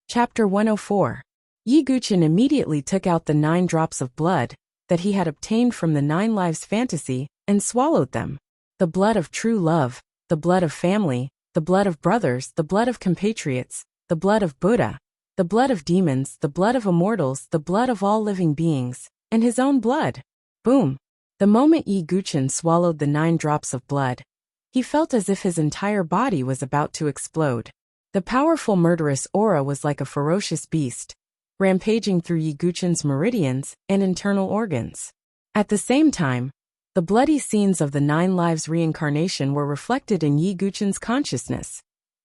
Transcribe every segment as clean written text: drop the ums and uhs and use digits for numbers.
Chapter 104. Yi Guchen immediately took out the 9 drops of blood that he had obtained from the 9 lives fantasy and swallowed them. The blood of true love, the blood of family, the blood of brothers, the blood of compatriots, the blood of Buddha, the blood of demons, the blood of immortals, the blood of all living beings, and his own blood. Boom! The moment Yi Guchen swallowed the 9 drops of blood, he felt as if his entire body was about to explode. The powerful murderous aura was like a ferocious beast, rampaging through Yi Guchen's meridians and internal organs. At the same time, the bloody scenes of the 9 lives reincarnation were reflected in Yi Guchen's consciousness,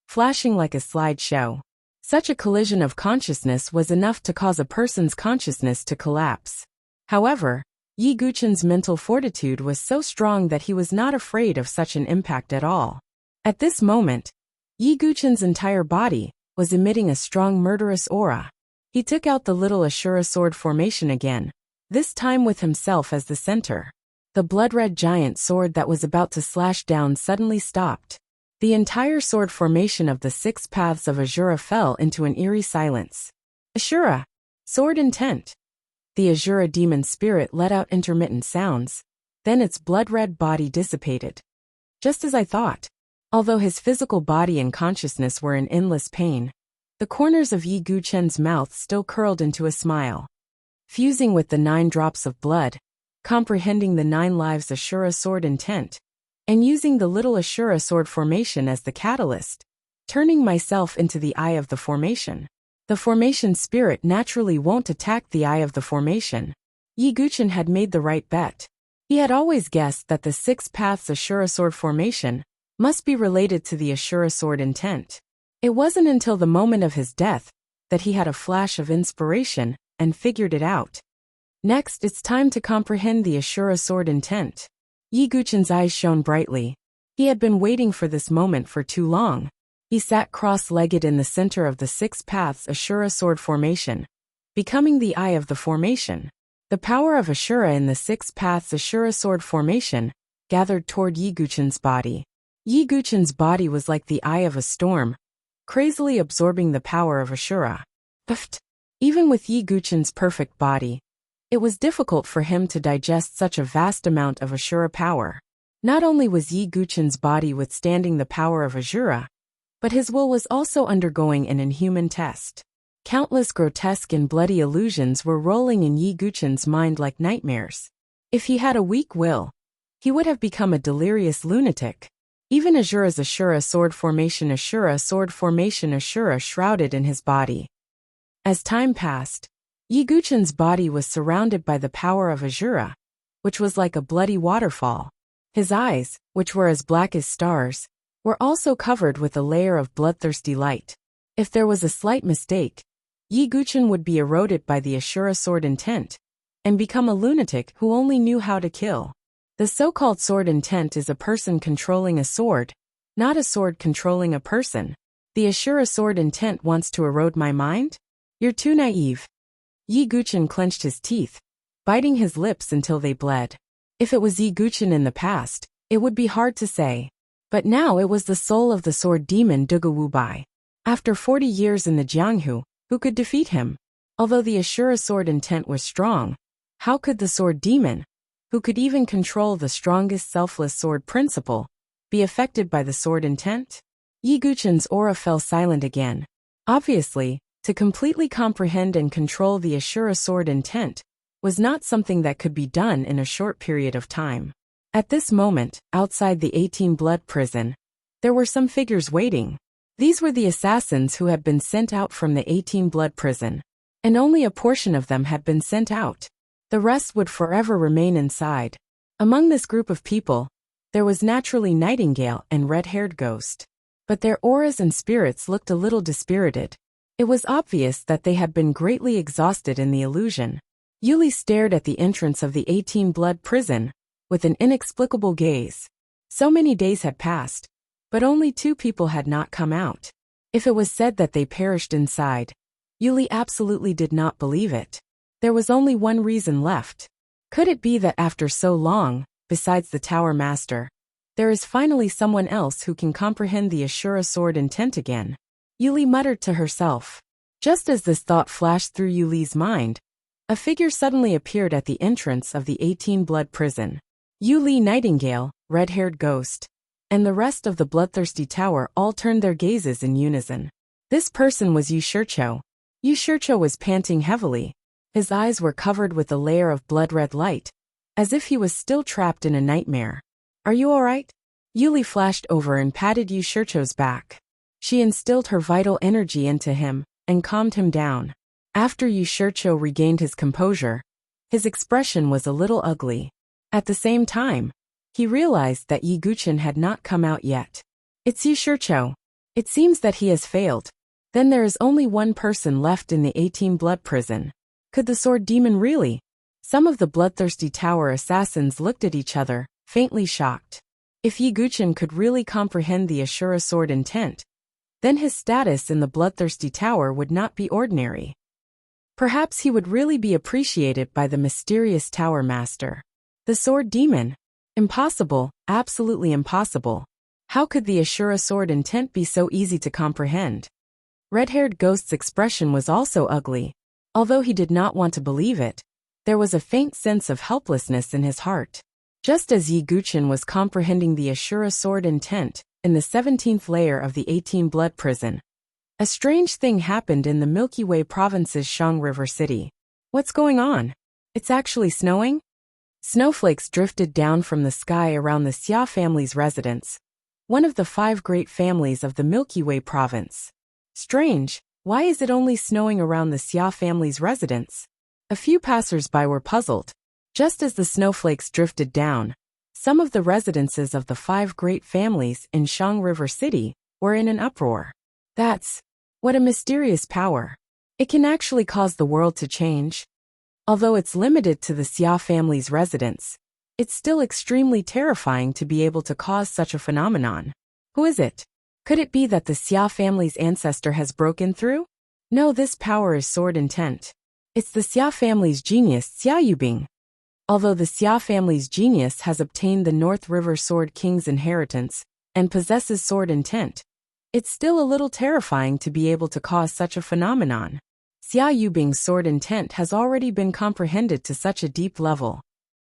flashing like a slideshow. Such a collision of consciousness was enough to cause a person's consciousness to collapse. However, Yi Guchen's mental fortitude was so strong that he was not afraid of such an impact at all. At this moment, Yi Guchen's entire body was emitting a strong murderous aura. He took out the little Ashura sword formation again, this time with himself as the center. The blood-red giant sword that was about to slash down suddenly stopped. The entire sword formation of the 6 paths of Ashura fell into an eerie silence. Ashura! Sword intent! The Ashura demon spirit let out intermittent sounds, then its blood-red body dissipated. Just as I thought. Although his physical body and consciousness were in endless pain, the corners of Yi Guchen's mouth still curled into a smile. Fusing with the 9 drops of blood, comprehending the 9 lives Ashura sword intent, and using the little Ashura sword formation as the catalyst, turning myself into the eye of the formation. The formation spirit naturally won't attack the eye of the formation. Yi Guchen had made the right bet. He had always guessed that the 6 paths Ashura sword formation must be related to the Ashura sword intent. It wasn't until the moment of his death that he had a flash of inspiration and figured it out. Next, it's time to comprehend the Ashura sword intent. Yi Guchen's eyes shone brightly. He had been waiting for this moment for too long. He sat cross-legged in the center of the 6 paths Ashura sword formation, becoming the eye of the formation. The power of Ashura in the 6 paths Ashura sword formation gathered toward Yi Guchen's body. Yi Guchen's body was like the eye of a storm, crazily absorbing the power of Ashura. Even with Yi Guchen's perfect body, it was difficult for him to digest such a vast amount of Ashura power. Not only was Yi Guchen's body withstanding the power of Ashura, but his will was also undergoing an inhuman test. Countless grotesque and bloody illusions were rolling in Yi Guchen's mind like nightmares. If he had a weak will, he would have become a delirious lunatic. Even Ashura's Ashura sword formation Ashura shrouded in his body. As time passed, Yi Guchen's body was surrounded by the power of Ashura, which was like a bloody waterfall. His eyes, which were as black as stars, were also covered with a layer of bloodthirsty light. If there was a slight mistake, Yi Guchen would be eroded by the Ashura sword intent, and become a lunatic who only knew how to kill. The so-called sword intent is a person controlling a sword, not a sword controlling a person. The Ashura sword intent wants to erode my mind? You're too naive. Yi Guchen clenched his teeth, biting his lips until they bled. If it was Yi Guchen in the past, it would be hard to say. But now it was the soul of the sword demon Duga Wubai. After 40 years in the Jianghu, who could defeat him? Although the Ashura sword intent was strong, how could the sword demon, who could even control the strongest selfless sword principle, be affected by the sword intent? Yi Guchen's aura fell silent again. Obviously, to completely comprehend and control the Ashura sword intent was not something that could be done in a short period of time. At this moment, outside the 18 blood prison, there were some figures waiting. These were the assassins who had been sent out from the 18 blood prison, and only a portion of them had been sent out. The rest would forever remain inside. Among this group of people, there was naturally Nightingale and red-haired Ghost. But their auras and spirits looked a little dispirited. It was obvious that they had been greatly exhausted in the illusion. Yuli stared at the entrance of the 18 blood prison with an inexplicable gaze. So many days had passed, but only 2 people had not come out. If it was said that they perished inside, Yuli absolutely did not believe it. There was only one reason left. Could it be that after so long, besides the Tower Master, there is finally someone else who can comprehend the Ashura sword intent again? Yuli muttered to herself. Just as this thought flashed through Yu Li's mind, a figure suddenly appeared at the entrance of the 18-blood prison. Yu Li Nightingale, red-haired ghost, and the rest of the bloodthirsty tower all turned their gazes in unison. This person was Yu Shicho. Yu Shicho was panting heavily. His eyes were covered with a layer of blood-red light, as if he was still trapped in a nightmare. "Are you all right?" Yu Li flashed over and patted Yu Shicho's back. She instilled her vital energy into him and calmed him down. After Yu Shicho regained his composure, his expression was a little ugly. At the same time, he realized that Yi Guqin had not come out yet. "It's Yu Shicho. It seems that he has failed. Then there is only one person left in the 18-blood prison. Could the sword demon really?" Some of the bloodthirsty tower assassins looked at each other, faintly shocked. If Yi Guqin could really comprehend the Ashura sword intent, then his status in the bloodthirsty tower would not be ordinary. Perhaps he would really be appreciated by the mysterious tower master. The sword demon? Impossible, absolutely impossible. How could the Ashura sword intent be so easy to comprehend? Red-haired Ghost's expression was also ugly. Although he did not want to believe it, there was a faint sense of helplessness in his heart. Just as Yi Guqin was comprehending the Ashura sword intent in the 17th layer of the 18-blood prison, a strange thing happened in the Milky Way province's Shang River City. What's going on? It's actually snowing? Snowflakes drifted down from the sky around the Xia family's residence, one of the 5 great families of the Milky Way province. Strange, why is it only snowing around the Xia family's residence? A few passers-by were puzzled. Just as the snowflakes drifted down, some of the residences of the 5 great families in Shang River City were in an uproar. What a mysterious power. It can actually cause the world to change. Although it's limited to the Xia family's residence, it's still extremely terrifying to be able to cause such a phenomenon. Who is it? Could it be that the Xia family's ancestor has broken through? No, this power is sword intent. It's the Xia family's genius, Xia Yubing. Although the Xia family's genius has obtained the North River Sword King's inheritance and possesses sword intent, it's still a little terrifying to be able to cause such a phenomenon. Xia Yubing's sword intent has already been comprehended to such a deep level.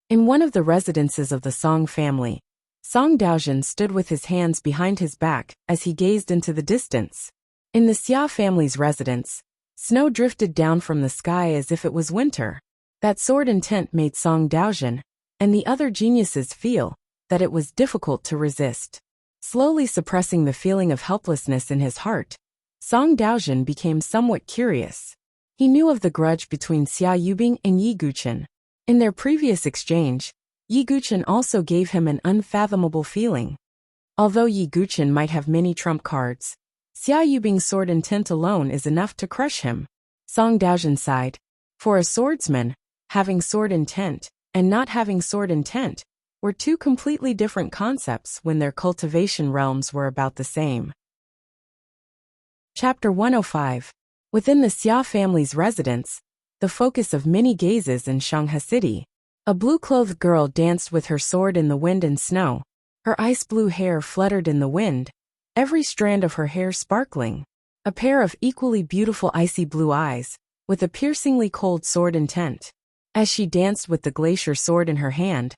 In one of the residences of the Song family, Song Daojin stood with his hands behind his back as he gazed into the distance. In the Xia family's residence, snow drifted down from the sky as if it was winter. That sword intent made Song Daojin and the other geniuses feel that it was difficult to resist. Slowly suppressing the feeling of helplessness in his heart, Song Daojin became somewhat curious. He knew of the grudge between Xia Yubing and Yi Guqin. In their previous exchange, Yi Guqin also gave him an unfathomable feeling. Although Yi Guqin might have many trump cards, Xia Yubing's sword intent alone is enough to crush him. Song Daojin sighed. For a swordsman, having sword intent and not having sword intent were 2 completely different concepts when their cultivation realms were about the same. Chapter 105. Within the Xia family's residence, the focus of many gazes in Shangha City, a blue-clothed girl danced with her sword in the wind and snow. Her ice-blue hair fluttered in the wind, every strand of her hair sparkling. A pair of equally beautiful icy blue eyes, with a piercingly cold sword intent. As she danced with the glacier sword in her hand,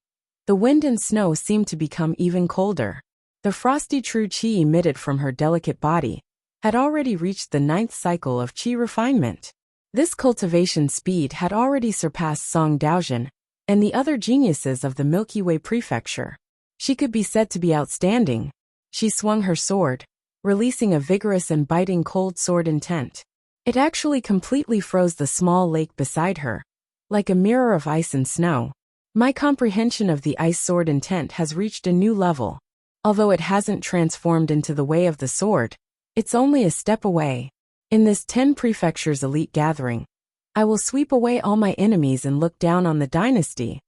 the wind and snow seemed to become even colder. The frosty true qi emitted from her delicate body had already reached the 9th cycle of qi refinement. This cultivation speed had already surpassed Song Daojin and the other geniuses of the Milky Way prefecture. She could be said to be outstanding. She swung her sword, releasing a vigorous and biting cold sword intent. It actually completely froze the small lake beside her, like a mirror of ice and snow. My comprehension of the ice sword intent has reached a new level. Although it hasn't transformed into the way of the sword, it's only a step away. In this 10 prefectures elite gathering, I will sweep away all my enemies and look down on the dynasty.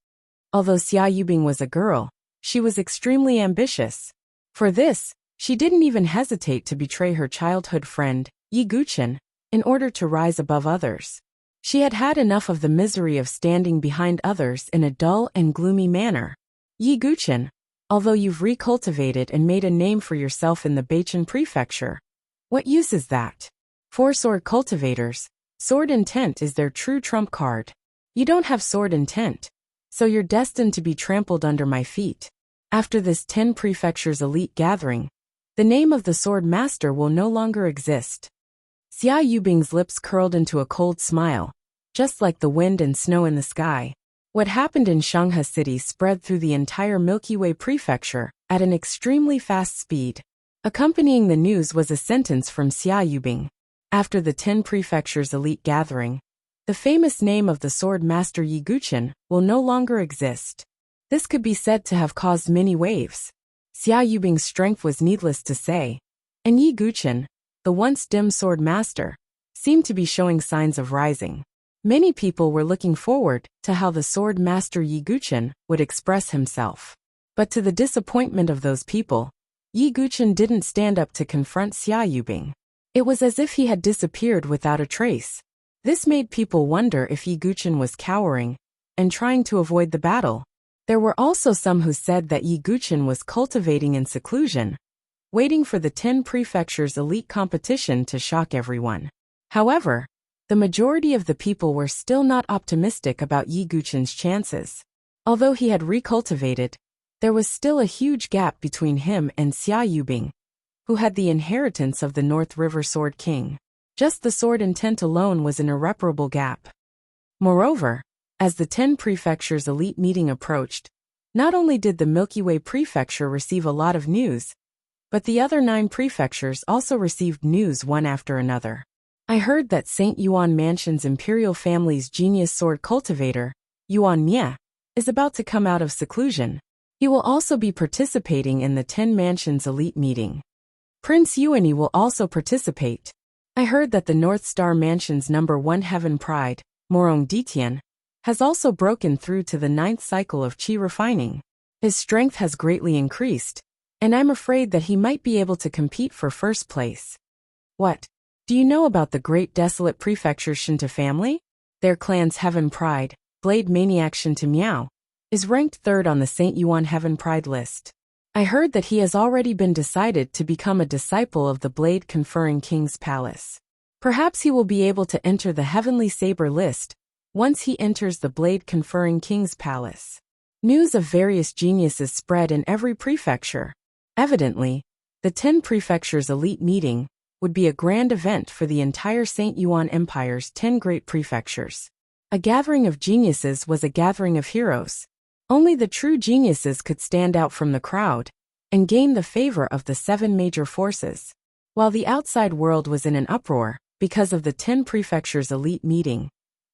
Although Xia Yubing was a girl, she was extremely ambitious. For this, she didn't even hesitate to betray her childhood friend, Yi Guqin, in order to rise above others. She had had enough of the misery of standing behind others in a dull and gloomy manner. Yi Guqin, although you've recultivated and made a name for yourself in the Beichen prefecture, what use is that? For sword cultivators, sword intent is their true trump card. You don't have sword intent, so you're destined to be trampled under my feet. After this 10 prefectures elite gathering, the name of the sword master will no longer exist. Xia Yubing's lips curled into a cold smile, just like the wind and snow in the sky. What happened in Shanghai City spread through the entire Milky Way prefecture at an extremely fast speed. Accompanying the news was a sentence from Xia Yubing. After the 10 prefectures elite gathering, the famous name of the sword master Yi Guqin will no longer exist. This could be said to have caused many waves. Xia Yubing's strength was needless to say, and Yi Guqin, the once dim sword master, seemed to be showing signs of rising. Many people were looking forward to how the sword master Yi Guqin would express himself. But to the disappointment of those people, Yi Guqin didn't stand up to confront Xia Yubing. It was as if he had disappeared without a trace. This made people wonder if Yi Guqin was cowering and trying to avoid the battle. There were also some who said that Yi Guqin was cultivating in seclusion, waiting for the 10 prefectures elite competition to shock everyone. However, the majority of the people were still not optimistic about Yi Guqin's chances. Although he had recultivated, there was still a huge gap between him and Xia Yubing, who had the inheritance of the North River Sword King. Just the sword intent alone was an irreparable gap. Moreover, as the 10 prefectures elite meeting approached, not only did the Milky Way prefecture receive a lot of news, but the other 9 prefectures also received news one after another. I heard that St. Yuan Mansion's imperial family's genius sword cultivator, Yuan Nye, is about to come out of seclusion. He will also be participating in the 10 Mansions elite meeting. Prince Yuanyi will also participate. I heard that the North Star Mansion's #1 Heaven Pride, Morong Ditian, has also broken through to the 9th cycle of qi refining. His strength has greatly increased, and I'm afraid that he might be able to compete for first place. What? Do you know about the Great Desolate Prefecture's Shinta family? Their clan's Heaven Pride, Blade Maniac Shinta Miao, is ranked 3rd on the St. Yuan Heaven Pride list. I heard that he has already been decided to become a disciple of the Blade Conferring King's Palace. Perhaps he will be able to enter the Heavenly Saber list once he enters the Blade Conferring King's Palace. News of various geniuses spread in every prefecture. Evidently, the 10 prefectures elite meeting would be a grand event for the entire St. Yuan Empire's 10 great prefectures. A gathering of geniuses was a gathering of heroes. Only the true geniuses could stand out from the crowd and gain the favor of the 7 major forces. While the outside world was in an uproar because of the 10 prefectures elite meeting,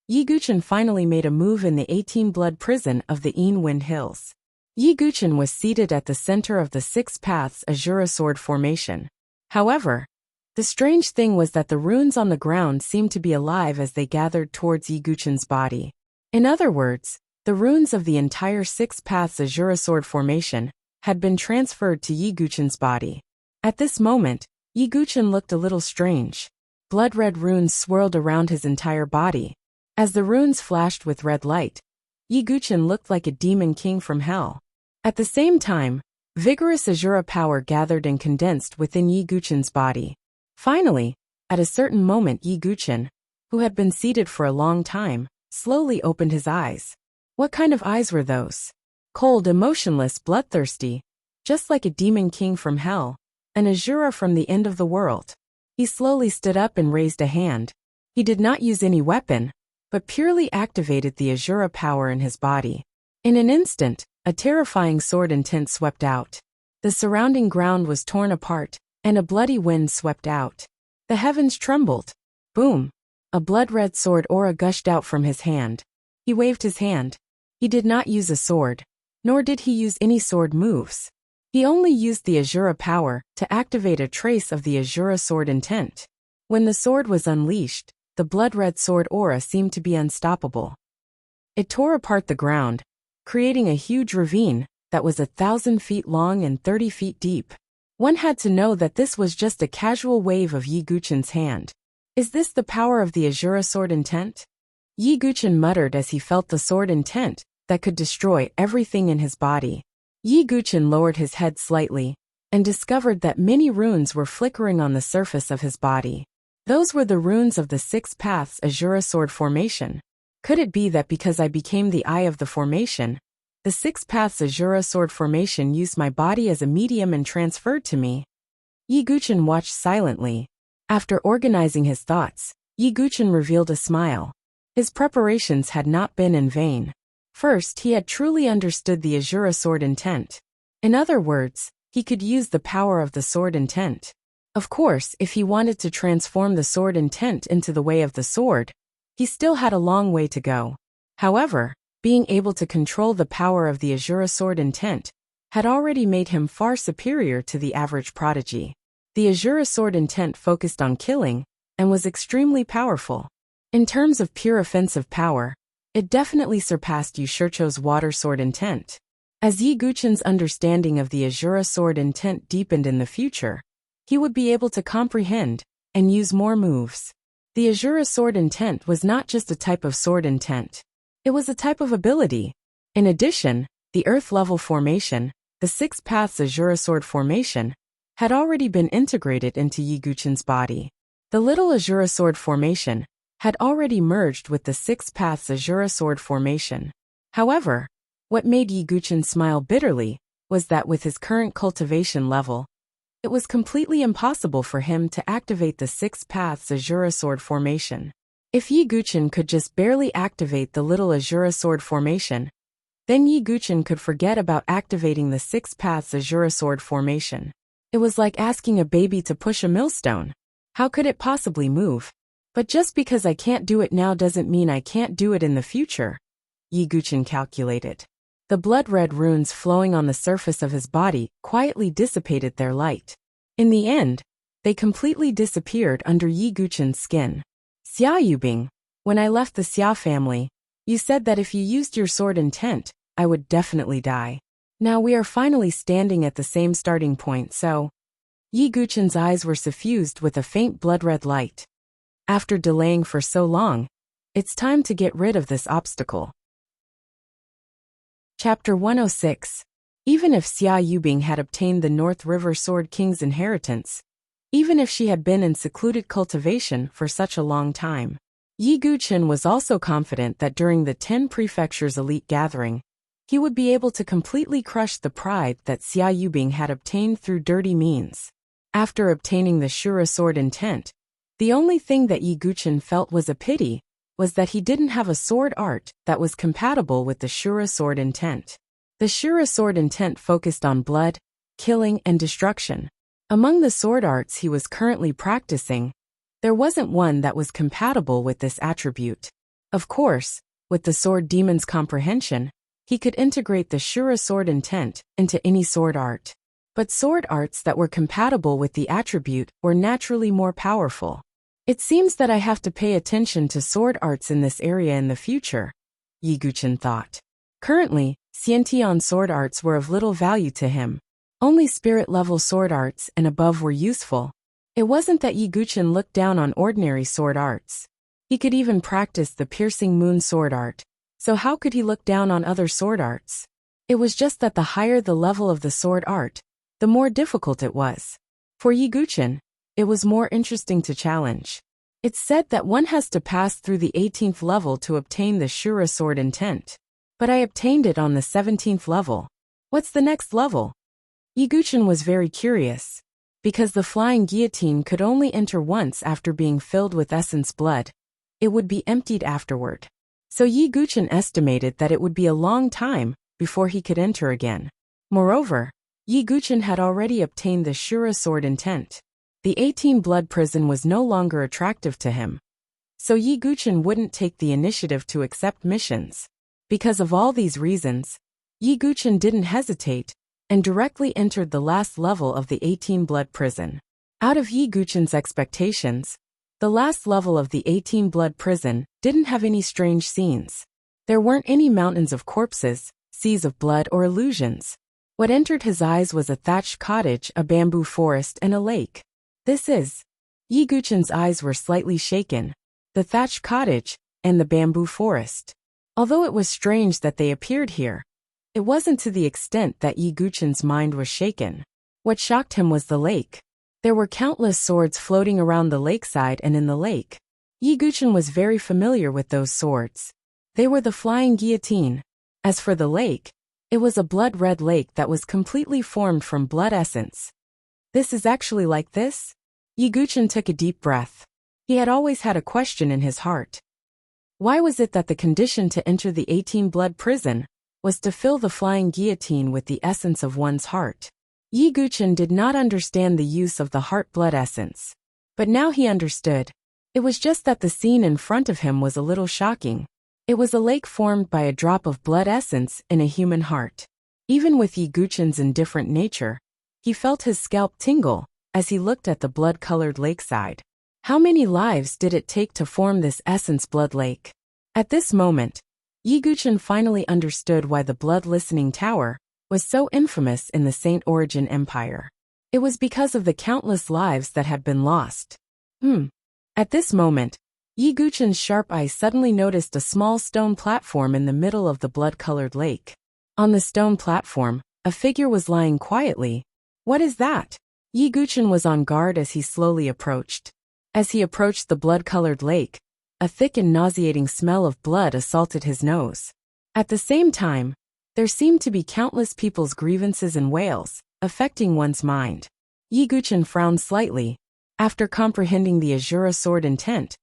Yi Guqin finally made a move in the 18-blood prison of the Wind Hills. Yi Guqin was seated at the center of the 6 Paths Azura Sword formation. However, the strange thing was that the runes on the ground seemed to be alive as they gathered towards Yi Guqin's body. In other words, the runes of the entire 6 Paths Azura Sword formation had been transferred to Yi Guqin's body. At this moment, Yi Guqin looked a little strange. Blood-red runes swirled around his entire body. As the runes flashed with red light, Yi Guqin looked like a demon king from hell. At the same time, vigorous Azura power gathered and condensed within Yi Guqin's body. Finally, at a certain moment Yi Guqin, who had been seated for a long time, slowly opened his eyes. What kind of eyes were those? Cold, emotionless, bloodthirsty, just like a demon king from hell, an Azura from the end of the world. He slowly stood up and raised a hand. He did not use any weapon, but purely activated the Azura power in his body. In an instant, a terrifying sword intent swept out. The surrounding ground was torn apart, and a bloody wind swept out. The heavens trembled. Boom! A blood-red sword aura gushed out from his hand. He waved his hand. He did not use a sword, nor did he use any sword moves. He only used the Azura power to activate a trace of the Azura sword intent. When the sword was unleashed, the blood-red sword aura seemed to be unstoppable. It tore apart the ground, creating a huge ravine that was 1,000 feet long and 30 feet deep. One had to know that this was just a casual wave of Yi Guqin's hand. Is this the power of the Azura sword intent? Yi Guqin muttered as he felt the sword intent that could destroy everything in his body. Yi Guqin lowered his head slightly and discovered that many runes were flickering on the surface of his body. Those were the runes of the 6 paths Azura sword formation. Could it be that because I became the eye of the formation, the 6 paths Azura sword formation used my body as a medium and transferred to me? Yi Guchen watched silently. After organizing his thoughts, Yi Guchen revealed a smile. His preparations had not been in vain. First, he had truly understood the Azura sword intent. In other words, he could use the power of the sword intent. Of course, if he wanted to transform the sword intent into the way of the sword, he still had a long way to go. However, being able to control the power of the Azura sword intent had already made him far superior to the average prodigy. The Azura sword intent focused on killing and was extremely powerful. In terms of pure offensive power, it definitely surpassed Yu Shicho's water sword intent. As Yi Guchen's understanding of the Azura sword intent deepened in the future, he would be able to comprehend and use more moves. The Azura sword intent was not just a type of sword intent. It was a type of ability. In addition, the Earth-level formation, the 6 paths Azura sword formation, had already been integrated into Yi Guchen's body. The little Azura sword formation had already merged with the 6 paths Azura sword formation. However, what made Yi Guchen smile bitterly was that with his current cultivation level, it was completely impossible for him to activate the 6 paths Azura sword formation. If Yi Guchen could just barely activate the little Azura sword formation, then Yi Guchen could forget about activating the 6 paths Azura sword formation. It was like asking a baby to push a millstone. How could it possibly move? But just because I can't do it now doesn't mean I can't do it in the future, Yi Guchen calculated. The blood-red runes flowing on the surface of his body quietly dissipated their light. In the end, they completely disappeared under Yi Guchen's skin. Xia Yubing, when I left the Xia family, you said that if you used your sword intent, I would definitely die. Now we are finally standing at the same starting point, so... Yi Guchen's eyes were suffused with a faint blood-red light. After delaying for so long, it's time to get rid of this obstacle. Chapter 106. Even if Xia Yubing had obtained the North River Sword King's inheritance, even if she had been in secluded cultivation for such a long time, Yi Guchen was also confident that during the 10 Prefectures Elite Gathering, he would be able to completely crush the pride that Xia Yubing had obtained through dirty means. After obtaining the Shura sword intent, the only thing that Yi Guchen felt was a pity was that he didn't have a sword art that was compatible with the Shura sword intent. The Shura sword intent focused on blood, killing, and destruction. Among the sword arts he was currently practicing, there wasn't one that was compatible with this attribute. Of course, with the sword demon's comprehension, he could integrate the Shura sword intent into any sword art. But sword arts that were compatible with the attribute were naturally more powerful. It seems that I have to pay attention to sword arts in this area in the future, Yi Guchen thought. Currently, Xiantian sword arts were of little value to him. Only spirit-level sword arts and above were useful. It wasn't that Yi Guchen looked down on ordinary sword arts. He could even practice the piercing moon sword art, so how could he look down on other sword arts? It was just that the higher the level of the sword art, the more difficult it was. For Yi Guchen, it was more interesting to challenge. It's said that one has to pass through the 18th level to obtain the Shura sword intent. But I obtained it on the 17th level. What's the next level? Yi Guchen was very curious. Because the flying guillotine could only enter once after being filled with essence blood, it would be emptied afterward. So Yi Guchen estimated that it would be a long time before he could enter again. Moreover, Yi Guchen had already obtained the Shura sword intent. The 18 blood prison was no longer attractive to him. So Yi Guchen wouldn't take the initiative to accept missions. Because of all these reasons, Yi Guchen didn't hesitate and directly entered the last level of the 18 blood prison. Out of Yi Guchen's expectations, the last level of the 18 blood prison didn't have any strange scenes. There weren't any mountains of corpses, seas of blood, or illusions. What entered his eyes was a thatched cottage, a bamboo forest, and a lake. Yi Guchen's eyes were slightly shaken. The thatched cottage and the bamboo forest. Although it was strange that they appeared here, it wasn't to the extent that Yi Guchen's mind was shaken. What shocked him was the lake. There were countless swords floating around the lakeside and in the lake. Yi Guchen was very familiar with those swords. They were the flying guillotine. As for the lake, it was a blood-red lake that was completely formed from blood essence. This is actually like this? Yi Guchen took a deep breath. He had always had a question in his heart. Why was it that the condition to enter the 18-blood prison was to fill the flying guillotine with the essence of one's heart? Yi Guchen did not understand the use of the heart blood essence. But now he understood. It was just that the scene in front of him was a little shocking. It was a lake formed by a drop of blood essence in a human heart. Even with Yi Guchen's indifferent nature, he felt his scalp tingle as he looked at the blood-colored lakeside. How many lives did it take to form this essence blood lake? At this moment, Yi Guchen finally understood why the blood-listening tower was so infamous in the Saint Origin Empire. It was because of the countless lives that had been lost. At this moment, Yi Guchen's sharp eyes suddenly noticed a small stone platform in the middle of the blood-colored lake. On the stone platform, a figure was lying quietly. What is that? Yi Guchen was on guard as he slowly approached. As he approached the blood-colored lake, a thick and nauseating smell of blood assaulted his nose. At the same time, there seemed to be countless people's grievances and wails, affecting one's mind. Yi Guchen frowned slightly. After comprehending the Azura sword intent,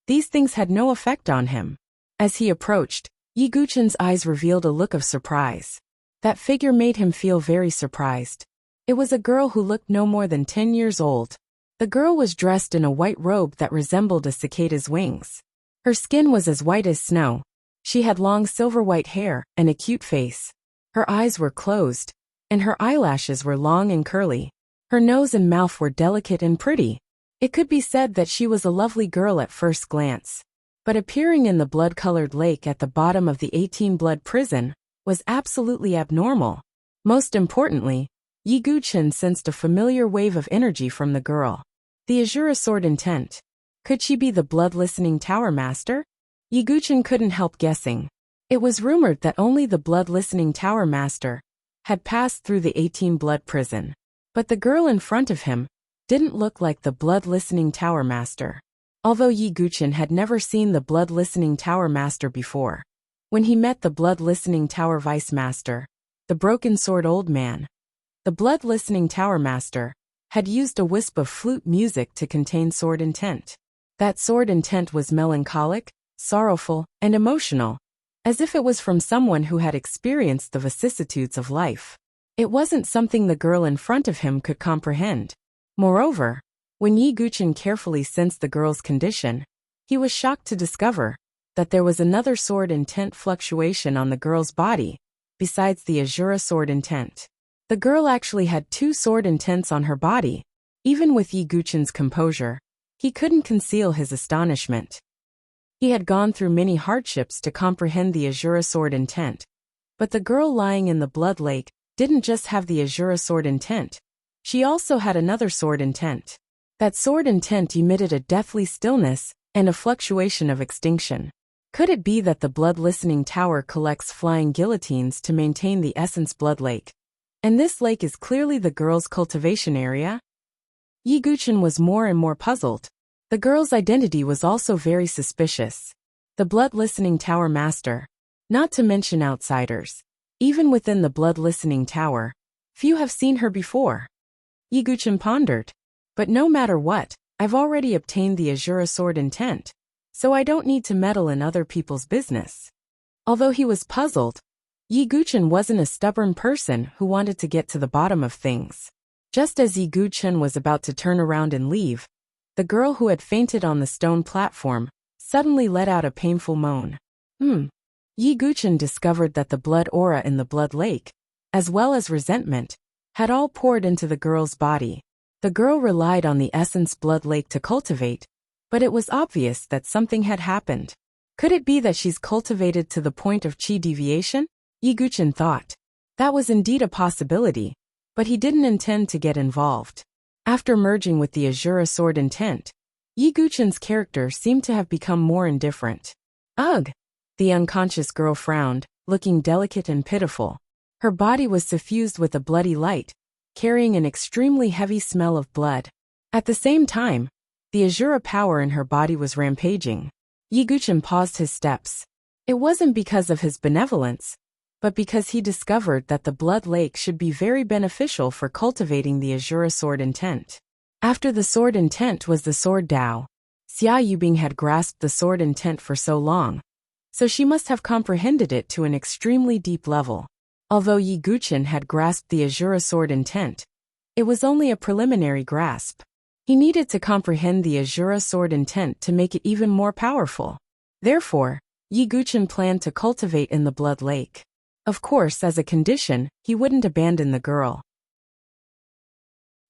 these things had no effect on him. As he approached, Yi Guchen's eyes revealed a look of surprise. That figure made him feel very surprised. It was a girl who looked no more than 10 years old. The girl was dressed in a white robe that resembled a cicada's wings. Her skin was as white as snow. She had long silver-white hair and a cute face. Her eyes were closed, and her eyelashes were long and curly. Her nose and mouth were delicate and pretty. It could be said that she was a lovely girl at first glance. But appearing in the blood-colored lake at the bottom of the 18-blood prison was absolutely abnormal. Most importantly, Yi Guchen sensed a familiar wave of energy from the girl. The Azura sword intent. Could she be the blood-listening tower master? Yi Guchen couldn't help guessing. It was rumored that only the blood-listening tower master had passed through the 18-blood prison. But the girl in front of him didn't look like the blood-listening tower master. Although Yi Guchen had never seen the blood-listening tower master before, when he met the blood-listening tower vice master, the broken sword old man, the blood-listening tower master had used a wisp of flute music to contain sword intent. That sword intent was melancholic, sorrowful, and emotional, as if it was from someone who had experienced the vicissitudes of life. It wasn't something the girl in front of him could comprehend. Moreover, when Yi Guchen carefully sensed the girl's condition, he was shocked to discover that there was another sword intent fluctuation on the girl's body, besides the Azura sword intent. The girl actually had 2 sword intents on her body. Even with Yi Guchen's composure, he couldn't conceal his astonishment. He had gone through many hardships to comprehend the Azura sword intent. But the girl lying in the blood lake didn't just have the Azura sword intent. She also had another sword intent. That sword intent emitted a deathly stillness and a fluctuation of extinction. Could it be that the blood-listening tower collects flying guillotines to maintain the essence blood lake? And this lake is clearly the girl's cultivation area? Yi Guchen was more and more puzzled. The girl's identity was also very suspicious. The blood-listening tower master. Not to mention outsiders. Even within the blood-listening tower, few have seen her before. Yi Guchen pondered. But no matter what, I've already obtained the Azura sword intent, so I don't need to meddle in other people's business. Although he was puzzled, Yi Guchen wasn't a stubborn person who wanted to get to the bottom of things. Just as Yi Guchen was about to turn around and leave, the girl who had fainted on the stone platform suddenly let out a painful moan. Yi Guchen discovered that the blood aura in the blood lake, as well as resentment, had all poured into the girl's body. The girl relied on the essence blood lake to cultivate, but it was obvious that something had happened. Could it be that she's cultivated to the point of chi deviation? Yi Guchen thought. That was indeed a possibility, but he didn't intend to get involved. After merging with the Azura sword intent, Yi Guchen's character seemed to have become more indifferent. Ugh! The unconscious girl frowned, looking delicate and pitiful. Her body was suffused with a bloody light, carrying an extremely heavy smell of blood. At the same time, the Azura power in her body was rampaging. Yi Guchen paused his steps. It wasn't because of his benevolence, but because he discovered that the blood lake should be very beneficial for cultivating the Azura sword intent. After the sword intent was the sword Dao. Xia Yubing had grasped the sword intent for so long, so she must have comprehended it to an extremely deep level. Although Yi Guchen had grasped the Azura sword intent, it was only a preliminary grasp. He needed to comprehend the Azura sword intent to make it even more powerful. Therefore, Yi Guchen planned to cultivate in the blood lake. Of course, as a condition, he wouldn't abandon the girl.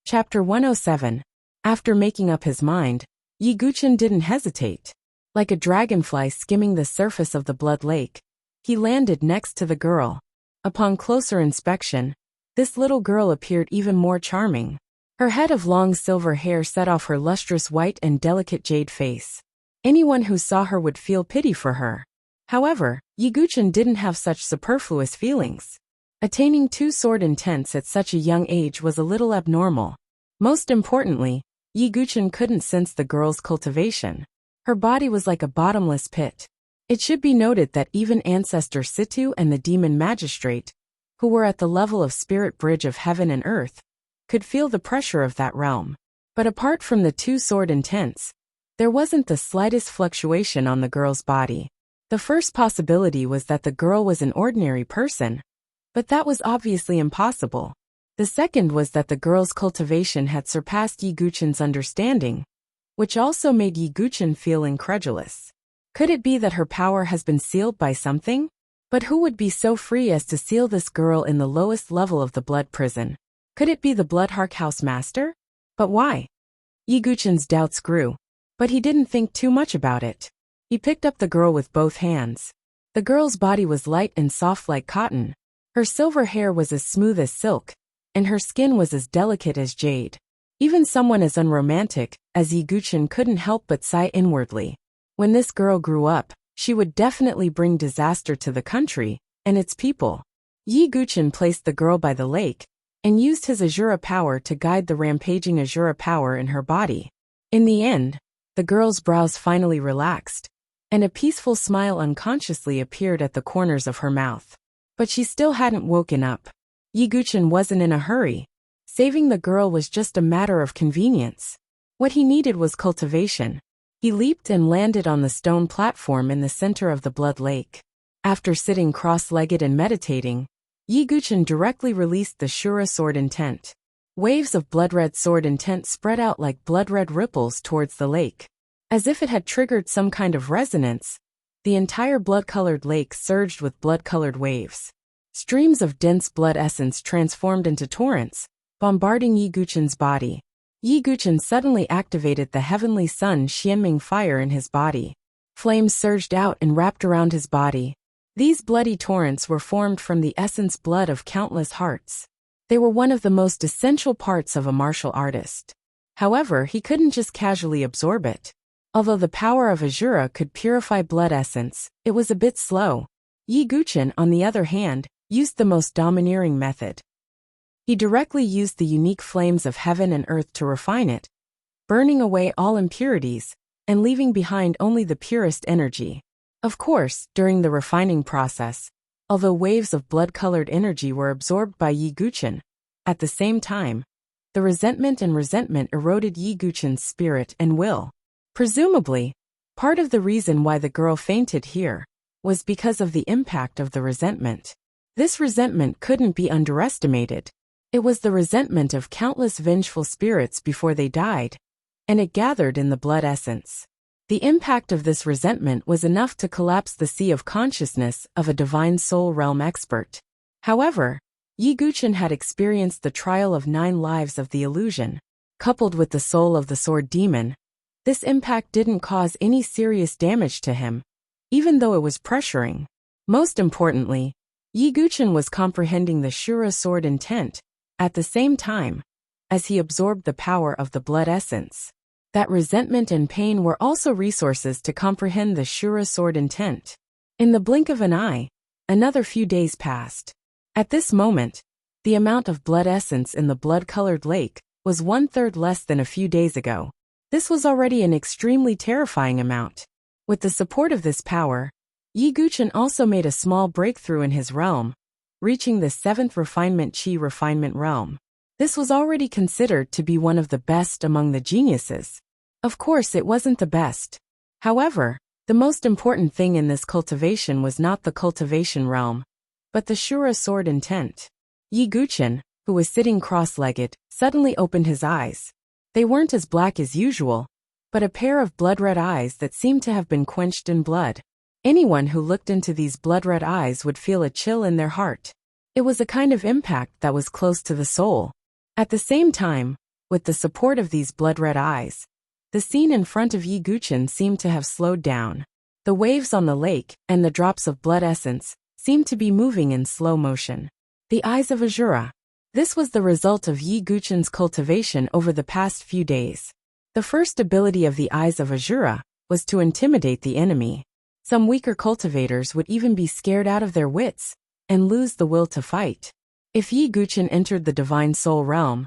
Chapter 107. After making up his mind, Yi Guchen didn't hesitate. Like a dragonfly skimming the surface of the blood lake, he landed next to the girl. Upon closer inspection, this little girl appeared even more charming. Her head of long silver hair set off her lustrous white and delicate jade face. Anyone who saw her would feel pity for her. However, Yi Guchen didn't have such superfluous feelings. Attaining 2 sword intents at such a young age was a little abnormal. Most importantly, Yi Guchen couldn't sense the girl's cultivation. Her body was like a bottomless pit. It should be noted that even Ancestor Situ and the Demon Magistrate, who were at the level of Spirit Bridge of Heaven and Earth, could feel the pressure of that realm. But apart from the 2 sword intents, there wasn't the slightest fluctuation on the girl's body. The first possibility was that the girl was an ordinary person, but that was obviously impossible. The second was that the girl's cultivation had surpassed Yi Guchen's understanding, which also made Yi Guchen feel incredulous. Could it be that her power has been sealed by something? But who would be so free as to seal this girl in the lowest level of the blood prison? Could it be the Bloodhark House Master? But why? Yi Guchen's doubts grew, but he didn't think too much about it. He picked up the girl with both hands. The girl's body was light and soft like cotton. Her silver hair was as smooth as silk, and her skin was as delicate as jade. Even someone as unromantic as Yi Guchen couldn't help but sigh inwardly. When this girl grew up, she would definitely bring disaster to the country and its people. Yi Guchen placed the girl by the lake and used his Azura power to guide the rampaging Azura power in her body. In the end, the girl's brows finally relaxed, and a peaceful smile unconsciously appeared at the corners of her mouth. But she still hadn't woken up. Yi Guchen wasn't in a hurry. Saving the girl was just a matter of convenience. What he needed was cultivation. He leaped and landed on the stone platform in the center of the blood lake. After sitting cross-legged and meditating, Yi Guchen directly released the Shura sword intent. Waves of blood-red sword intent spread out like blood-red ripples towards the lake. As if it had triggered some kind of resonance, the entire blood-colored lake surged with blood-colored waves. Streams of dense blood essence transformed into torrents, bombarding Yi Guchen's body. Yi Guchen suddenly activated the heavenly sun Xianming fire in his body. Flames surged out and wrapped around his body. These bloody torrents were formed from the essence blood of countless hearts. They were one of the most essential parts of a martial artist. However, he couldn't just casually absorb it. Although the power of Azura could purify blood essence, it was a bit slow. Yi Guchen, on the other hand, used the most domineering method. He directly used the unique flames of heaven and earth to refine it, burning away all impurities and leaving behind only the purest energy. Of course, during the refining process, although waves of blood-colored energy were absorbed by Yi Guchen, at the same time, the resentment eroded Yi Guchen's spirit and will. Presumably, part of the reason why the girl fainted here was because of the impact of the resentment. This resentment couldn't be underestimated. It was the resentment of countless vengeful spirits before they died, and it gathered in the blood essence. The impact of this resentment was enough to collapse the sea of consciousness of a divine soul realm expert. However, Yi Guchen had experienced the trial of 9 lives of the illusion. Coupled with the soul of the sword demon, this impact didn't cause any serious damage to him, even though it was pressuring. Most importantly, Yi Guchen was comprehending the Shura sword intent at the same time as he absorbed the power of the blood essence. That resentment and pain were also resources to comprehend the Shura sword intent. In the blink of an eye, another few days passed. At this moment, the amount of blood essence in the blood-colored lake was 1/3 less than a few days ago. This was already an extremely terrifying amount. With the support of this power, Yi Guchen also made a small breakthrough in his realm, reaching the 7th refinement Qi refinement realm. This was already considered to be one of the best among the geniuses. Of course, it wasn't the best. However, the most important thing in this cultivation was not the cultivation realm, but the Shura sword intent. Yi Guchen, who was sitting cross-legged, suddenly opened his eyes. They weren't as black as usual, but a pair of blood-red eyes that seemed to have been quenched in blood. Anyone who looked into these blood-red eyes would feel a chill in their heart. It was a kind of impact that was close to the soul. At the same time, with the support of these blood-red eyes, the scene in front of Yi Guchen seemed to have slowed down. The waves on the lake and the drops of blood essence seemed to be moving in slow motion. The eyes of Azura. This was the result of Yi Guchen's cultivation over the past few days. The first ability of the eyes of Azura was to intimidate the enemy. Some weaker cultivators would even be scared out of their wits and lose the will to fight. If Yi Guchen entered the Divine Soul realm,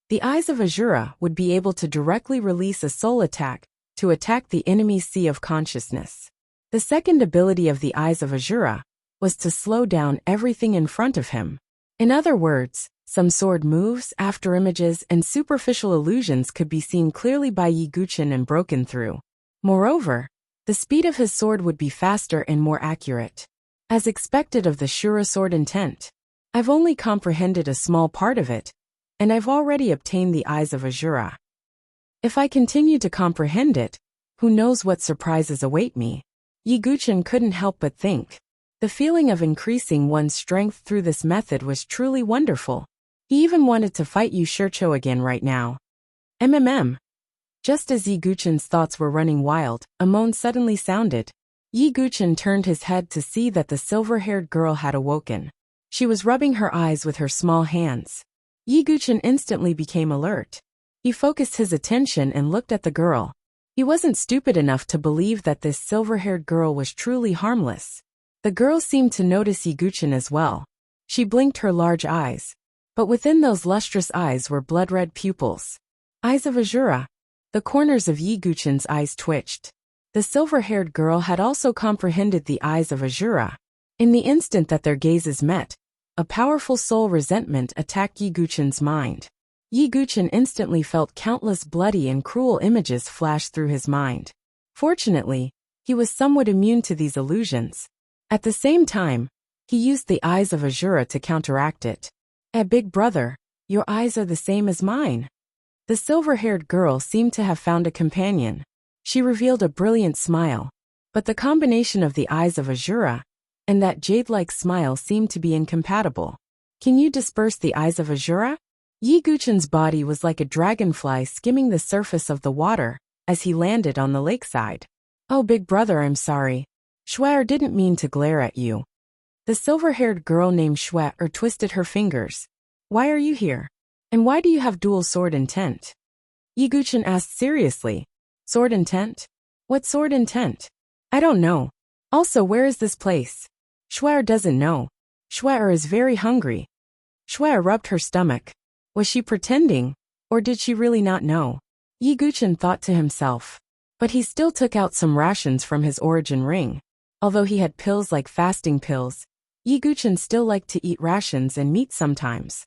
the eyes of Azura would be able to directly release a soul attack to attack the enemy's sea of consciousness. The second ability of the eyes of Azura was to slow down everything in front of him. In other words, some sword moves, afterimages, and superficial illusions could be seen clearly by Yi Guchen and broken through. Moreover, the speed of his sword would be faster and more accurate. As expected of the Shura sword intent, I've only comprehended a small part of it, and I've already obtained the eyes of Azura. If I continue to comprehend it, who knows what surprises await me? Yi Guchen couldn't help but think. The feeling of increasing one's strength through this method was truly wonderful. He even wanted to fight Yu Shicho again right now. Just as Yi Guchen's thoughts were running wild, a moan suddenly sounded. Yi Guchen turned his head to see that the silver-haired girl had awoken. She was rubbing her eyes with her small hands. Yi Guchen instantly became alert. He focused his attention and looked at the girl. He wasn't stupid enough to believe that this silver-haired girl was truly harmless. The girl seemed to notice Yi Guchen as well. She blinked her large eyes, but within those lustrous eyes were blood-red pupils. Eyes of Azura. The corners of Yi Guchen's eyes twitched. The silver-haired girl had also comprehended the eyes of Azura. In the instant that their gazes met, a powerful soul resentment attacked Yi Guchen's mind. Yi Guchen instantly felt countless bloody and cruel images flash through his mind. Fortunately, he was somewhat immune to these illusions. At the same time, he used the eyes of Azura to counteract it. Big brother, your eyes are the same as mine." The silver-haired girl seemed to have found a companion. She revealed a brilliant smile, but the combination of the eyes of Azura and that jade-like smile seemed to be incompatible. "Can you disperse the eyes of Azura?" Yi Guchen's body was like a dragonfly skimming the surface of the water as he landed on the lakeside. "Oh, big brother, I'm sorry. Shuer didn't mean to glare at you." The silver-haired girl named Shuer twisted her fingers. "Why are you here? And why do you have dual sword intent?" Yi Guchen asked seriously. "Sword intent? What sword intent? I don't know. Also, where is this place?" Shuer doesn't know. Shuer is very hungry. Shuer rubbed her stomach. Was she pretending, or did she really not know? Yi Guchen thought to himself. But he still took out some rations from his origin ring. Although he had pills like fasting pills, Yi Guchen still liked to eat rations and meat sometimes.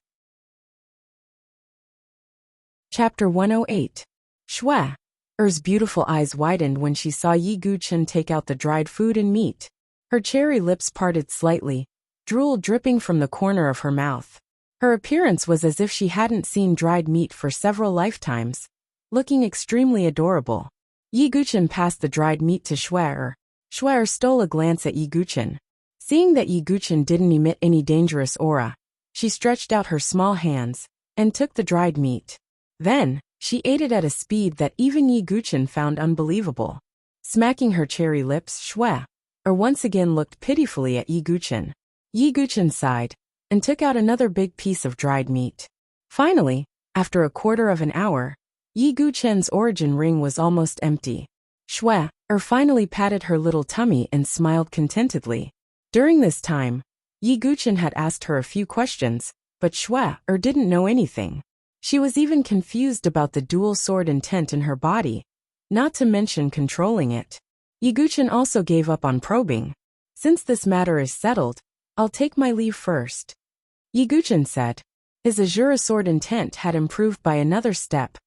Chapter 108. Shuer's beautiful eyes widened when she saw Yi Guchen take out the dried food and meat. Her cherry lips parted slightly, drool dripping from the corner of her mouth. Her appearance was as if she hadn't seen dried meat for several lifetimes, looking extremely adorable. Yi Guchen passed the dried meat to Shuer. Shuer stole a glance at Yi Guchen. Seeing that Yi Guchen didn't emit any dangerous aura, she stretched out her small hands and took the dried meat. Then, she ate it at a speed that even Yi Guchen found unbelievable. Smacking her cherry lips, Shuer once again looked pitifully at Yi Guchen. Yi Guchen sighed and took out another big piece of dried meat. Finally, after a quarter of an hour, Yi Guchen's origin ring was almost empty. Shuer finally patted her little tummy and smiled contentedly. During this time, Yi Guchen had asked her a few questions, but Shuer didn't know anything. She was even confused about the dual sword intent in her body, not to mention controlling it. Yiguchen also gave up on probing. Since this matter is settled, I'll take my leave first. Yiguchen said. His azure sword intent had improved by another step.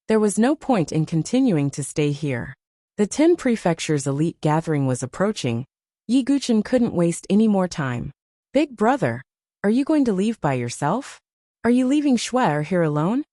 There was no point in continuing to stay here. The 10 prefectures elite gathering was approaching. Yiguchen couldn't waste any more time. Big brother, are you going to leave by yourself? Are you leaving Schwer here alone?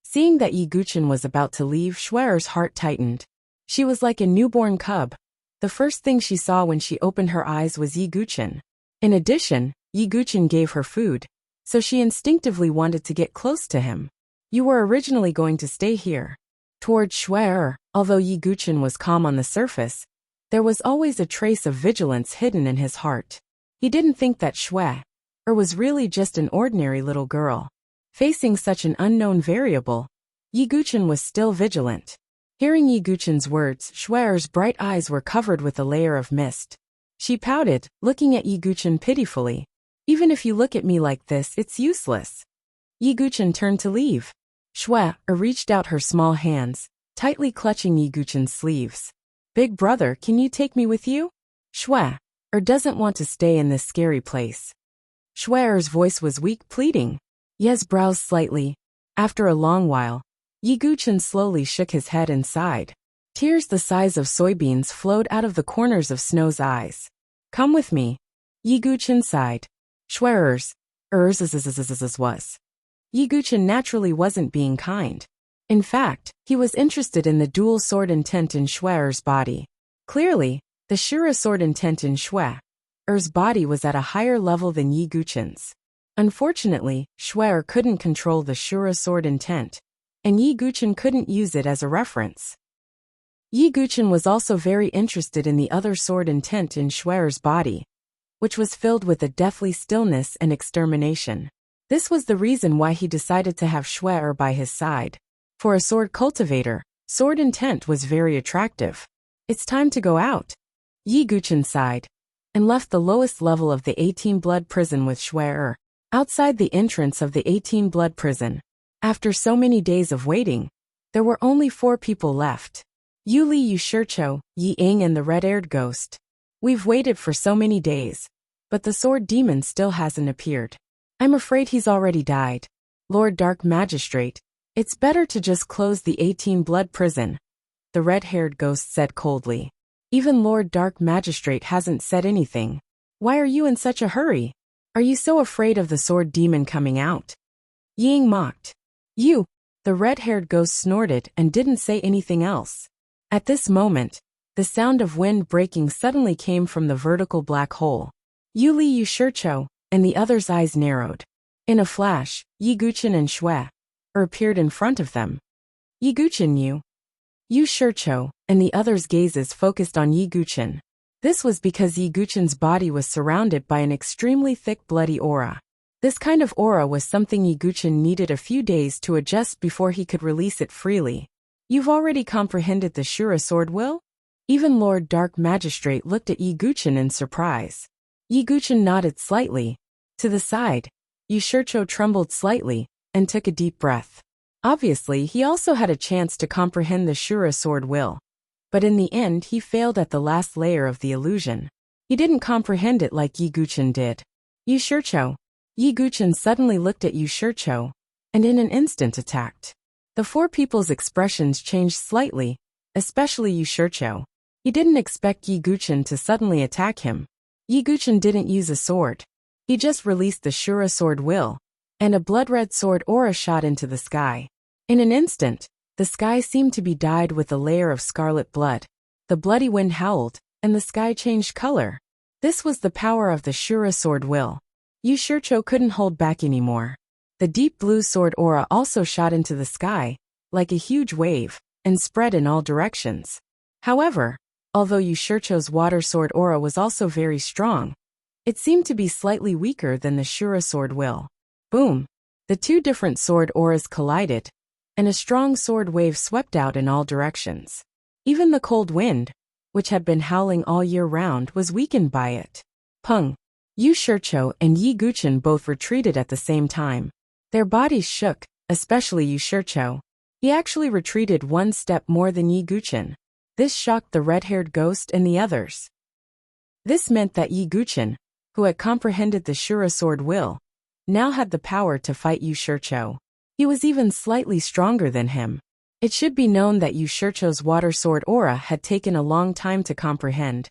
Seeing that Yiguchen was about to leave, Schwer's heart tightened. She was like a newborn cub. The first thing she saw when she opened her eyes was Yiguchen. In addition, Yiguchen gave her food, so she instinctively wanted to get close to him. You were originally going to stay here. Towards Schwer, although Yiguchen was calm on the surface, there was always a trace of vigilance hidden in his heart. He didn't think that Schwer was really just an ordinary little girl. Facing such an unknown variable, Yiguchen was still vigilant. Hearing Yiguchen's words, Schwer's bright eyes were covered with a layer of mist. She pouted, looking at Yiguchen pitifully. Even if you look at me like this, it's useless. Yiguchen turned to leave. Schwer reached out her small hands, tightly clutching Yiguchen's sleeves. Big brother, can you take me with you? Schwer doesn't want to stay in this scary place. Schwer's voice was weak, pleading. Ye's brows slightly. After a long while, Yiguchen slowly shook his head and sighed. Tears the size of soybeans flowed out of the corners of Snow's eyes. Come with me. Yiguchen sighed. Schwer's was. Yiguchen naturally wasn't being kind. In fact, he was interested in the dual sword intent in Schwer's body. Clearly, the Shura sword intent in Schwer's body was at a higher level than Yiguchen's. Unfortunately, Schwer couldn't control the Shura sword intent, and Yiguchen couldn't use it as a reference. Yiguchen was also very interested in the other sword intent in Schwer's body, which was filled with a deathly stillness and extermination. This was the reason why he decided to have Schwer by his side. For a sword cultivator, sword intent was very attractive. It's time to go out. Yiguchen sighed, and left the lowest level of the 18-blood prison with Schwer. Outside the entrance of the 18-blood prison, after so many days of waiting, there were only 4 people left. Yuli Yushircho, Yi Ing and the red-haired ghost. We've waited for so many days, but the sword demon still hasn't appeared. I'm afraid he's already died. Lord Dark Magistrate, it's better to just close the 18-blood prison, the red-haired ghost said coldly. Even Lord Dark Magistrate hasn't said anything. Why are you in such a hurry? Are you so afraid of the sword demon coming out? Ying mocked. You! The red-haired ghost snorted and didn't say anything else. At this moment, the sound of wind breaking suddenly came from the vertical black hole. Yuli Yushircho and the other's eyes narrowed. In a flash, Yiguchen and Schwer appeared in front of them. Yiguchen Yushircho and the other's gazes focused on Yiguchen. This was because Yiguchen's body was surrounded by an extremely thick bloody aura. This kind of aura was something Yiguchen needed a few days to adjust before he could release it freely. You've already comprehended the Shura sword will? Even Lord Dark Magistrate looked at Yiguchen in surprise. Yiguchen nodded slightly. To the side, Yushircho trembled slightly and took a deep breath. Obviously, he also had a chance to comprehend the Shura sword will. But in the end he failed at the last layer of the illusion. He didn't comprehend it like Yiguchen did. Yushircho. Yiguchen suddenly looked at Yushircho, and in an instant attacked. The 4 people's expressions changed slightly, especially Yushircho. He didn't expect Yiguchen to suddenly attack him. Yiguchen didn't use a sword. He just released the Shura sword will, and a blood-red sword aura shot into the sky. In an instant, the sky seemed to be dyed with a layer of scarlet blood. The bloody wind howled, and the sky changed color. This was the power of the Shura sword will. Yushircho couldn't hold back anymore. The deep blue sword aura also shot into the sky, like a huge wave, and spread in all directions. However, although Yushircho's water sword aura was also very strong, it seemed to be slightly weaker than the Shura sword will. Boom! The 2 different sword auras collided, and a strong sword wave swept out in all directions. Even the cold wind, which had been howling all year round, was weakened by it. Pung! Yushircho and Yiguchen both retreated at the same time. Their bodies shook, especially Yu Shicho. He actually retreated one step more than Yi Guchen. This shocked the red-haired ghost and the others. This meant that Yi Guchen, who had comprehended the Shura sword will, now had the power to fight Yu Shicho. He was even slightly stronger than him. It should be known that Yu Shicho's water sword aura had taken a long time to comprehend,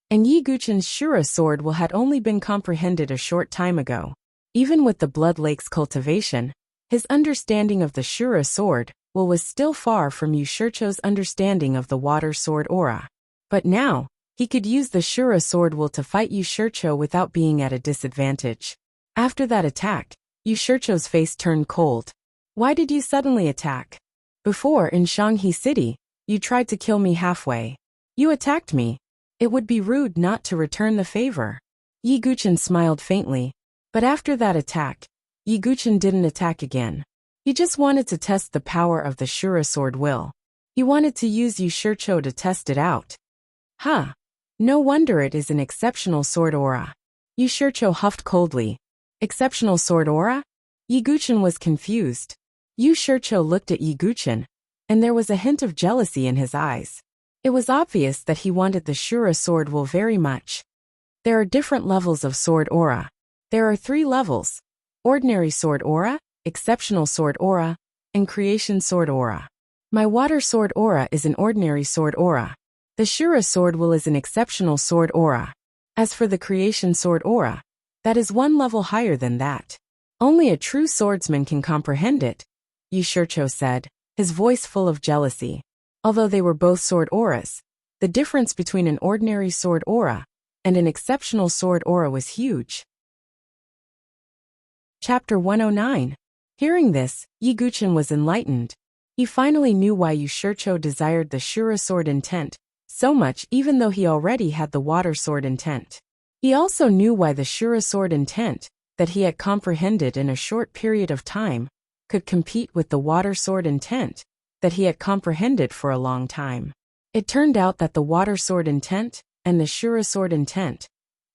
and Yi Guchen's Shura sword will had only been comprehended a short time ago. Even with the Blood Lake's cultivation, his understanding of the Shura sword will was still far from Yu Shicho's understanding of the water sword aura. But now, he could use the Shura sword will to fight Yu Shicho without being at a disadvantage. After that attack, Yu Shicho's face turned cold. Why did you suddenly attack? Before, in Shanghe City, you tried to kill me halfway. You attacked me. It would be rude not to return the favor. Yi Guchen smiled faintly. But after that attack, Yi Guchen didn't attack again. He just wanted to test the power of the Shura sword will. He wanted to use Yu Shicho to test it out. Huh. No wonder it is an exceptional sword aura. Yu Shicho huffed coldly. Exceptional sword aura? Yi Guchen was confused. Yu Shicho looked at Yi Guchen, and there was a hint of jealousy in his eyes. It was obvious that he wanted the Shura sword will very much. There are different levels of sword aura. There are 3 levels: ordinary sword aura, exceptional sword aura, and creation sword aura. My water sword aura is an ordinary sword aura. The Shura sword will is an exceptional sword aura. As for the creation sword aura, that is 1 level higher than that. Only a true swordsman can comprehend it, Yu Shicho said, his voice full of jealousy. Although they were both sword auras, the difference between an ordinary sword aura and an exceptional sword aura was huge. Chapter 109. Hearing this, Yi Guchen was enlightened. He finally knew why Yu Shicho desired the Shura sword intent so much, even though he already had the water sword intent. He also knew why the Shura sword intent, that he had comprehended in a short period of time, could compete with the water sword intent, that he had comprehended for a long time. It turned out that the water sword intent and the Shura sword intent,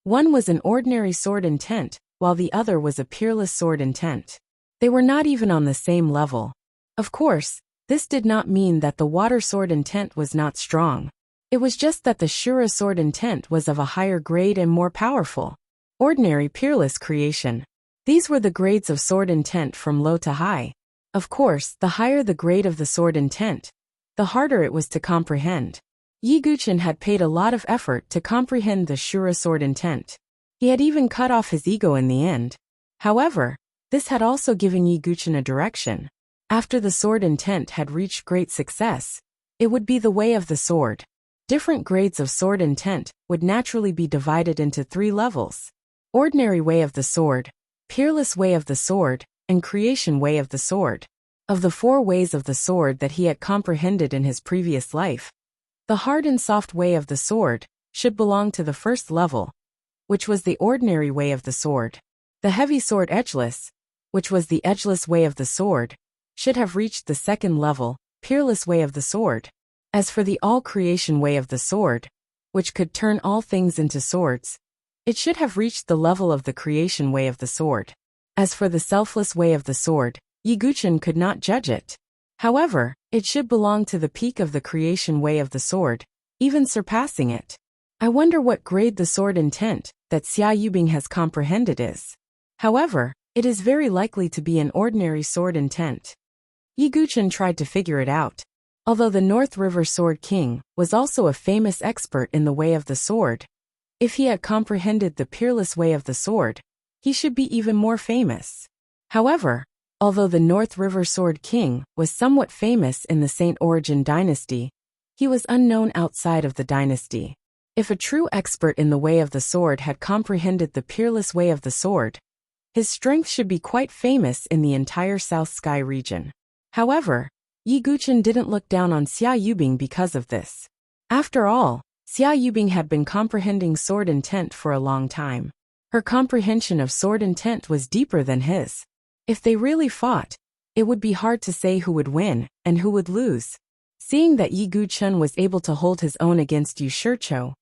one was an ordinary sword intent, while the other was a peerless sword intent. They were not even on the same level. Of course, this did not mean that the water sword intent was not strong. It was just that the Shura sword intent was of a higher grade and more powerful. Ordinary, peerless, creation. These were the grades of sword intent from low to high. Of course, the higher the grade of the sword intent, the harder it was to comprehend. Yi Guchen had paid a lot of effort to comprehend the Shura sword intent. He had even cut off his ego in the end. However, this had also given Yi Guchen a direction. After the sword intent had reached great success, it would be the way of the sword. Different grades of sword intent would naturally be divided into 3 levels: ordinary way of the sword, peerless way of the sword, and creation way of the sword. Of the 4 ways of the sword that he had comprehended in his previous life, the hard and soft way of the sword should belong to the first level, which was the ordinary way of the sword. The heavy sword edgeless, which was the edgeless way of the sword, should have reached the second level, peerless way of the sword. As for the all-creation way of the sword, which could turn all things into swords, it should have reached the level of the creation way of the sword. As for the selfless way of the sword, Yi Guchen could not judge it. However, it should belong to the peak of the creation way of the sword, even surpassing it. I wonder what grade the sword intent that Xia Yubing has comprehended is. However, it is very likely to be an ordinary sword intent. Yi Guchen tried to figure it out. Although the North River Sword King was also a famous expert in the way of the sword, if he had comprehended the peerless way of the sword, he should be even more famous. However, although the North River Sword King was somewhat famous in the Saint Origin dynasty, he was unknown outside of the dynasty. If a true expert in the way of the sword had comprehended the peerless way of the sword, his strength should be quite famous in the entire South Sky region. However, Yi Guchen didn't look down on Xia Yubing because of this. After all, Xia Yubing had been comprehending sword intent for a long time. Her comprehension of sword intent was deeper than his. If they really fought, it would be hard to say who would win and who would lose. Seeing that Yi Guchen was able to hold his own against Yu Shicho,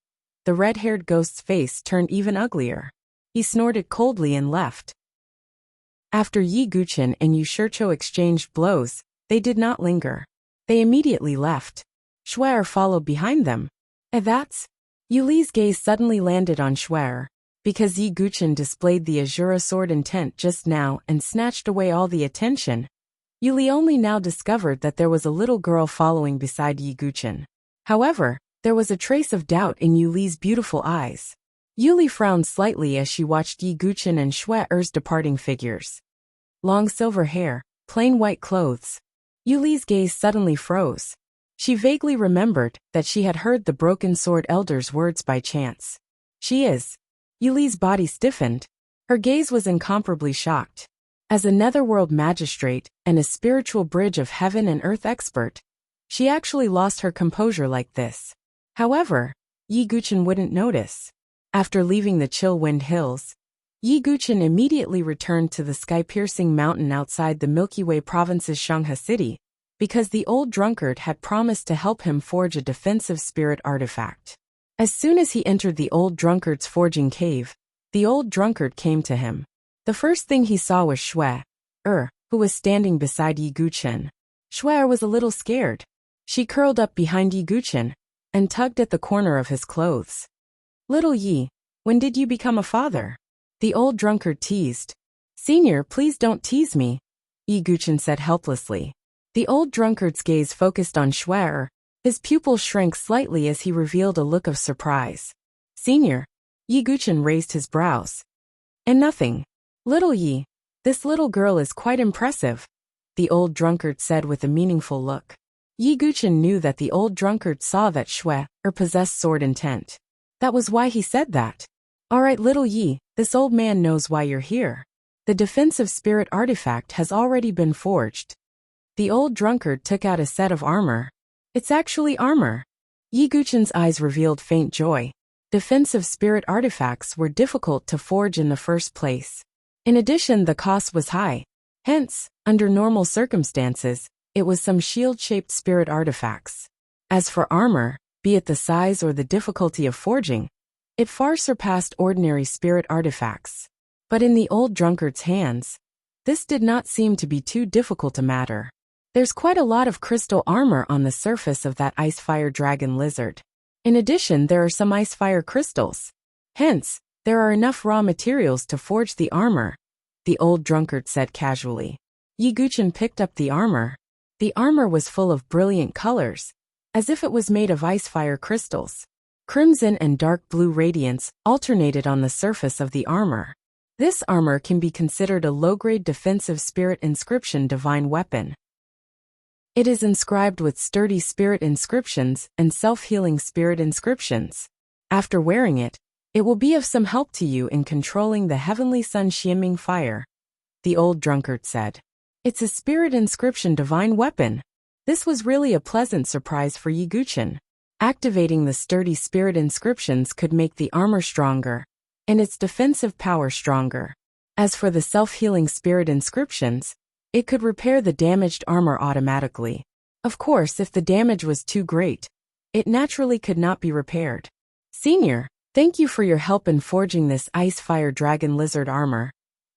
the red-haired ghost's face turned even uglier. He snorted coldly and left. After Yi Guqin and Yu Shicho exchanged blows, they did not linger. They immediately left. Shuer followed behind them. That's? Yu Li's gaze suddenly landed on Shuer. Because Yi Guqin displayed the Azura sword intent just now and snatched away all the attention, Yu Li only now discovered that there was a little girl following beside Yi Guqin. However, there was a trace of doubt in Yu Li's beautiful eyes. Yu Li frowned slightly as she watched Yi Guqin and Shuer's departing figures. Long silver hair, plain white clothes. Yu Li's gaze suddenly froze. She vaguely remembered that she had heard the Broken Sword Elder's words by chance. She is. Yu Li's body stiffened. Her gaze was incomparably shocked. As a netherworld magistrate and a spiritual bridge of heaven and earth expert, she actually lost her composure like this. However, Yi Guqin wouldn't notice. After leaving the Chill Wind Hills, Yi Guqin immediately returned to the sky-piercing mountain outside the Milky Way province's Shangha city, because the old drunkard had promised to help him forge a defensive spirit artifact. As soon as he entered the old drunkard's forging cave, the old drunkard came to him. The first thing he saw was Shuer, who was standing beside Yi Guqin. Shuer was a little scared. She curled up behind Yi Guqin and tugged at the corner of his clothes. Little Yi, when did you become a father? The old drunkard teased. Senior, please don't tease me, Yi Guqin said helplessly. The old drunkard's gaze focused on Shuer. His pupils shrank slightly as he revealed a look of surprise. Senior, Yi Guqin raised his brows. And nothing. Little Yi, this little girl is quite impressive, the old drunkard said with a meaningful look. Yi Guqin knew that the old drunkard saw that Shuer possessed sword intent. That was why he said that. All right, little Yi, this old man knows why you're here. The defensive spirit artifact has already been forged. The old drunkard took out a set of armor. It's actually armor. Yi Guqin's eyes revealed faint joy. Defensive spirit artifacts were difficult to forge in the first place. In addition, the cost was high. Hence, under normal circumstances, it was some shield-shaped spirit artifacts. As for armor, be it the size or the difficulty of forging, it far surpassed ordinary spirit artifacts. But in the old drunkard's hands, this did not seem to be too difficult a matter. There's quite a lot of crystal armor on the surface of that ice-fire dragon lizard. In addition, there are some ice-fire crystals. Hence, there are enough raw materials to forge the armor, the old drunkard said casually. Yi Guqin picked up the armor. The armor was full of brilliant colors, as if it was made of ice-fire crystals. Crimson and dark blue radiance alternated on the surface of the armor. This armor can be considered a low-grade defensive spirit inscription divine weapon. It is inscribed with sturdy spirit inscriptions and self-healing spirit inscriptions. After wearing it, it will be of some help to you in controlling the heavenly sun Xianming fire, the old drunkard said. It's a spirit inscription divine weapon. This was really a pleasant surprise for Yi Guqin. Activating the sturdy spirit inscriptions could make the armor stronger, and its defensive power stronger. As for the self-healing spirit inscriptions, it could repair the damaged armor automatically. Of course, if the damage was too great, it naturally could not be repaired. Senior, thank you for your help in forging this ice-fire dragon lizard armor,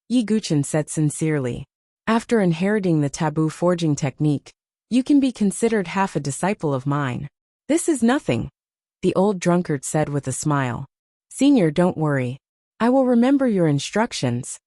Yi Guqin said sincerely. After inheriting the taboo forging technique, you can be considered half a disciple of mine. This is nothing, the old drunkard said with a smile. Senior, don't worry. I will remember your instructions.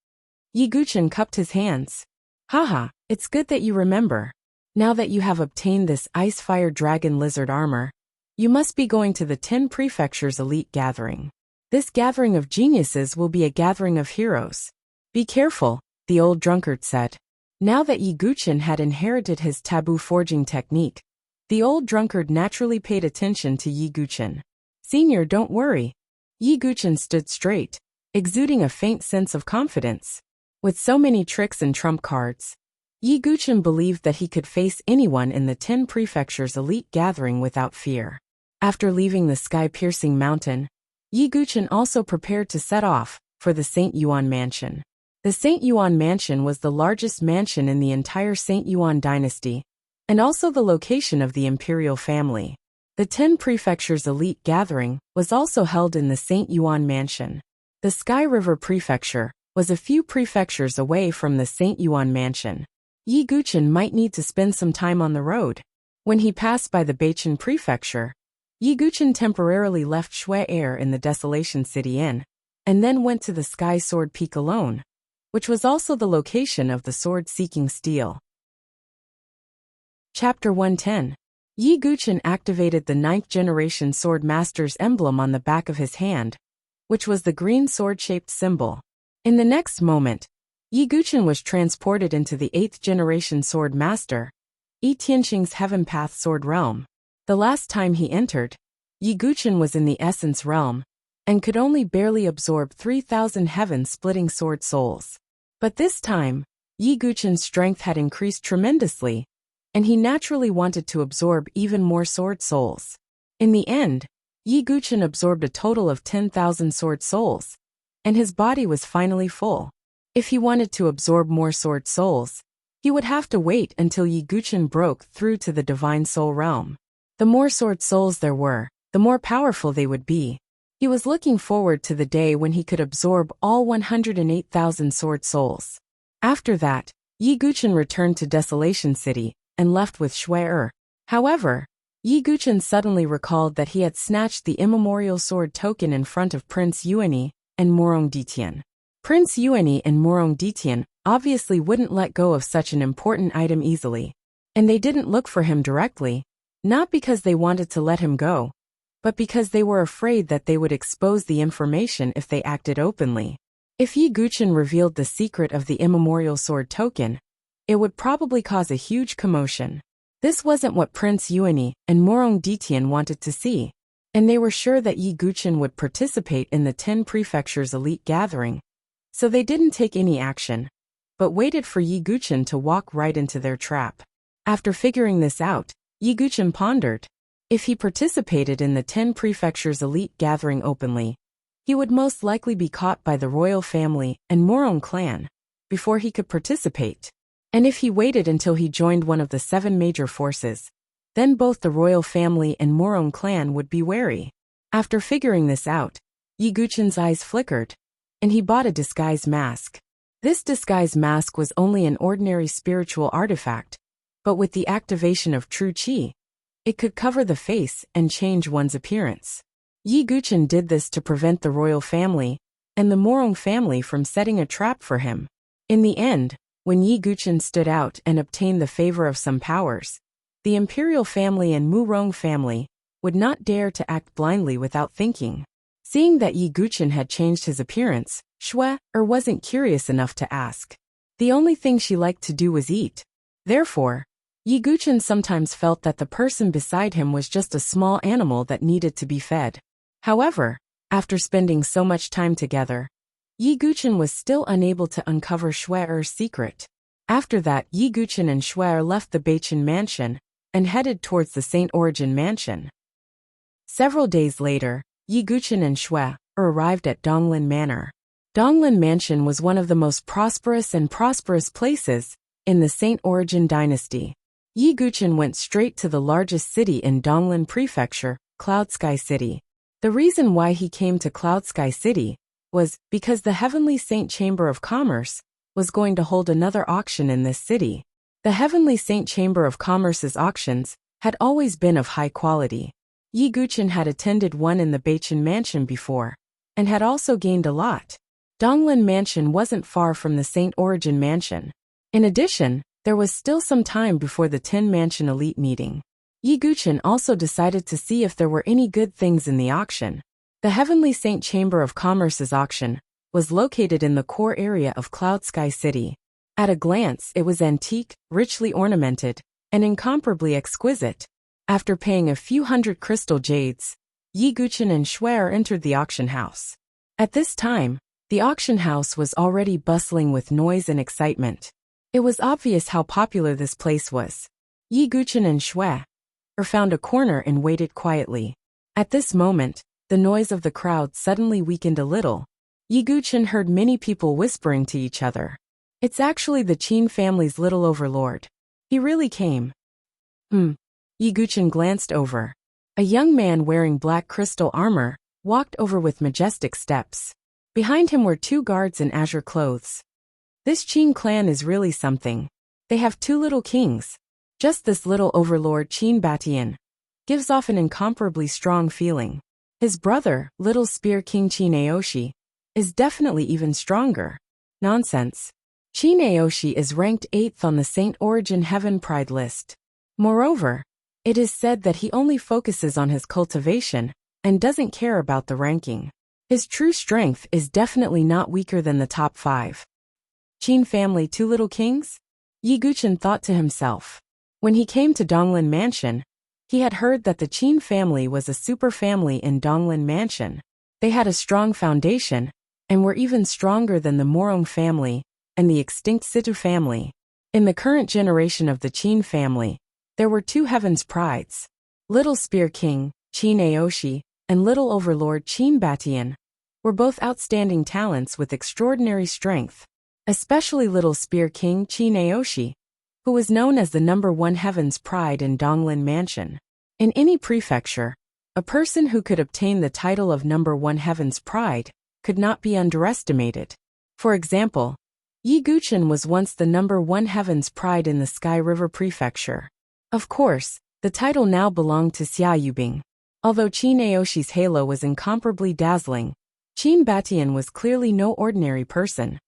Yi Guqin cupped his hands. Haha, it's good that you remember. Now that you have obtained this ice-fire dragon lizard armor, you must be going to the 10 Prefectures Elite Gathering. This gathering of geniuses will be a gathering of heroes. Be careful, the old drunkard said. Now that Yi Guqin had inherited his taboo forging technique, the old drunkard naturally paid attention to Yi Guqin. Senior, don't worry. Yi Guqin stood straight, exuding a faint sense of confidence. With so many tricks and trump cards, Yi Guqin believed that he could face anyone in the 10 Prefectures Elite Gathering without fear. After leaving the sky-piercing mountain, Yi Guqin also prepared to set off for the St. Yuan Mansion. The St. Yuan Mansion was the largest mansion in the entire St. Yuan dynasty, and also the location of the imperial family. The 10 Prefectures Elite Gathering was also held in the St. Yuan Mansion. The Sky River Prefecture was a few prefectures away from the St. Yuan mansion. Yi Guchen might need to spend some time on the road. When he passed by the Beichen prefecture, Yi Guchen temporarily left Shui Er in the Desolation City Inn, and then went to the Sky Sword Peak alone, which was also the location of the sword-seeking steel. Chapter 110. Yi Guchen activated the 9th-generation Sword Master's emblem on the back of his hand, which was the green sword-shaped symbol. In the next moment, Yi Guchen was transported into the 8th-generation Sword Master, Yi Tianxing's Heaven Path Sword Realm. The last time he entered, Yi Guchen was in the Essence Realm, and could only barely absorb 3,000 heaven-splitting sword souls. But this time, Yi Guchen's strength had increased tremendously, and he naturally wanted to absorb even more sword souls. In the end, Yi Guchen absorbed a total of 10,000 sword souls, and his body was finally full. If he wanted to absorb more sword souls, he would have to wait until Yi Guchen broke through to the Divine Soul Realm. The more sword souls there were, the more powerful they would be. He was looking forward to the day when he could absorb all 108,000 sword souls. After that, Yi Guchen returned to Desolation City and left with Shui Er. However, Yi Guchen suddenly recalled that he had snatched the immemorial sword token in front of Prince Yuani and Morong Ditian. Prince Yuani and Morong Ditian obviously wouldn't let go of such an important item easily, and they didn't look for him directly, not because they wanted to let him go, but because they were afraid that they would expose the information if they acted openly. If Yi Guchen revealed the secret of the immemorial sword token, it would probably cause a huge commotion. This wasn't what Prince Yuani and Morong Ditian wanted to see, and they were sure that Yi Guchen would participate in the 10 prefectures elite gathering, so they didn't take any action, but waited for Yi Guchen to walk right into their trap. After figuring this out, Yi Guchen pondered. If he participated in the 10 prefectures elite gathering openly, he would most likely be caught by the royal family and Morong clan before he could participate. And if he waited until he joined one of the 7 major forces, then both the royal family and Morong clan would be wary. After figuring this out, Yi Guchen's eyes flickered, and he bought a disguise mask. This disguise mask was only an ordinary spiritual artifact, but with the activation of true qi, it could cover the face and change one's appearance. Yi Guchen did this to prevent the royal family and the Morong family from setting a trap for him. In the end, when Yi Guchen stood out and obtained the favor of some powers, the imperial family and Morong family would not dare to act blindly without thinking. Seeing that Yi Guchen had changed his appearance, Shui Er wasn't curious enough to ask. The only thing she liked to do was eat. Therefore, Yi Guchen sometimes felt that the person beside him was just a small animal that needed to be fed. However, after spending so much time together, Yi Guchen was still unable to uncover Shui Er's secret. After that, Yi Guchen and Shui Er left the Beichen mansion and headed towards the Saint Origin mansion. Several days later, Yi Guchen and Shui Er arrived at Donglin Manor. Donglin Mansion was one of the most prosperous places in the Saint Origin dynasty. Yi Guchen went straight to the largest city in Donglin Prefecture, Cloud Sky City. The reason why he came to Cloud Sky City was because the Heavenly Saint Chamber of Commerce was going to hold another auction in this city. The Heavenly Saint Chamber of Commerce's auctions had always been of high quality. Yi Guchen had attended one in the Beichen Mansion before, and had also gained a lot. Donglin Mansion wasn't far from the Saint Origin Mansion. In addition, there was still some time before the 10 Mansion Elite meeting. Yi Guchen also decided to see if there were any good things in the auction. The Heavenly Saint Chamber of Commerce's auction was located in the core area of Cloud Sky City. At a glance, it was antique, richly ornamented, and incomparably exquisite. After paying a few hundred crystal jades, Yi Guchen and Shui Er entered the auction house. At this time, the auction house was already bustling with noise and excitement. It was obvious how popular this place was. Yi Guchen and Shui Er found a corner and waited quietly. At this moment, the noise of the crowd suddenly weakened a little. Yi Guchen heard many people whispering to each other. It's actually the Qin family's little overlord. He really came. Yi Guchen glanced over. A young man wearing black crystal armor walked over with majestic steps. Behind him were 2 guards in azure clothes. This Qin clan is really something. They have 2 little kings. Just this little overlord Qin Batian gives off an incomparably strong feeling. His brother, Little Spear King Qin Aoshi, is definitely even stronger. Nonsense. Qin Aoshi is ranked 8th on the Saint Origin Heaven Pride list. Moreover, it is said that he only focuses on his cultivation and doesn't care about the ranking. His true strength is definitely not weaker than the top 5. Qin family 2 little kings? Yi Guchen thought to himself. When he came to Donglin Mansion, he had heard that the Qin family was a super family in Donglin Mansion. They had a strong foundation, and were even stronger than the Morong family and the extinct Situ family. In the current generation of the Qin family, there were 2 Heaven's Prides. Little Spear King, Qin Aoshi, and Little Overlord Qin Batian were both outstanding talents with extraordinary strength, especially Little Spear King Qin Aoshi, who was known as the #1 Heaven's Pride in Donglin Mansion. In any prefecture, a person who could obtain the title of #1 Heaven's Pride could not be underestimated. For example, Yi Guchen was once the #1 Heaven's Pride in the Sky River Prefecture. Of course, the title now belonged to Xia Yubing. Although Qin Aoshi's halo was incomparably dazzling, Qin Batian was clearly no ordinary person.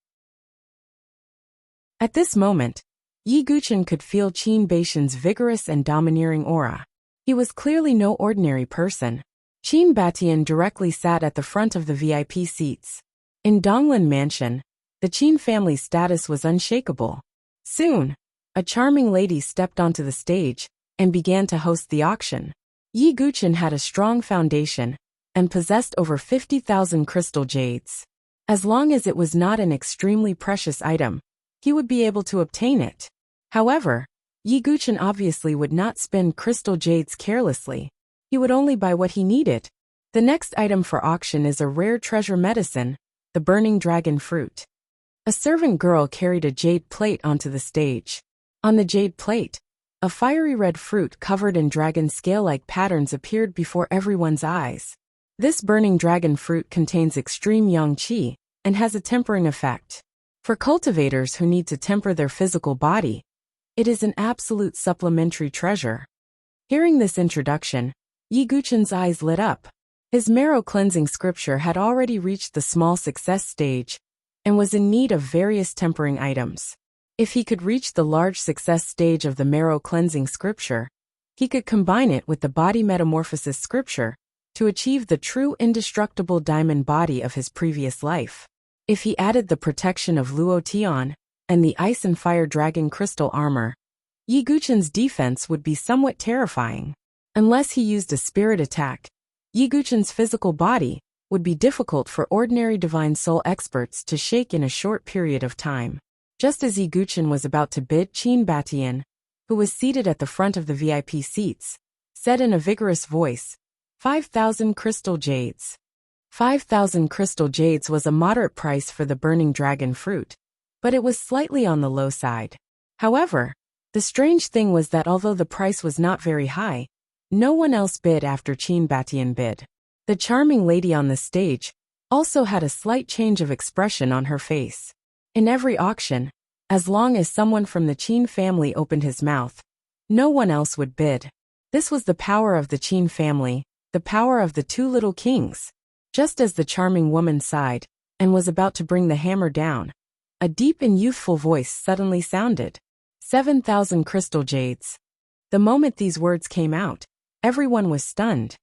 At this moment, Yi Guchen could feel Qin Batian's vigorous and domineering aura. He was clearly no ordinary person. Qin Batian directly sat at the front of the VIP seats. In Donglin Mansion, the Qin family's status was unshakable. Soon, a charming lady stepped onto the stage and began to host the auction. Yi Guchen had a strong foundation and possessed over 50,000 crystal jades. As long as it was not an extremely precious item, he would be able to obtain it. However, Yi Guchen obviously would not spend crystal jades carelessly. He would only buy what he needed. The next item for auction is a rare treasure medicine, the burning dragon fruit. A servant girl carried a jade plate onto the stage. On the jade plate, a fiery red fruit covered in dragon scale-like patterns appeared before everyone's eyes. This burning dragon fruit contains extreme yang qi and has a tempering effect. For cultivators who need to temper their physical body, it is an absolute supplementary treasure. Hearing this introduction, Yi Guchen's eyes lit up. His marrow cleansing scripture had already reached the small success stage and was in need of various tempering items. If he could reach the large success stage of the marrow cleansing scripture, he could combine it with the body metamorphosis scripture to achieve the true indestructible diamond body of his previous life. If he added the protection of Luo Tian and the ice and fire dragon crystal armor, Yi Guchen's defense would be somewhat terrifying. Unless he used a spirit attack, Yi Guchen's physical body would be difficult for ordinary divine soul experts to shake in a short period of time. Just as Yi Guchen was about to bid, Qin Batian, who was seated at the front of the VIP seats, said in a vigorous voice, 5,000 crystal jades. 5,000 crystal jades was a moderate price for the burning dragon fruit, but it was slightly on the low side. However, the strange thing was that although the price was not very high, no one else bid after Qin Batian bid. The charming lady on the stage also had a slight change of expression on her face. In every auction, as long as someone from the Qin family opened his mouth, no one else would bid. This was the power of the Qin family, the power of the 2 little kings. Just as the charming woman sighed and was about to bring the hammer down, a deep and youthful voice suddenly sounded. 7,000 crystal jades. The moment these words came out, everyone was stunned.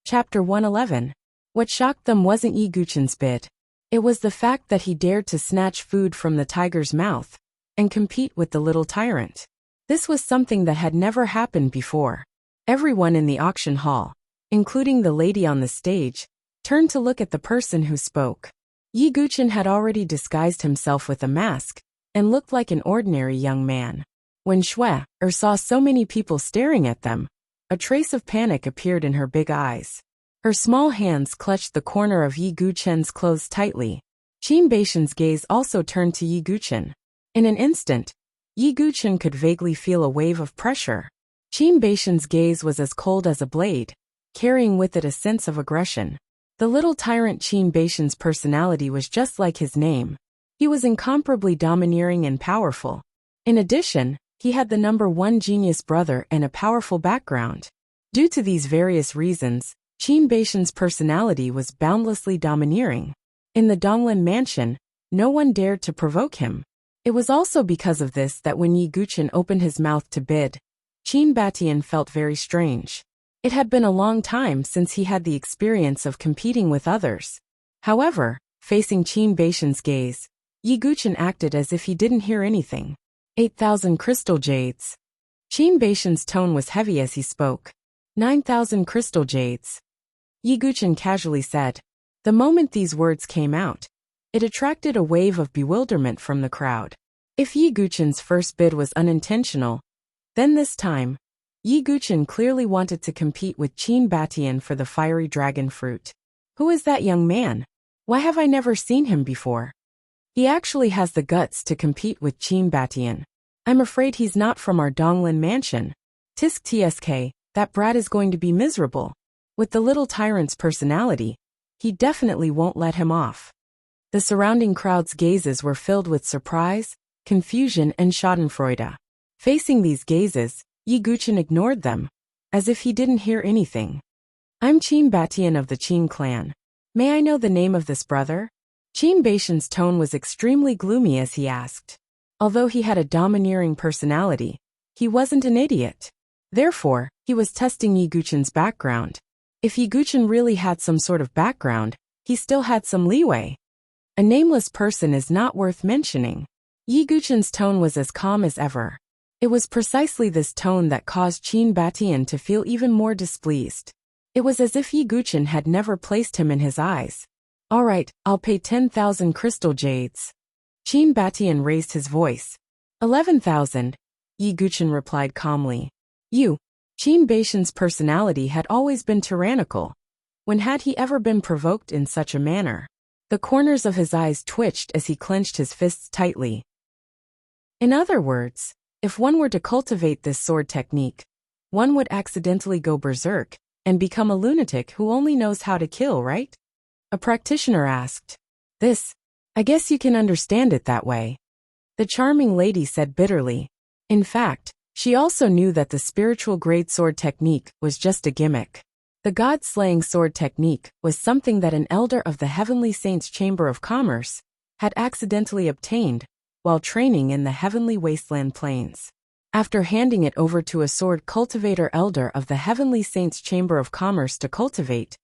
Chapter 111. What shocked them wasn't Yi Guchen's bid. It was the fact that he dared to snatch food from the tiger's mouth and compete with the little tyrant. This was something that had never happened before. Everyone in the auction hall, including the lady on the stage, turned to look at the person who spoke. Yi Guchen had already disguised himself with a mask and looked like an ordinary young man. When Xue saw so many people staring at them, a trace of panic appeared in her big eyes. Her small hands clutched the corner of Yi Guchen's clothes tightly. Qin Batian's gaze also turned to Yi Guchen. In an instant, Yi Guchen could vaguely feel a wave of pressure. Qin Batian's gaze was as cold as a blade. carrying with it a sense of aggression. The little tyrant Qin Baishan's personality was just like his name. He was incomparably domineering and powerful. In addition, he had the #1 genius brother and a powerful background. Due to these various reasons, Qin Baishan's personality was boundlessly domineering. In the Donglin mansion, no one dared to provoke him. It was also because of this that when Yi Guqin opened his mouth to bid, Qin Batian felt very strange. It had been a long time since he had the experience of competing with others. However, facing Qin Baishan's gaze, Yi Guqin acted as if he didn't hear anything. 8,000 crystal jades. Qin Baishan's tone was heavy as he spoke. 9,000 crystal jades. Yi Guqin casually said. The moment these words came out, it attracted a wave of bewilderment from the crowd. If Yi Guqin's first bid was unintentional, then this time, Yi Guqin clearly wanted to compete with Qin Batian for the fiery dragon fruit. Who is that young man? Why have I never seen him before? He actually has the guts to compete with Qin Batian. I'm afraid he's not from our Donglin mansion. Tisk tsk, that brat is going to be miserable. With the little tyrant's personality, he definitely won't let him off. The surrounding crowd's gazes were filled with surprise, confusion and schadenfreude. Facing these gazes, Yi Guqin ignored them, as if he didn't hear anything. I'm Qin Batian of the Qin clan. May I know the name of this brother? Qin Baishan's tone was extremely gloomy as he asked. Although he had a domineering personality, he wasn't an idiot. Therefore, he was testing Yi Guqin's background. If Yi Guqin really had some sort of background, he still had some leeway. A nameless person is not worth mentioning. Yi Guqin's tone was as calm as ever. It was precisely this tone that caused Qin Batian to feel even more displeased. It was as if Yi Guqin had never placed him in his eyes. All right, I'll pay 10,000 crystal jades. Qin Batian raised his voice. 11,000, Yi Guqin replied calmly. Qin Baishan's personality had always been tyrannical. When had he ever been provoked in such a manner? The corners of his eyes twitched as he clenched his fists tightly. In other words, if one were to cultivate this sword technique, one would accidentally go berserk and become a lunatic who only knows how to kill, right? A practitioner asked. I guess you can understand it that way. The charming lady said bitterly. In fact, she also knew that the spiritual grade sword technique was just a gimmick. The god-slaying sword technique was something that an elder of the Heavenly Saints' Chamber of Commerce had accidentally obtained while training in the Heavenly Wasteland Plains. After handing it over to a sword cultivator elder of the Heavenly Saints' Chamber of Commerce to cultivate,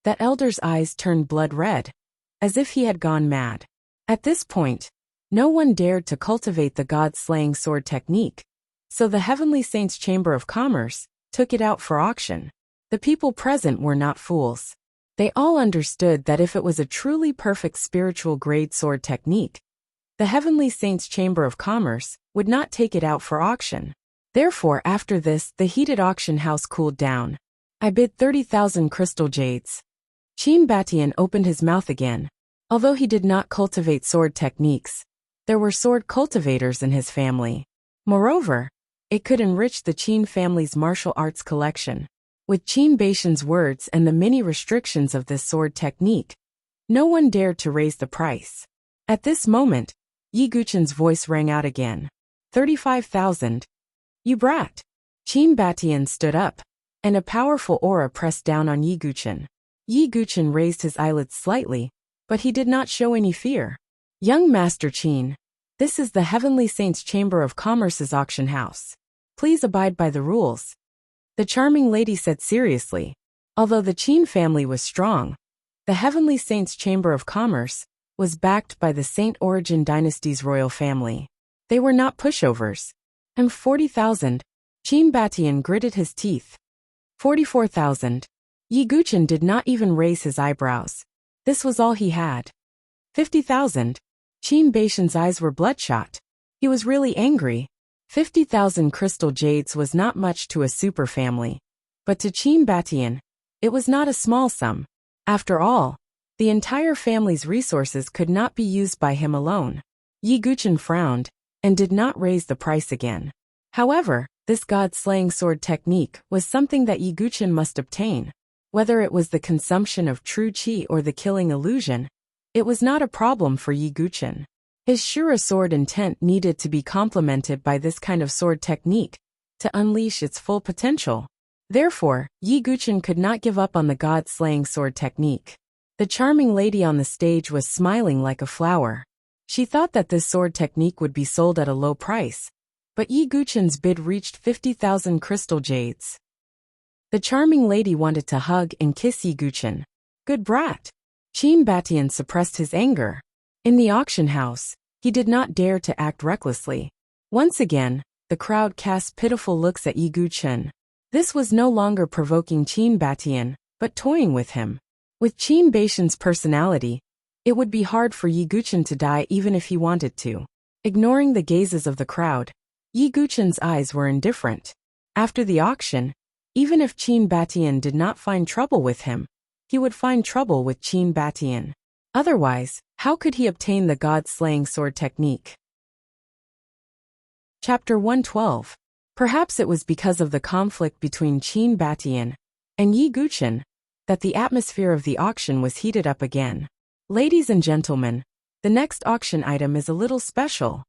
that elder's eyes turned blood red, as if he had gone mad. At this point, no one dared to cultivate the god-slaying sword technique, so the Heavenly Saints' Chamber of Commerce took it out for auction. The people present were not fools. They all understood that if it was a truly perfect spiritual grade sword technique, the Heavenly Saints' Chamber of Commerce would not take it out for auction. Therefore, after this, the heated auction house cooled down. I bid 30,000 crystal jades. Qin Batian opened his mouth again. Although he did not cultivate sword techniques, there were sword cultivators in his family. Moreover, it could enrich the Qin family's martial arts collection. With Qin Baishan's words and the many restrictions of this sword technique, no one dared to raise the price. At this moment, Yi Guqin's voice rang out again. 35,000. You brat. Qin Batian stood up, and a powerful aura pressed down on Yi Guqin. Yi Guqin raised his eyelids slightly, but he did not show any fear. Young Master Qin, this is the Heavenly Saints' Chamber of Commerce's auction house. Please abide by the rules. The charming lady said seriously. Although the Qin family was strong, the Heavenly Saints' Chamber of Commerce was backed by the Saint Origin dynasty's royal family. They were not pushovers. And 40,000. Qin Batian gritted his teeth. 44,000. Yi Guqin did not even raise his eyebrows. This was all he had. 50,000. Qin Baishan's eyes were bloodshot. He was really angry. 50,000 crystal jades was not much to a super family. But to Qin Batian, it was not a small sum. After all, the entire family's resources could not be used by him alone. Yi Guqin frowned, and did not raise the price again. However, this god-slaying sword technique was something that Yi Guqin must obtain. Whether it was the consumption of true qi or the killing illusion, it was not a problem for Yi Guchen. His Shura sword intent needed to be complemented by this kind of sword technique to unleash its full potential. Therefore, Yi Guchen could not give up on the god-slaying sword technique. The charming lady on the stage was smiling like a flower. She thought that this sword technique would be sold at a low price, but Yi Guchen's bid reached 50,000 crystal jades. The charming lady wanted to hug and kiss Yi Guchen. Good brat. Qin Batian suppressed his anger. In the auction house, he did not dare to act recklessly. Once again, the crowd cast pitiful looks at Yi Guchen. This was no longer provoking Qin Batian, but toying with him. With Qin Batian's personality, it would be hard for Yi Guchen to die even if he wanted to. Ignoring the gazes of the crowd, Yi Guchen's eyes were indifferent. After the auction, even if Qin Batian did not find trouble with him, he would find trouble with Qin Batian. Otherwise, how could he obtain the god-slaying sword technique? Chapter 112. Perhaps it was because of the conflict between Qin Batian and Yi Guchen that the atmosphere of the auction was heated up again. Ladies and gentlemen, the next auction item is a little special.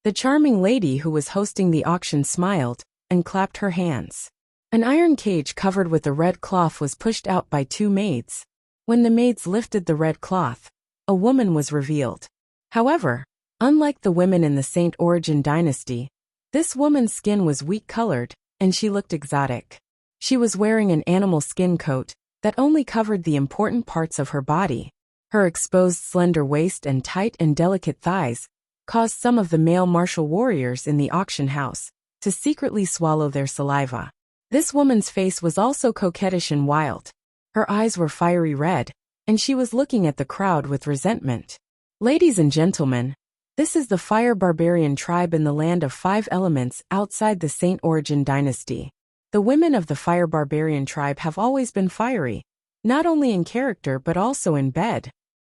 The charming lady who was hosting the auction smiled and clapped her hands. An iron cage covered with a red cloth was pushed out by two maids. When the maids lifted the red cloth, a woman was revealed. However, unlike the women in the Saint Origin dynasty, this woman's skin was wheat-colored, and she looked exotic. She was wearing an animal skin coat that only covered the important parts of her body. Her exposed slender waist and tight and delicate thighs caused some of the male martial warriors in the auction house to secretly swallow their saliva. This woman's face was also coquettish and wild. Her eyes were fiery red, and she was looking at the crowd with resentment. Ladies and gentlemen, this is the Fire Barbarian tribe in the land of 5 elements outside the Saint Origin dynasty. The women of the Fire Barbarian tribe have always been fiery, not only in character but also in bed.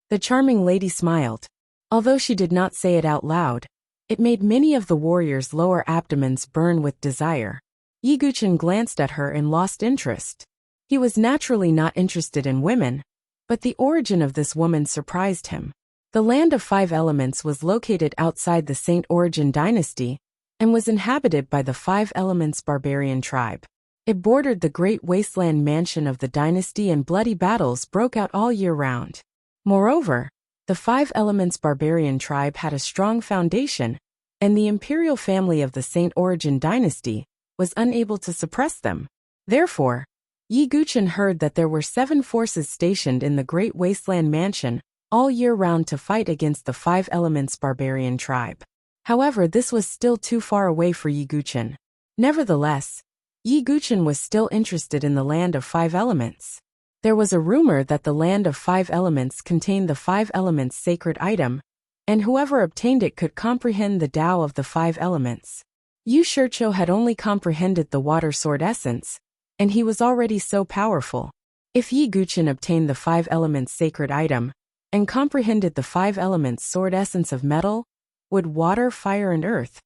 The charming lady smiled. Although she did not say it out loud, it made many of the warriors' lower abdomens burn with desire. Yi Guchen glanced at her and lost interest. He was naturally not interested in women, but the origin of this woman surprised him. The land of 5 elements was located outside the Saint Origin dynasty and was inhabited by the 5 elements barbarian tribe. It bordered the great wasteland mansion of the dynasty, and bloody battles broke out all year round. Moreover, the 5 elements barbarian tribe had a strong foundation, and the imperial family of the Saint Origin dynasty was unable to suppress them. Therefore, Yi Guchen heard that there were 7 forces stationed in the great wasteland mansion all year round to fight against the 5 elements barbarian tribe. However, this was still too far away for Yi Guchen. Nevertheless, Yi Guchen was still interested in the land of 5 elements. There was a rumor that the land of 5 elements contained the 5 elements sacred item, and whoever obtained it could comprehend the Tao of the 5 elements. Yu Shicho had only comprehended the water sword essence, and he was already so powerful. If Yi Guchen obtained the 5 elements sacred item, and comprehended the 5 elements sword essence of metal, wood, water, fire and earth,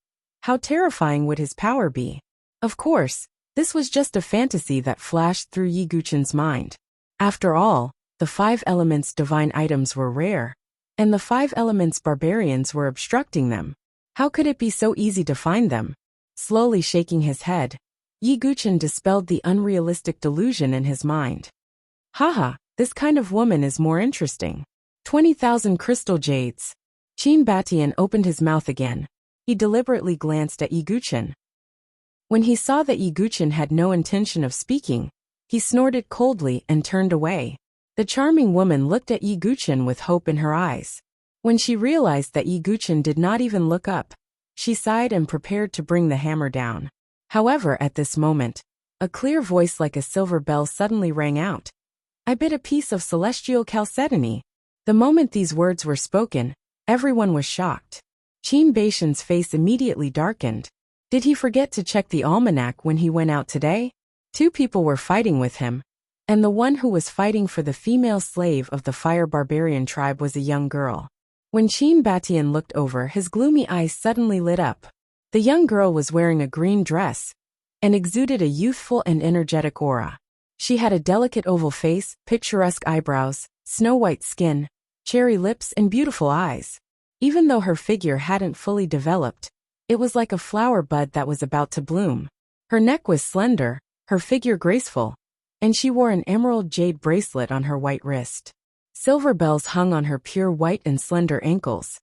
how terrifying would his power be? Of course, this was just a fantasy that flashed through Yi Guchen's mind. After all, the 5 elements divine items were rare, and the 5 elements barbarians were obstructing them. How could it be so easy to find them? Slowly shaking his head, Yi Guchen dispelled the unrealistic delusion in his mind. Haha, this kind of woman is more interesting. 20,000 crystal jades. Qin Batian opened his mouth again. He deliberately glanced at Yi Guchen. When he saw that Yi Guchen had no intention of speaking, he snorted coldly and turned away. The charming woman looked at Yi Guchen with hope in her eyes. When she realized that Yi Guchen did not even look up, she sighed and prepared to bring the hammer down. However, at this moment, a clear voice like a silver bell suddenly rang out. I bid a piece of celestial chalcedony. The moment these words were spoken, everyone was shocked. Qin Batian's face immediately darkened. Did he forget to check the almanac when he went out today? 2 people were fighting with him, and the one who was fighting for the female slave of the Fire Barbarian tribe was a young girl. When Qin Batian looked over, his gloomy eyes suddenly lit up. The young girl was wearing a green dress and exuded a youthful and energetic aura. She had a delicate oval face, picturesque eyebrows, snow-white skin, cherry lips and beautiful eyes. Even though her figure hadn't fully developed, it was like a flower bud that was about to bloom. Her neck was slender, her figure graceful, and she wore an emerald jade bracelet on her white wrist. Silver bells hung on her pure white and slender ankles,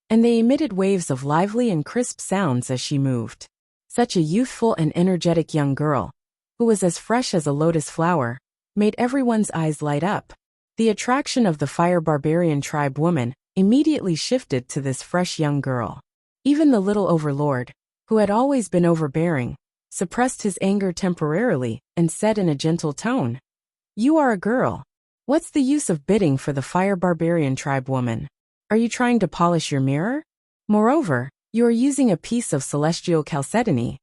and they emitted waves of lively and crisp sounds as she moved. Such a youthful and energetic young girl, who was as fresh as a lotus flower, made everyone's eyes light up. The attraction of the fire barbarian tribe woman immediately shifted to this fresh young girl. Even the little overlord, who had always been overbearing, suppressed his anger temporarily and said in a gentle tone, "You are a girl. What's the use of bidding for the fire barbarian tribe woman? Are you trying to polish your mirror? Moreover, you are using a piece of celestial chalcedony."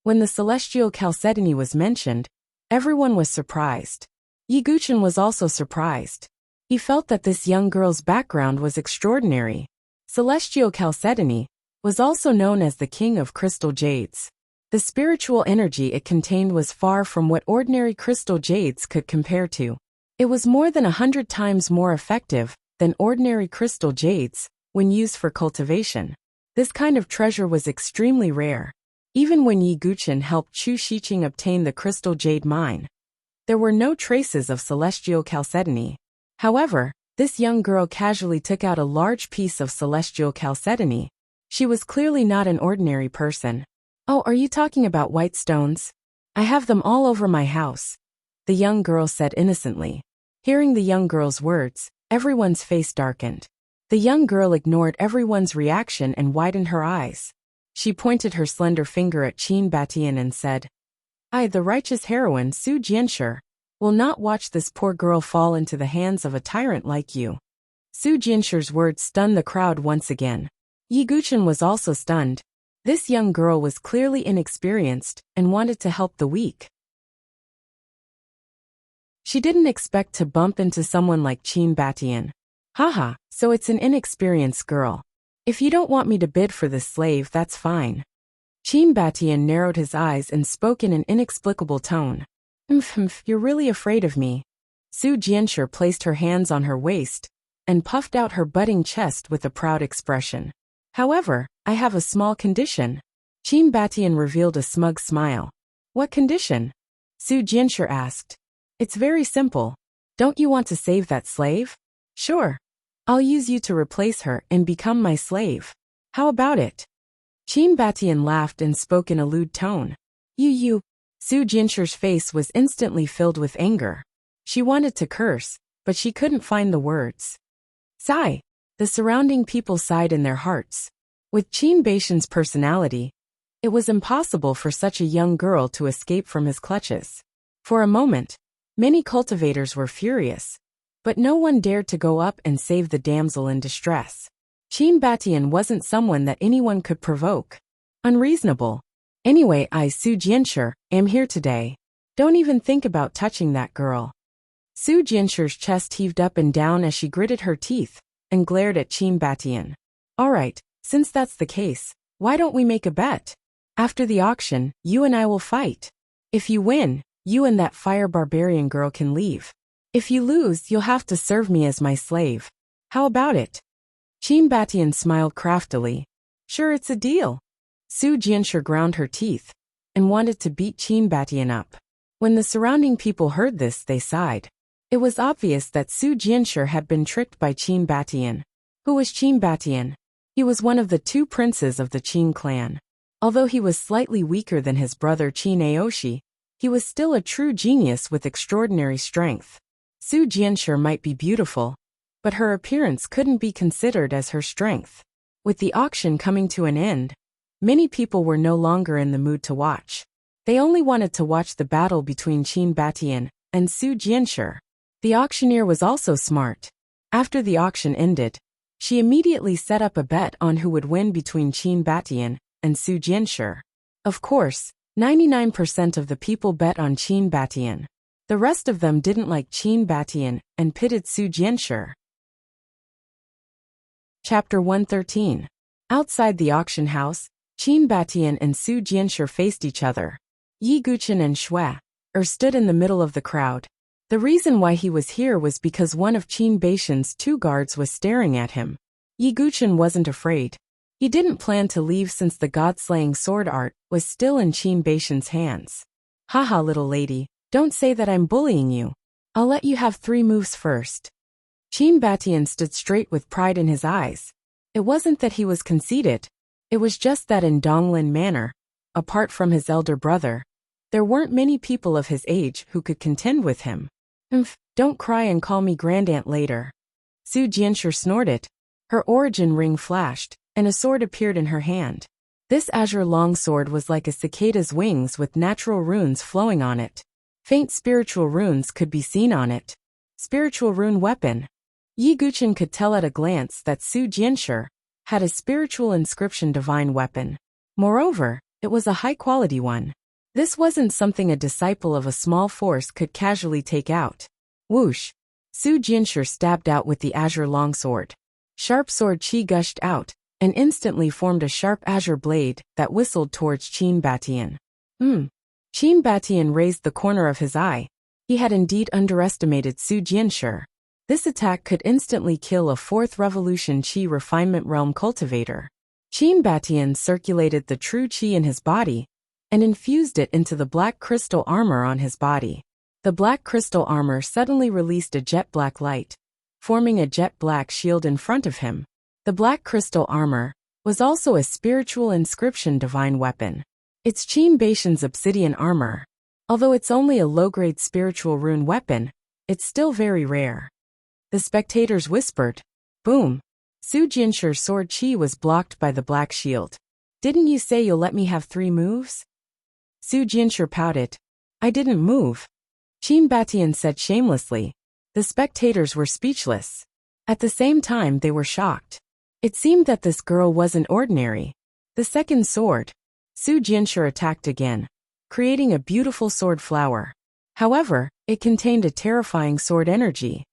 When the celestial chalcedony was mentioned, everyone was surprised. Yiguchen was also surprised. He felt that this young girl's background was extraordinary. Celestial chalcedony was also known as the king of crystal jades. The spiritual energy it contained was far from what ordinary crystal jades could compare to. It was more than 100 times more effective than ordinary crystal jades when used for cultivation. This kind of treasure was extremely rare. Even when Yi Guchen helped Chu Shiqing obtain the crystal jade mine, there were no traces of celestial chalcedony. However, this young girl casually took out a large piece of celestial chalcedony. She was clearly not an ordinary person. "Oh, are you talking about white stones? I have them all over my house," the young girl said innocently. Hearing the young girl's words, everyone's face darkened. The young girl ignored everyone's reaction and widened her eyes. She pointed her slender finger at Qin Batian and said, "I, the righteous heroine Su Jianshi, will not watch this poor girl fall into the hands of a tyrant like you." Su Jianshi's words stunned the crowd once again. Yi Guchen was also stunned. This young girl was clearly inexperienced and wanted to help the weak. She didn't expect to bump into someone like Qin Batian. "Haha, so it's an inexperienced girl. If you don't want me to bid for this slave, that's fine." Qin Batian narrowed his eyes and spoke in an inexplicable tone. You're really afraid of me." Su Jianshi placed her hands on her waist and puffed out her budding chest with a proud expression. "However, I have a small condition." Qin Batian revealed a smug smile. "What condition?" Su Jianshi asked. "It's very simple. Don't you want to save that slave? Sure. I'll use you to replace her and become my slave. How about it?" Qin Batian laughed and spoke in a lewd tone. You. Su Jianshi's face was instantly filled with anger. She wanted to curse, but she couldn't find the words. Sigh. The surrounding people sighed in their hearts. With Qin Batian's personality, it was impossible for such a young girl to escape from his clutches. For a moment, many cultivators were furious, but no one dared to go up and save the damsel in distress. Qin Batian wasn't someone that anyone could provoke. Unreasonable. "Anyway, I, Su Jianshi, am here today. Don't even think about touching that girl." Su Jianshi's chest heaved up and down as she gritted her teeth and glared at Qin Batian. "All right, since that's the case, why don't we make a bet? After the auction, you and I will fight. If you win, you and that fire barbarian girl can leave. If you lose, you'll have to serve me as my slave. How about it?" Qin Batian smiled craftily. "Sure, it's a deal." Su Jianshi ground her teeth and wanted to beat Qin Batian up. When the surrounding people heard this, they sighed. It was obvious that Su Jianshi had been tricked by Qin Batian. Who was Qin Batian? He was one of the two princes of the Qin clan. Although he was slightly weaker than his brother Qin Aoshi, he was still a true genius with extraordinary strength. Su Jianshi might be beautiful, but her appearance couldn't be considered as her strength. With the auction coming to an end, many people were no longer in the mood to watch. They only wanted to watch the battle between Qin Batian and Su Jianshi. The auctioneer was also smart. After the auction ended, she immediately set up a bet on who would win between Qin Batian and Su Jianshi. Of course, 99% of the people bet on Qin Batian. The rest of them didn't like Qin Batian and pitted Su Jianshi. Chapter 113. Outside the auction house, Qin Batian and Su Jianshi faced each other. Yi Guchen and Shui, stood in the middle of the crowd. The reason why he was here was because one of Qin Baishan's 2 guards was staring at him. Yi Guqian wasn't afraid. He didn't plan to leave since the god-slaying sword art was still in Qin Baishan's hands. Haha, little lady, don't say that I'm bullying you. I'll let you have 3 moves first. Qin Batian stood straight with pride in his eyes. It wasn't that he was conceited. It was just that in Donglin Manor, apart from his elder brother, there weren't many people of his age who could contend with him. Don't cry and call me grandaunt later. Su Jianshi snorted. Her origin ring flashed, and a sword appeared in her hand. This azure longsword was like a cicada's wings with natural runes flowing on it. Faint spiritual runes could be seen on it. Spiritual rune weapon. Yi Guqian could tell at a glance that Su Jianshi had a spiritual inscription divine weapon. Moreover, it was a high-quality one. This wasn't something a disciple of a small force could casually take out. Whoosh! Su Jianshi stabbed out with the azure longsword. Sharp sword chi gushed out, and instantly formed a sharp azure blade that whistled towards Qin Batian. Qin Batian raised the corner of his eye. He had indeed underestimated Su Jianshi. This attack could instantly kill a 4th Revolution Qi Refinement Realm cultivator. Qin Batian circulated the true Qi in his body and infused it into the black crystal armor on his body. The black crystal armor suddenly released a jet black light, forming a jet black shield in front of him. The black crystal armor was also a spiritual inscription divine weapon. It's Qin Baishan's obsidian armor. Although it's only a low-grade spiritual rune weapon, it's still very rare. The spectators whispered. Boom! Su Jianshi's sword chi was blocked by the black shield. Didn't you say you'll let me have 3 moves? Su Jianshi pouted. I didn't move. Qin Batian said shamelessly. The spectators were speechless. At the same time they were shocked. It seemed that this girl wasn't ordinary. The second sword. Su Jianshi attacked again, creating a beautiful sword flower. However, it contained a terrifying sword energy.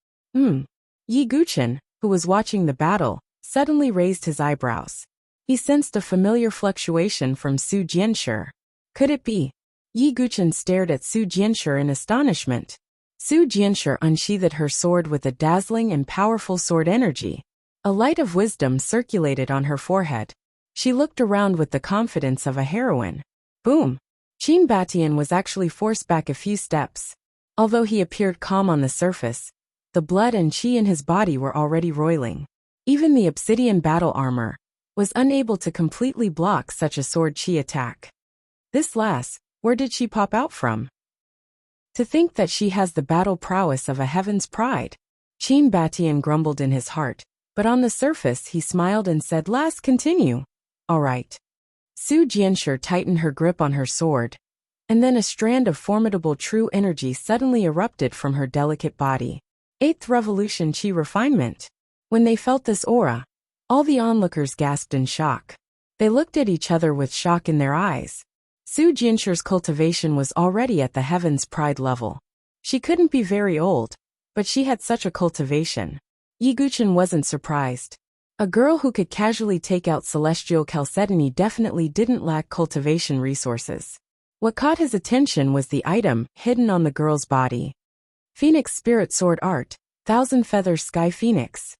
Yi Guqian, who was watching the battle, suddenly raised his eyebrows. He sensed a familiar fluctuation from Su Jianshi. Could it be? Yi Guqian stared at Su Jianshi in astonishment. Su Jianshi unsheathed her sword with a dazzling and powerful sword energy. A light of wisdom circulated on her forehead. She looked around with the confidence of a heroine. Boom! Qin Batian was actually forced back a few steps. Although he appeared calm on the surface, the blood and qi in his body were already roiling. Even the obsidian battle armor was unable to completely block such a sword qi attack. This lass, where did she pop out from? To think that she has the battle prowess of a heaven's pride. Qin Batian grumbled in his heart, but on the surface he smiled and said, Lass, continue. All right. Su Jianshi tightened her grip on her sword, and then a strand of formidable true energy suddenly erupted from her delicate body. 8th Revolution Qi Refinement. When they felt this aura, all the onlookers gasped in shock. They looked at each other with shock in their eyes. Su Jianshi's cultivation was already at the Heaven's Pride level. She couldn't be very old, but she had such a cultivation. Yi Guqian wasn't surprised. A girl who could casually take out celestial chalcedony definitely didn't lack cultivation resources. What caught his attention was the item hidden on the girl's body. Phoenix Spirit Sword Art, 1000 Feathers Sky Phoenix.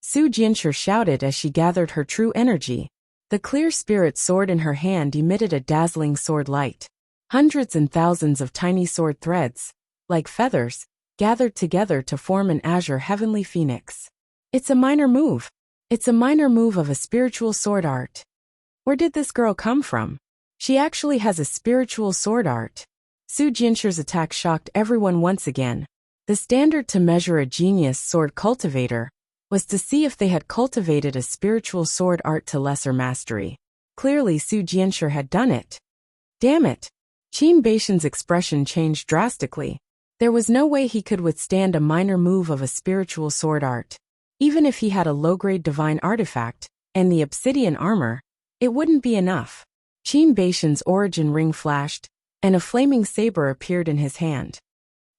Su Jianshi shouted as she gathered her true energy. The clear spirit sword in her hand emitted a dazzling sword light. Hundreds and thousands of tiny sword threads, like feathers, gathered together to form an azure heavenly phoenix. It's a minor move. It's a minor move of a spiritual sword art. Where did this girl come from? She actually has a spiritual sword art. Su Jianshi's attack shocked everyone once again. The standard to measure a genius sword cultivator was to see if they had cultivated a spiritual sword art to lesser mastery. Clearly Su Jianshi had done it. Damn it! Qin Baishan's expression changed drastically. There was no way he could withstand a minor move of a spiritual sword art. Even if he had a low-grade divine artifact and the obsidian armor, it wouldn't be enough. Qin Baishan's origin ring flashed, and a flaming saber appeared in his hand.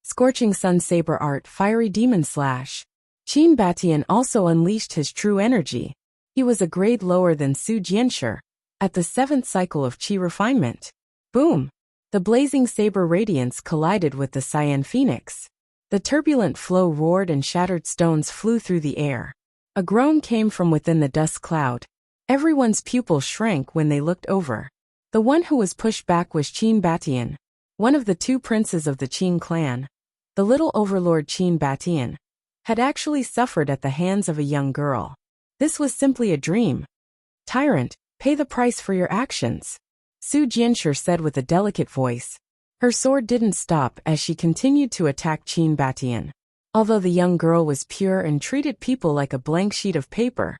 Scorching Sun Saber Art Fiery Demon Slash. Qin Batian also unleashed his true energy. He was a grade lower than Su Jianshi, at the 7th cycle of Qi refinement. Boom! The blazing saber radiance collided with the cyan phoenix. The turbulent flow roared and shattered stones flew through the air. A groan came from within the dust cloud. Everyone's pupils shrank when they looked over. The one who was pushed back was Qin Batian, one of the two princes of the Qin clan. The little overlord Qin Batian had actually suffered at the hands of a young girl. This was simply a dream. Tyrant, pay the price for your actions, Su Jianshi said with a delicate voice. Her sword didn't stop as she continued to attack Qin Batian. Although the young girl was pure and treated people like a blank sheet of paper,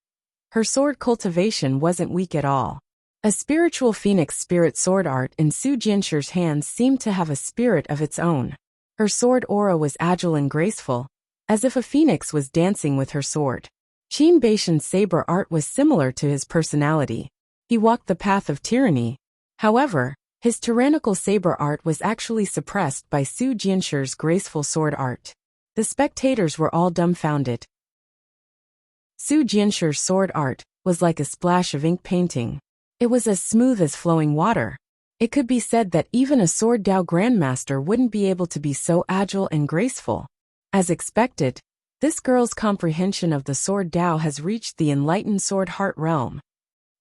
her sword cultivation wasn't weak at all. A spiritual phoenix spirit sword art in Su Jianshi's hands seemed to have a spirit of its own. Her sword aura was agile and graceful, as if a phoenix was dancing with her sword. Qin Batian's saber art was similar to his personality. He walked the path of tyranny. However, his tyrannical saber art was actually suppressed by Su Jianshi's graceful sword art. The spectators were all dumbfounded. Su Jianshi's sword art was like a splash of ink painting. It was as smooth as flowing water. It could be said that even a sword Dao grandmaster wouldn't be able to be so agile and graceful. As expected, this girl's comprehension of the sword Dao has reached the enlightened sword heart realm.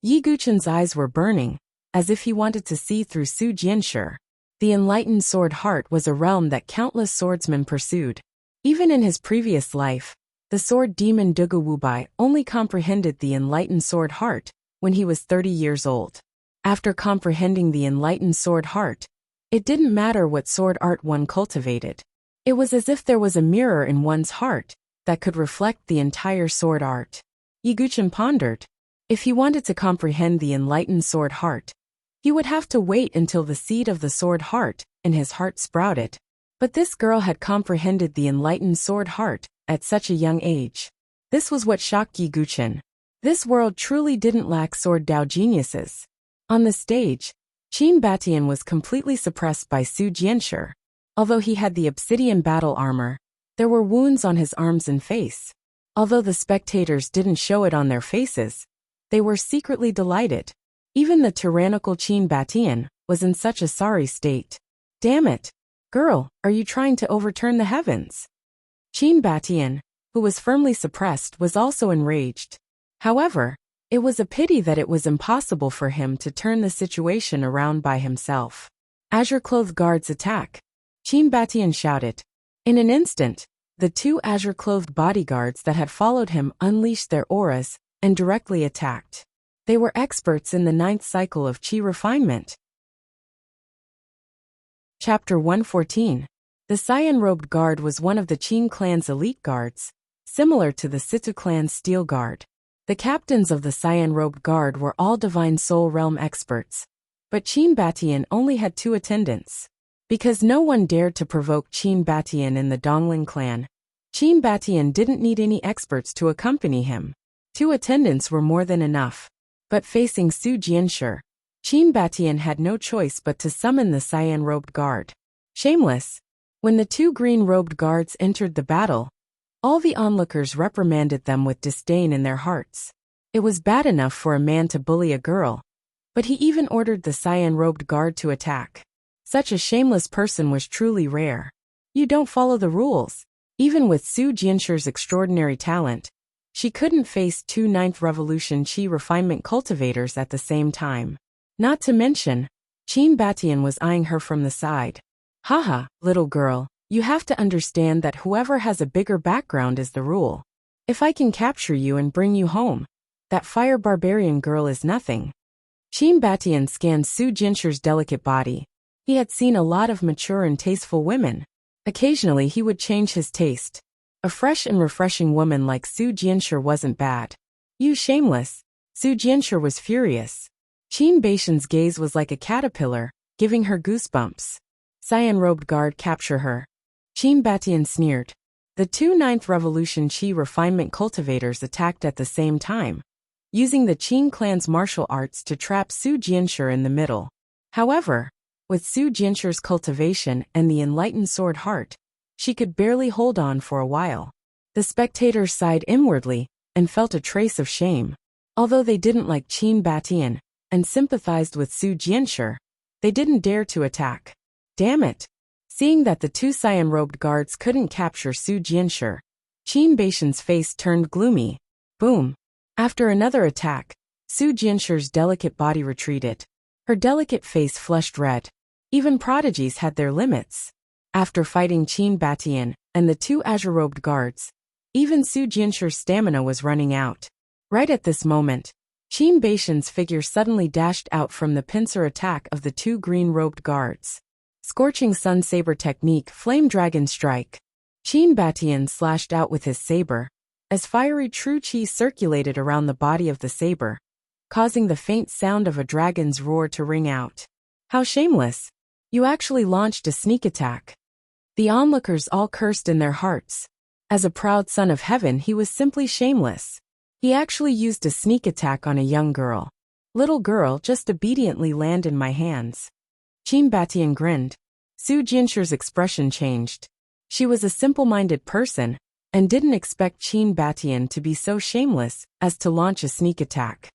Yi Guchen's eyes were burning, as if he wanted to see through Su Jianshi. The enlightened sword heart was a realm that countless swordsmen pursued. Even in his previous life, the sword demon Dugu Wubai only comprehended the enlightened sword heart when he was 30 years old. After comprehending the enlightened sword heart, it didn't matter what sword art one cultivated. It was as if there was a mirror in one's heart that could reflect the entire sword art. Yi Guchen pondered. If he wanted to comprehend the enlightened sword heart, he would have to wait until the seed of the sword heart in his heart sprouted. But this girl had comprehended the enlightened sword heart at such a young age. This was what shocked Yi Guchen. This world truly didn't lack sword Dao geniuses. On the stage, Qin Batian was completely suppressed by Su Jianshi. Although he had the obsidian battle armor, there were wounds on his arms and face. Although the spectators didn't show it on their faces, they were secretly delighted. Even the tyrannical Qin Batian was in such a sorry state. Damn it! Girl, are you trying to overturn the heavens? Qin Batian, who was firmly suppressed, was also enraged. However, it was a pity that it was impossible for him to turn the situation around by himself. Azure-clothed guards attack! Qin Batian shouted. In an instant, the two azure-clothed bodyguards that had followed him unleashed their auras and directly attacked. They were experts in the 9th cycle of Qi refinement. Chapter 114. The cyan-robed guard was one of the Qin clan's elite guards, similar to the Situ clan's steel guard. The captains of the cyan-robed guard were all divine soul realm experts, but Qin Batian only had 2 attendants. Because no one dared to provoke Qin Batian in the Donglin clan, Qin Batian didn't need any experts to accompany him. 2 attendants were more than enough. But facing Su Jianshi, Qin Batian had no choice but to summon the cyan-robed guard. Shameless! When the 2 green-robed guards entered the battle, all the onlookers reprimanded them with disdain in their hearts. It was bad enough for a man to bully a girl, but he even ordered the cyan-robed guard to attack. Such a shameless person was truly rare. You don't follow the rules. Even with Su Jianshi's extraordinary talent, she couldn't face 2 9th Revolution Qi refinement cultivators at the same time. Not to mention, Qin Batian was eyeing her from the side. Haha, little girl, you have to understand that whoever has a bigger background is the rule. If I can capture you and bring you home, that fire barbarian girl is nothing. Qin Batian scanned Su Jianshi's delicate body. He had seen a lot of mature and tasteful women. Occasionally he would change his taste. A fresh and refreshing woman like Su Jianshi wasn't bad. You shameless! Su Jianshi was furious. Qin Batian's gaze was like a caterpillar, giving her goosebumps. Cyan-robed guard, capture her. Qin Batian sneered. The 2 9th Revolution Qi refinement cultivators attacked at the same time, using the Qin clan's martial arts to trap Su Jianshi in the middle. However, with Su Jianshi's cultivation and the enlightened sword heart, she could barely hold on for a while. The spectators sighed inwardly and felt a trace of shame. Although they didn't like Qin Batian and sympathized with Su Jianshi, they didn't dare to attack. Damn it! Seeing that the two cyan-robed guards couldn't capture Su Jianshi, Qin Baishan's face turned gloomy. Boom! After another attack, Su Jianshi's delicate body retreated. Her delicate face flushed red. Even prodigies had their limits. After fighting Qin Batian and the two azure-robed guards, even Su Jianshi's stamina was running out. Right at this moment, Qin Baishan's figure suddenly dashed out from the pincer attack of the two green-robed guards. Scorching Sun Saber technique Flame Dragon Strike. Qin Batian slashed out with his saber, as fiery true qi circulated around the body of the saber, causing the faint sound of a dragon's roar to ring out. How shameless! You actually launched a sneak attack. The onlookers all cursed in their hearts. As a proud son of heaven, he was simply shameless. He actually used a sneak attack on a young girl. Little girl, just obediently land in my hands. Qin Batian grinned. Su Jianshi's expression changed. She was a simple-minded person, and didn't expect Qin Batian to be so shameless as to launch a sneak attack.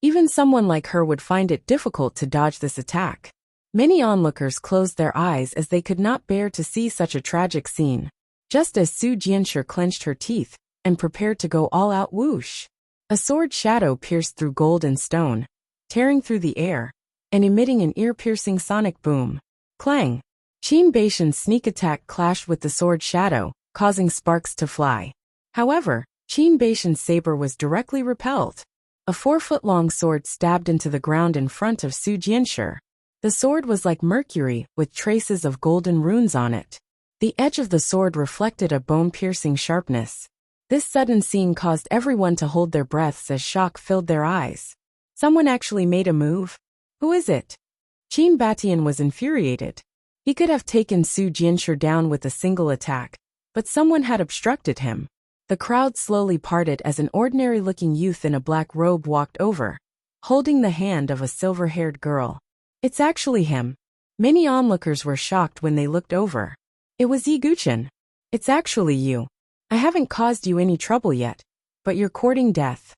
Even someone like her would find it difficult to dodge this attack. Many onlookers closed their eyes as they could not bear to see such a tragic scene. Just as Su Jianshi clenched her teeth and prepared to go all out, whoosh! A sword shadow pierced through gold and stone, tearing through the air, and emitting an ear-piercing sonic boom. Clang! Qin Baishan's sneak attack clashed with the sword shadow, causing sparks to fly. However, Qin Baishan's saber was directly repelled. A 4-foot-long sword stabbed into the ground in front of Su Jianshi. The sword was like mercury, with traces of golden runes on it. The edge of the sword reflected a bone-piercing sharpness. This sudden scene caused everyone to hold their breaths as shock filled their eyes. Someone actually made a move? Who is it? Qin Batian was infuriated. He could have taken Su Jianshi down with a single attack, but someone had obstructed him. The crowd slowly parted as an ordinary-looking youth in a black robe walked over, holding the hand of a silver-haired girl. It's actually him. Many onlookers were shocked when they looked over. It was Yi Guchen. It's actually you. I haven't caused you any trouble yet, but you're courting death.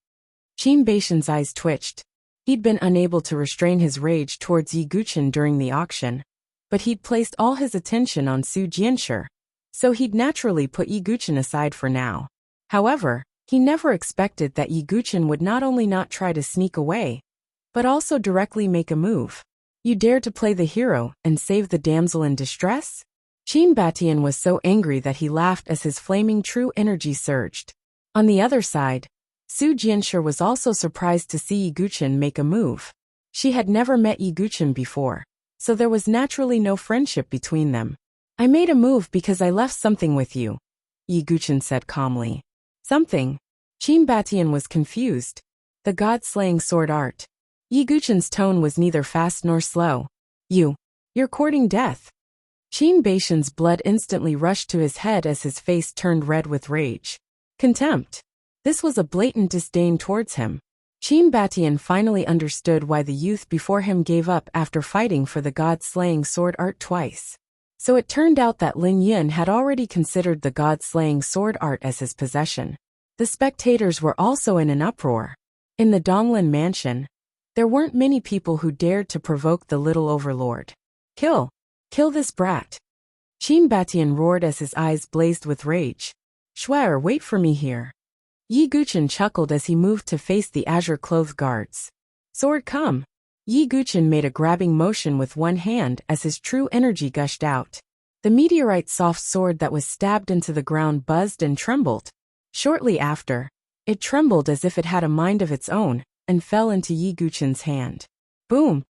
Qin Baishan's eyes twitched. He'd been unable to restrain his rage towards Yi Guchen during the auction, but he'd placed all his attention on Su Jianshi, so he'd naturally put Yi Guchen aside for now. However, he never expected that Yi Guchen would not only not try to sneak away, but also directly make a move. You dare to play the hero and save the damsel in distress? Qin Batian was so angry that he laughed as his flaming true energy surged. On the other side, Su Jianshi was also surprised to see Yi Guchen make a move. She had never met Yi Guchen before, so there was naturally no friendship between them. I made a move because I left something with you, Yi Guchen said calmly. Something? Qin Batian was confused. The god-slaying sword art. Yi Guchen's tone was neither fast nor slow. You're courting death. Qin Baishan's blood instantly rushed to his head as his face turned red with rage. Contempt. This was a blatant disdain towards him. Qin Batian finally understood why the youth before him gave up after fighting for the god-slaying sword art twice. So it turned out that Lin Yun had already considered the god-slaying sword art as his possession. The spectators were also in an uproar. In the Donglin mansion, there weren't many people who dared to provoke the little overlord. Kill this brat. Qin Batian roared as his eyes blazed with rage. Schwer, wait for me here. Yi Guchen chuckled as he moved to face the azure-clothed guards. Sword, come. Yi Guchen made a grabbing motion with one hand as his true energy gushed out. The meteorite soft sword that was stabbed into the ground buzzed and trembled. Shortly after, it trembled as if it had a mind of its own, and fell into Yi Guchen's hand. Boom!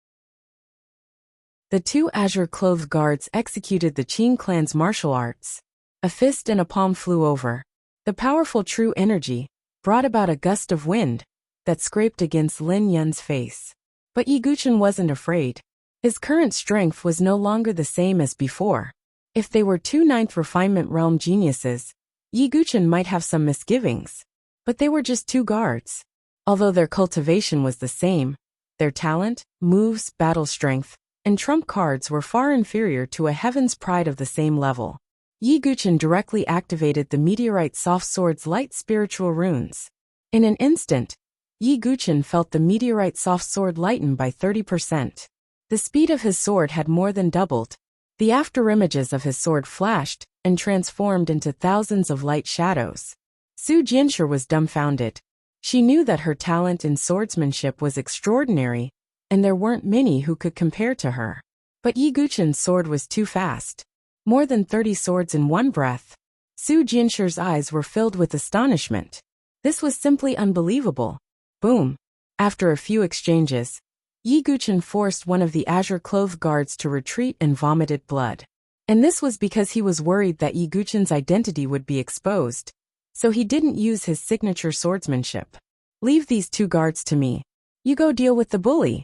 The two azure-clothed guards executed the Qin clan's martial arts. A fist and a palm flew over. The powerful true energy brought about a gust of wind that scraped against Lin Yun's face. But Yi Guchen wasn't afraid. His current strength was no longer the same as before. If they were two ninth refinement realm geniuses, Yi Guchen might have some misgivings. But they were just two guards. Although their cultivation was the same, their talent, moves, battle strength, and trump cards were far inferior to a Heaven's Pride of the same level. Yi Guchen directly activated the meteorite soft sword's light spiritual runes. In an instant, Yi Guchen felt the meteorite soft sword lighten by 30%. The speed of his sword had more than doubled, The afterimages of his sword flashed and transformed into thousands of light shadows. Su Jianshi was dumbfounded. She knew that her talent in swordsmanship was extraordinary, and there weren't many who could compare to her. But Yi Guchen's sword was too fast. More than 30 swords in one breath. Su Jianshi's eyes were filled with astonishment. This was simply unbelievable. Boom. After a few exchanges, Yi Guchen forced one of the azure-clothed guards to retreat and vomited blood. And this was because he was worried that Yi Guchen's identity would be exposed, so he didn't use his signature swordsmanship. Leave these 2 guards to me. You go deal with the bully.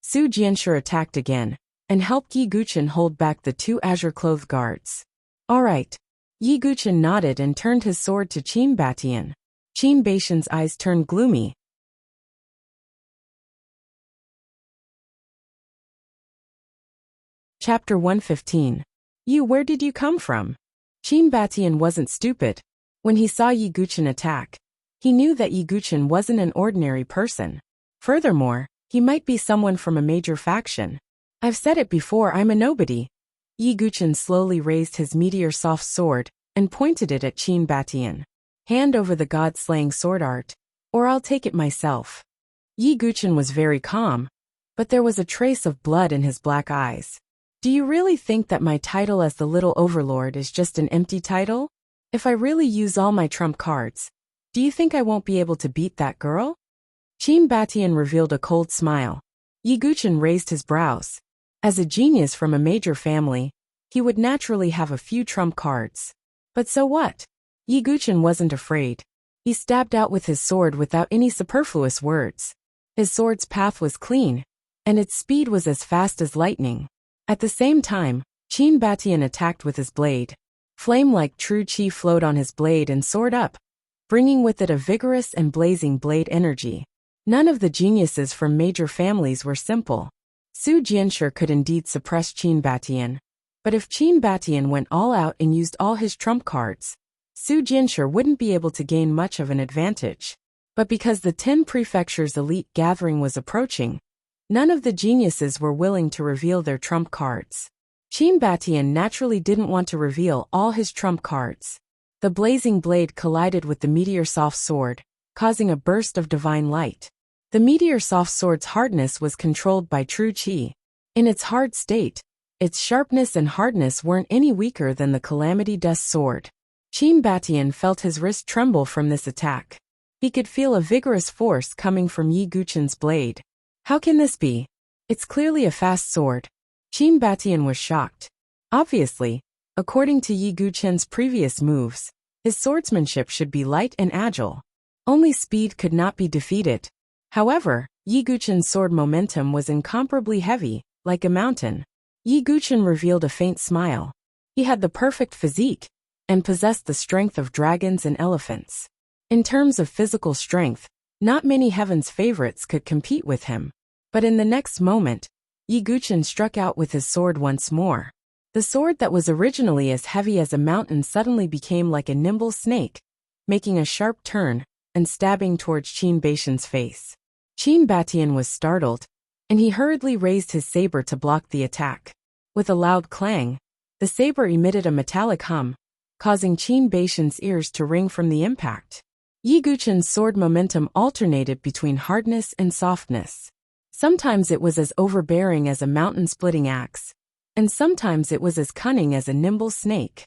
Su Jianshi attacked again, and helped Yi Guchen hold back the 2 azure-clothed guards. All right. Yi Guchen nodded and turned his sword to Qin Batian. Qin Batian's eyes turned gloomy. Chapter 115. Where did you come from? Qin Batian wasn't stupid. When he saw Yi Guchen attack, he knew that Yi Guchen wasn't an ordinary person. Furthermore, he might be someone from a major faction. I've said it before, I'm a nobody. Yi Guchen slowly raised his meteor-soft sword and pointed it at Qin Batian. Hand over the god-slaying sword art, or I'll take it myself. Yi Guchen was very calm, but there was a trace of blood in his black eyes. Do you really think that my title as the Little Overlord is just an empty title? If I really use all my trump cards, do you think I won't be able to beat that girl? Qin Batian revealed a cold smile. Yi Guchen raised his brows. As a genius from a major family, he would naturally have a few trump cards. But so what? Yi Guchen wasn't afraid. He stabbed out with his sword without any superfluous words. His sword's path was clean, and its speed was as fast as lightning. At the same time, Qin Batian attacked with his blade. Flame-like true qi flowed on his blade and soared up, bringing with it a vigorous and blazing blade energy. None of the geniuses from major families were simple. Su Jianshi could indeed suppress Qin Batian, but if Qin Batian went all out and used all his trump cards, Su Jianshi wouldn't be able to gain much of an advantage. But because the 10 prefectures elite gathering was approaching, none of the geniuses were willing to reveal their trump cards. Qin Batian naturally didn't want to reveal all his trump cards. The blazing blade collided with the meteor-soft sword, causing a burst of divine light. The meteor-soft sword's hardness was controlled by true qi. In its hard state, its sharpness and hardness weren't any weaker than the Calamity Dust sword. Qin Batian felt his wrist tremble from this attack. He could feel a vigorous force coming from Yi Guchen's blade. How can this be? It's clearly a fast sword. Qin Batian was shocked. Obviously, according to Yi Guchen's previous moves, his swordsmanship should be light and agile. Only speed could not be defeated. However, Yi Guchen's sword momentum was incomparably heavy, like a mountain. Yi Guchen revealed a faint smile. He had the perfect physique, and possessed the strength of dragons and elephants. In terms of physical strength, not many heaven's favorites could compete with him. But in the next moment, Yi Guchen struck out with his sword once more. The sword that was originally as heavy as a mountain suddenly became like a nimble snake, making a sharp turn and stabbing towards Qin Batian's face. Qin Batian was startled, and he hurriedly raised his saber to block the attack. With a loud clang, the saber emitted a metallic hum, causing Qin Batian's ears to ring from the impact. Yi Guchen's sword momentum alternated between hardness and softness. Sometimes it was as overbearing as a mountain-splitting axe, and sometimes it was as cunning as a nimble snake.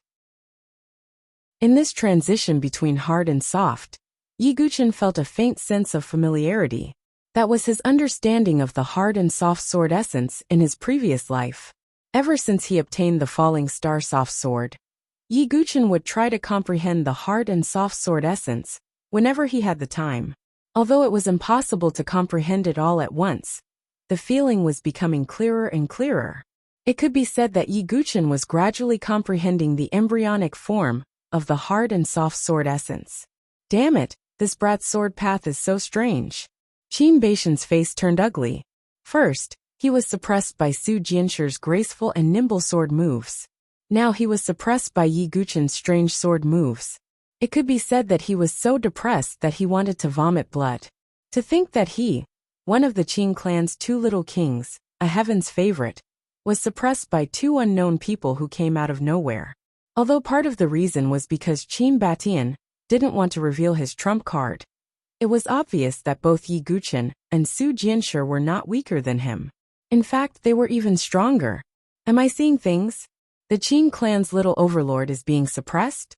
In this transition between hard and soft, Yi Guchen felt a faint sense of familiarity. That was his understanding of the hard and soft sword essence in his previous life. Ever since he obtained the Falling Star soft sword, Yi Guchen would try to comprehend the hard and soft sword essence whenever he had the time. Although it was impossible to comprehend it all at once, the feeling was becoming clearer and clearer. It could be said that Yi Guchen was gradually comprehending the embryonic form of the hard and soft sword essence. Damn it, this brat's sword path is so strange. Qin Batian's face turned ugly. First, he was suppressed by Su Jianshi's graceful and nimble sword moves. Now he was suppressed by Yi Guchen's strange sword moves. It could be said that he was so depressed that he wanted to vomit blood. To think that he, one of the Qin clan's 2 little kings, a heaven's favorite, was suppressed by two unknown people who came out of nowhere. Although part of the reason was because Qin Batian didn't want to reveal his trump card, it was obvious that both Yi Guqin and Su Jianshi were not weaker than him. In fact, they were even stronger. Am I seeing things? The Qin clan's little overlord is being suppressed?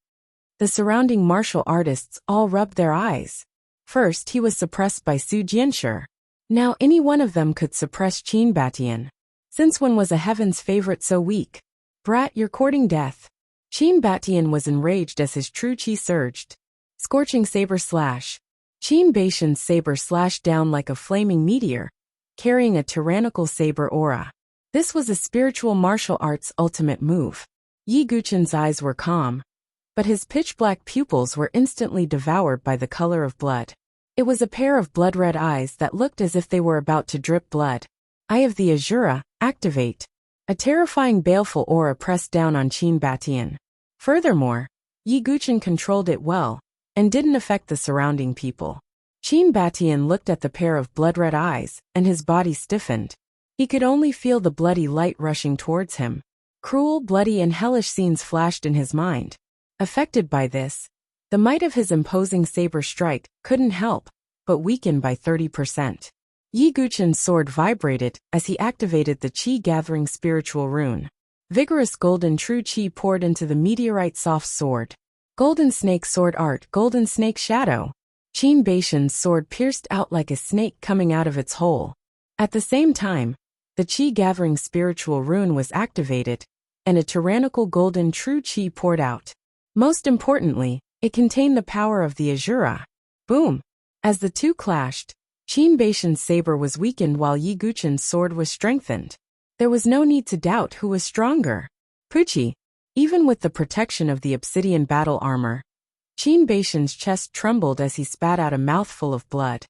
The surrounding martial artists all rubbed their eyes. First, he was suppressed by Su Jianshi. Now any one of them could suppress Qin Batian. Since when was a heaven's favorite so weak? Brat, you're courting death. Qin Batian was enraged as his true qi surged. Scorching saber slash. Qin Batian's saber slashed down like a flaming meteor, carrying a tyrannical saber aura. This was a spiritual martial arts ultimate move. Yi Guqin's eyes were calm, but his pitch-black pupils were instantly devoured by the color of blood. It was a pair of blood-red eyes that looked as if they were about to drip blood. Eye of the Azura, activate. A terrifying baleful aura pressed down on Qin Batian. Furthermore, Yi Guqin controlled it well, and didn't affect the surrounding people. Qin Batian looked at the pair of blood-red eyes, and his body stiffened. He could only feel the bloody light rushing towards him. Cruel, bloody and hellish scenes flashed in his mind. Affected by this, the might of his imposing saber strike couldn't help but weaken by 30%. Yi Guqin's sword vibrated as he activated the qi-gathering spiritual rune. Vigorous golden true qi poured into the meteorite soft sword. Golden snake sword art, golden snake shadow. Qin Batian's sword pierced out like a snake coming out of its hole. At the same time, the qi-gathering spiritual rune was activated, and a tyrannical golden true qi poured out. Most importantly, it contained the power of the Azura. Boom! As the two clashed, Qin Batian's saber was weakened while Yi Guqin's sword was strengthened. There was no need to doubt who was stronger. Pucci. Even with the protection of the obsidian battle armor, Qin Batian's chest trembled as he spat out a mouthful of blood.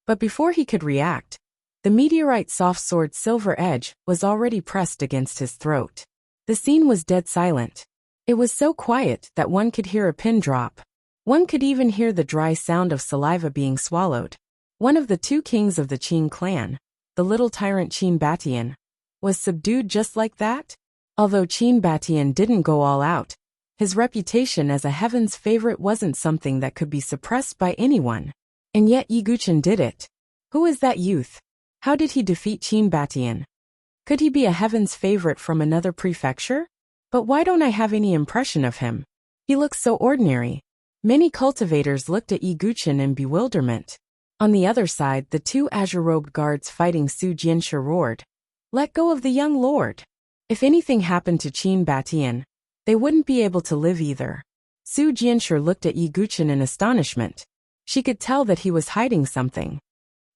But before he could react, the meteorite soft sword's silver edge was already pressed against his throat. The scene was dead silent. It was so quiet that one could hear a pin drop. One could even hear the dry sound of saliva being swallowed. One of the two kings of the Qin clan, the little tyrant Qin Batian, was subdued just like that? Although Qin Batian didn't go all out, his reputation as a heaven's favorite wasn't something that could be suppressed by anyone. And yet Yi Guqin did it. Who is that youth? How did he defeat Qin Batian? Could he be a heaven's favorite from another prefecture? But why don't I have any impression of him? He looks so ordinary. Many cultivators looked at Yi Guqin in bewilderment. On the other side, the two azure-robed guards fighting Su Jianshi roared, "Let go of the young lord." If anything happened to Qin Batian, they wouldn't be able to live either. Su Jianshi looked at Yi Guqin in astonishment. She could tell that he was hiding something.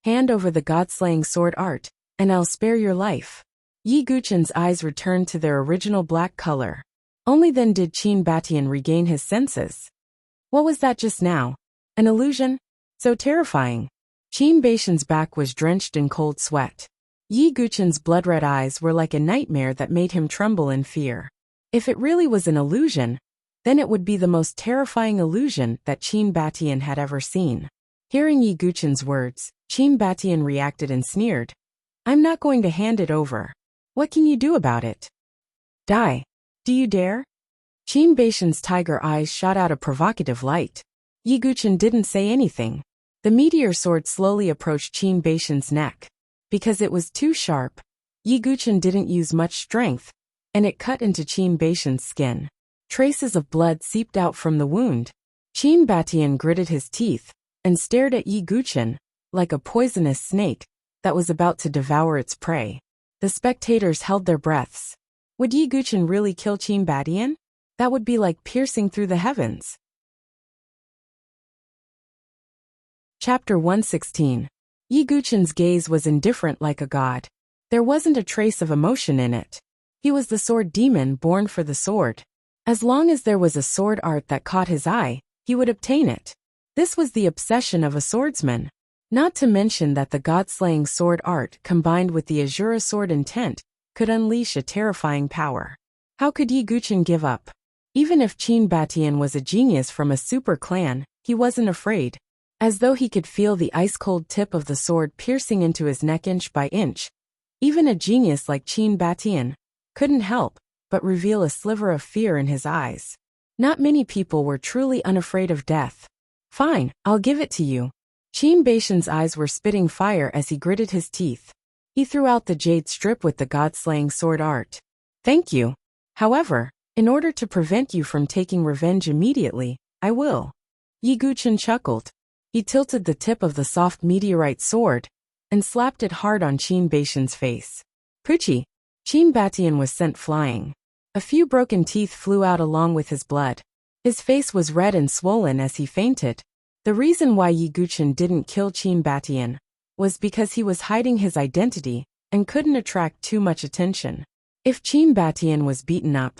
"Hand over the god-slaying sword art, and I'll spare your life." Yi Guqin's eyes returned to their original black color. Only then did Qin Batian regain his senses. What was that just now? An illusion? So terrifying. Qin Batian's back was drenched in cold sweat. Yi Guqin's blood-red eyes were like a nightmare that made him tremble in fear. If it really was an illusion, then it would be the most terrifying illusion that Qin Batian had ever seen. Hearing Yi Guqin's words, Qin Batian reacted and sneered. "I'm not going to hand it over. What can you do about it? Die. Do you dare?" Qin Batian's tiger eyes shot out a provocative light. Yi Guqin didn't say anything. The meteor sword slowly approached Qin Batian's neck. Because it was too sharp, Yi Guqin didn't use much strength, and it cut into Qin Batian's skin. Traces of blood seeped out from the wound. Qin Batian gritted his teeth and stared at Yi Guqin like a poisonous snake that was about to devour its prey. The spectators held their breaths. Would Yi Guqin really kill Qin Batian? That would be like piercing through the heavens. Chapter 116. Yi Guqin's gaze was indifferent like a god. There wasn't a trace of emotion in it. He was the sword demon born for the sword. As long as there was a sword art that caught his eye, he would obtain it. This was the obsession of a swordsman. Not to mention that the god-slaying sword art combined with the Azura sword intent could unleash a terrifying power. How could Yi Guqin give up? Even if Qin Batian was a genius from a super clan, he wasn't afraid. as though he could feel the ice-cold tip of the sword piercing into his neck inch by inch. Even a genius like Qin Batian couldn't help but reveal a sliver of fear in his eyes. Not many people were truly unafraid of death. Fine, I'll give it to you. Qin Batian's eyes were spitting fire as he gritted his teeth. He threw out the jade strip with the god-slaying sword art. Thank you. However, in order to prevent you from taking revenge immediately, I will. Yi Guqian chuckled. He tilted the tip of the soft meteorite sword and slapped it hard on Qin Batian's face. Poochie! Qin Batian was sent flying. A few broken teeth flew out along with his blood. His face was red and swollen as he fainted. The reason why Yi Guqian didn't kill Qin Batian was because he was hiding his identity and couldn't attract too much attention. If Qin Batian was beaten up,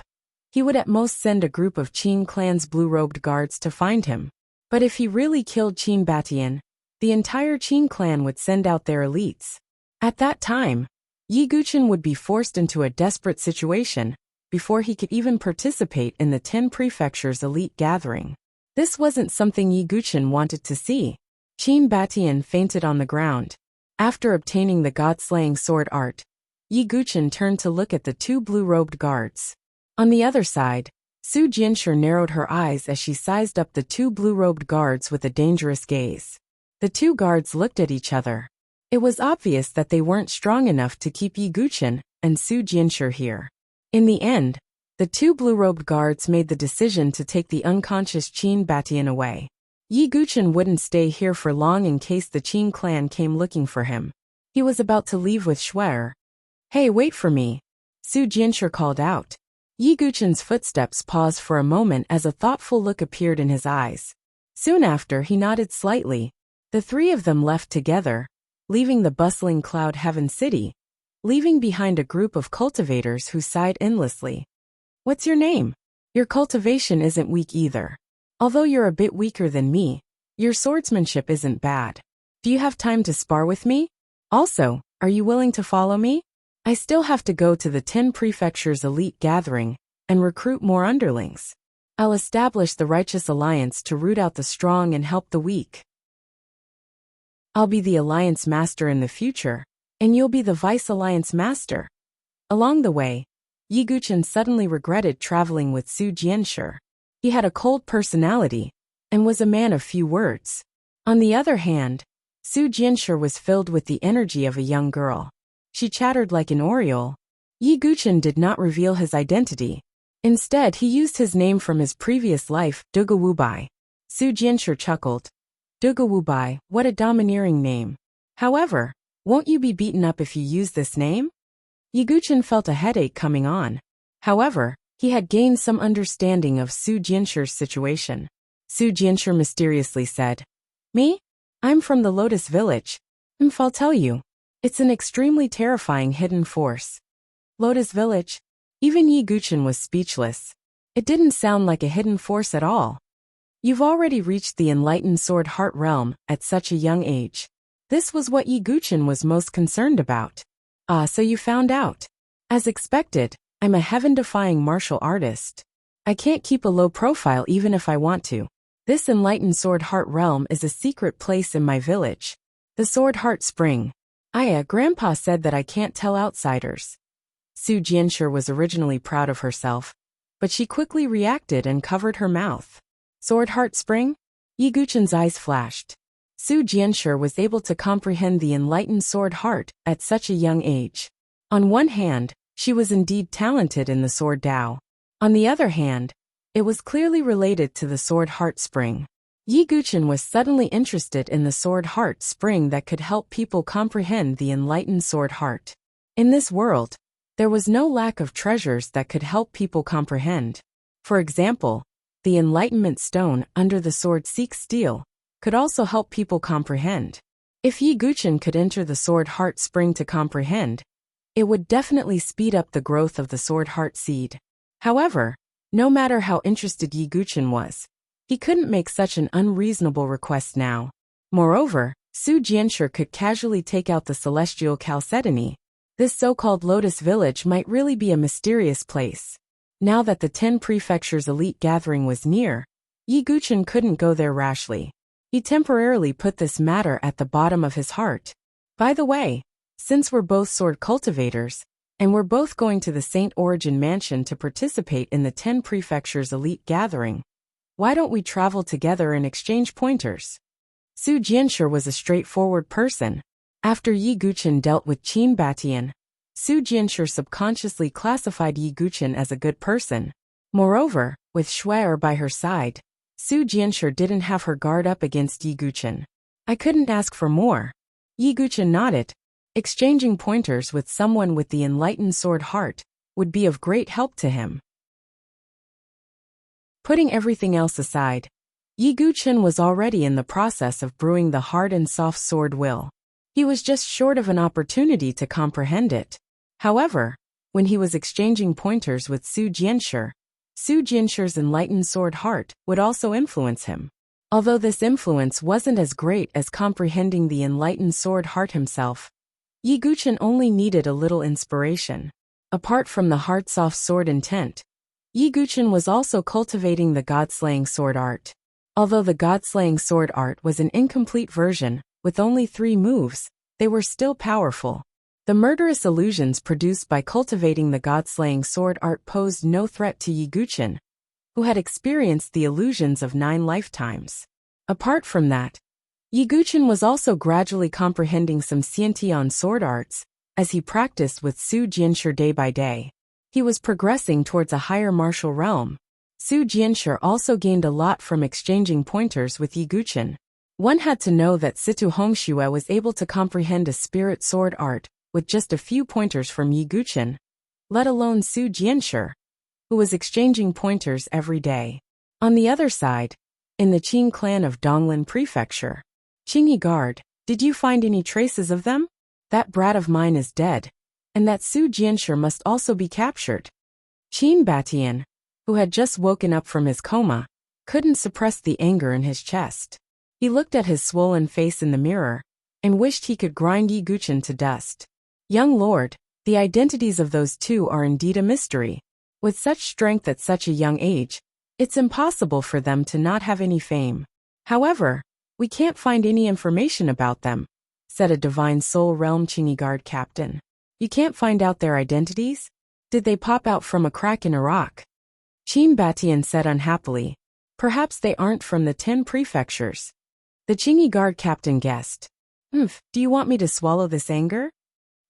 he would at most send a group of Qin clan's blue-robed guards to find him. But if he really killed Qin Batian, the entire Qin clan would send out their elites. At that time, Yi Guqian would be forced into a desperate situation before he could even participate in the 10 prefectures elite gathering. This wasn't something Yi Guqian wanted to see. Qin Batian fainted on the ground. After obtaining the god-slaying sword art, Yi Guqian turned to look at the 2 blue-robed guards. On the other side, Su Jianshi narrowed her eyes as she sized up the 2 blue-robed guards with a dangerous gaze. The 2 guards looked at each other. It was obvious that they weren't strong enough to keep Yi Guqian and Su Jianshi here. In the end, the 2 blue-robed guards made the decision to take the unconscious Qin Batian away. Yi Guqian wouldn't stay here for long in case the Qin clan came looking for him. He was about to leave with Shuer. Hey, wait for me! Su Jianshi called out. Yi Guqian's footsteps paused for a moment as a thoughtful look appeared in his eyes. Soon after, he nodded slightly. The 3 of them left together, leaving the bustling Cloud Heaven city, leaving behind a group of cultivators who sighed endlessly. What's your name? Your cultivation isn't weak either. Although you're a bit weaker than me, your swordsmanship isn't bad. Do you have time to spar with me? Also, are you willing to follow me? I still have to go to the 10 prefectures elite gathering and recruit more underlings. I'll establish the righteous alliance to root out the strong and help the weak. I'll be the alliance master in the future, and you'll be the vice alliance master. Along the way, Yi Guqian suddenly regretted traveling with Su Jianshi. He had a cold personality and was a man of few words. On the other hand, Su Jianshi was filled with the energy of a young girl. She chattered like an oriole. Yi Guqian did not reveal his identity. Instead, he used his name from his previous life, Duga Wubai. Su Jianshi chuckled. Duga Wubai, what a domineering name. However, won't you be beaten up if you use this name? Yi Guqian felt a headache coming on. However, he had gained some understanding of Su Jianshi's situation. Su Jianshi mysteriously said, Me? I'm from the Lotus Village. I'll tell you. It's an extremely terrifying hidden force. Lotus Village? Even Yi Guqian was speechless. It didn't sound like a hidden force at all. You've already reached the enlightened sword heart realm at such a young age. This was what Yi Guqian was most concerned about. Ah, so you found out. As expected, I'm a heaven-defying martial artist. I can't keep a low profile even if I want to. This enlightened sword heart realm is a secret place in my village. The Sword Heart Spring. Grandpa said that I can't tell outsiders. Su Jianshi was originally proud of herself, but she quickly reacted and covered her mouth. Sword Heart Spring? Yi Guqian's eyes flashed. Su Jianshi was able to comprehend the enlightened sword heart at such a young age. On one hand, she was indeed talented in the sword Dao. On the other hand, it was clearly related to the Sword Heart Spring. Yi Guqian was suddenly interested in the Sword Heart Spring that could help people comprehend the enlightened sword heart. In this world, there was no lack of treasures that could help people comprehend. For example, the Enlightenment Stone under the Sword Seek Steel could also help people comprehend. If Yi Guqian could enter the Sword Heart Spring to comprehend, it would definitely speed up the growth of the Sword Heart Seed. However, no matter how interested Yi Guqian was, he couldn't make such an unreasonable request now. Moreover, Su Jianshi could casually take out the celestial chalcedony. This so-called Lotus Village might really be a mysterious place. Now that the 10 prefectures elite gathering was near, Yi Guqian couldn't go there rashly. He temporarily put this matter at the bottom of his heart. By the way, since we're both sword cultivators, and we're both going to the Saint Origin Mansion to participate in the 10 Prefectures Elite Gathering, why don't we travel together and exchange pointers? Su Jianshi was a straightforward person. After Yi Guqin dealt with Qin Batian, Su Jianshi subconsciously classified Yi Guqin as a good person. Moreover, with Shuai by her side, Su Jianshi didn't have her guard up against Yi Guqin. I couldn't ask for more. Yi Guqin nodded. Exchanging pointers with someone with the enlightened sword heart would be of great help to him. Putting everything else aside, Yi Guqin was already in the process of brewing the hard and soft sword will. He was just short of an opportunity to comprehend it. However, when he was exchanging pointers with Su Jianshi's enlightened sword heart would also influence him. Although this influence wasn't as great as comprehending the enlightened sword heart himself, Yi Guqin only needed a little inspiration. Apart from the hard-soft sword intent, Yi Guqin was also cultivating the god-slaying sword art. Although the god-slaying sword art was an incomplete version, with only 3 moves, they were still powerful. The murderous illusions produced by cultivating the god-slaying sword art posed no threat to Yi Guqin, who had experienced the illusions of 9 lifetimes. Apart from that, Yi Guqin was also gradually comprehending some Xiantian sword arts, as he practiced with Su Jianshi day by day. He was progressing towards a higher martial realm. Su Jianshi also gained a lot from exchanging pointers with Yi Guqin. One had to know that Situ Hongxue was able to comprehend a spirit sword art with just a few pointers from Yi Guqin, let alone Su Jianshi, who was exchanging pointers every day. On the other side, in the Qing clan of Donglin Prefecture, Qingyi Guard, did you find any traces of them? That brat of mine is dead, and that Su Jianshi must also be captured. Qin Batian, who had just woken up from his coma, couldn't suppress the anger in his chest. He looked at his swollen face in the mirror, and wished he could grind Yi Guqin to dust. Young lord, the identities of those two are indeed a mystery. With such strength at such a young age, it's impossible for them to not have any fame. However, we can't find any information about them, said a Divine Soul Realm Qingyi Guard captain. You can't find out their identities? Did they pop out from a crack in a rock? Qin Batian said unhappily. Perhaps they aren't from the 10 prefectures. The Qingyi Guard captain guessed. Do you want me to swallow this anger?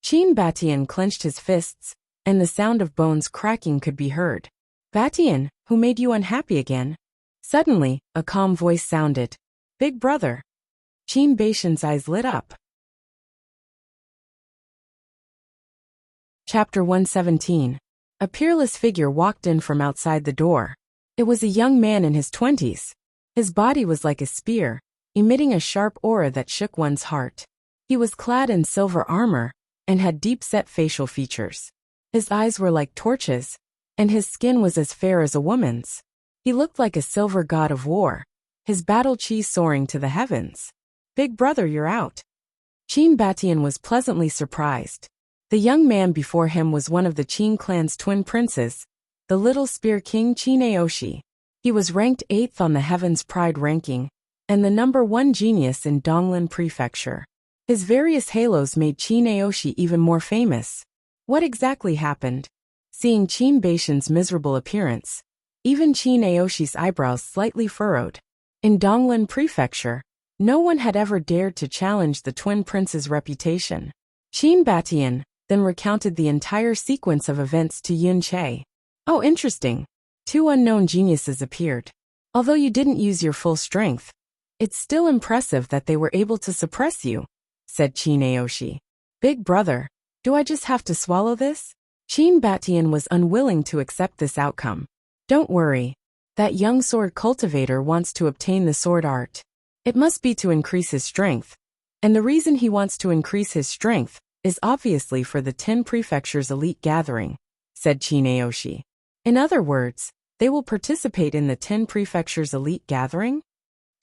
Qin Batian clenched his fists, and the sound of bones cracking could be heard. Batian, who made you unhappy again? Suddenly, a calm voice sounded. Big brother. Qin Baishan's eyes lit up. Chapter 117. A peerless figure walked in from outside the door. It was a young man in his 20s. His body was like a spear, emitting a sharp aura that shook one's heart. He was clad in silver armor, and had deep-set facial features. His eyes were like torches, and his skin was as fair as a woman's. He looked like a silver god of war, his battle chi soaring to the heavens. Big brother, you're out. Qin Batian was pleasantly surprised. The young man before him was one of the Qin clan's twin princes, the Little Spear King Qin Aoshi. He was ranked 8th on the Heaven's Pride ranking, and the number 1 genius in Donglin Prefecture. His various halos made Qin Aoshi even more famous. What exactly happened? Seeing Qin Baishan's miserable appearance, even Qin Aoshi's eyebrows slightly furrowed. In Donglin Prefecture, no one had ever dared to challenge the twin prince's reputation. Qin Batian then recounted the entire sequence of events to Yun Che. Oh, interesting. 2 unknown geniuses appeared. Although you didn't use your full strength, it's still impressive that they were able to suppress you, said Qin Aoshi. Big brother, do I just have to swallow this? Qin Batian was unwilling to accept this outcome. Don't worry. That young sword cultivator wants to obtain the sword art. It must be to increase his strength. And the reason he wants to increase his strength is obviously for the 10 prefectures elite gathering, said Qin Aoshi. In other words, they will participate in the 10 prefectures elite gathering?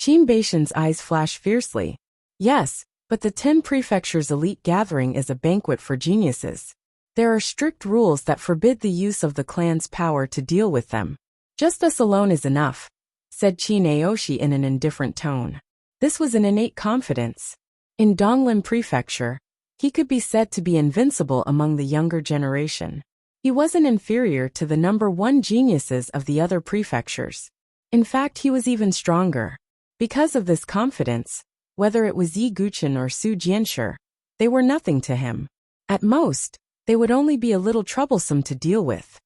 Qin Baishan's eyes flashed fiercely. Yes, but the 10 prefectures elite gathering is a banquet for geniuses. There are strict rules that forbid the use of the clan's power to deal with them. Just us alone is enough, said Qin Aoshi in an indifferent tone. This was an innate confidence. In Donglan Prefecture, he could be said to be invincible among the younger generation. He wasn't inferior to the number one geniuses of the other prefectures. In fact, he was even stronger. Because of this confidence, whether it was Yi Guqin or Su Jianshi, they were nothing to him. At most, they would only be a little troublesome to deal with.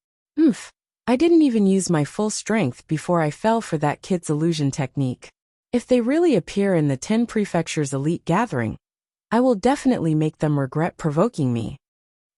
I didn't even use my full strength before I fell for that kid's illusion technique. If they really appear in the 10 prefectures elite gathering, I will definitely make them regret provoking me.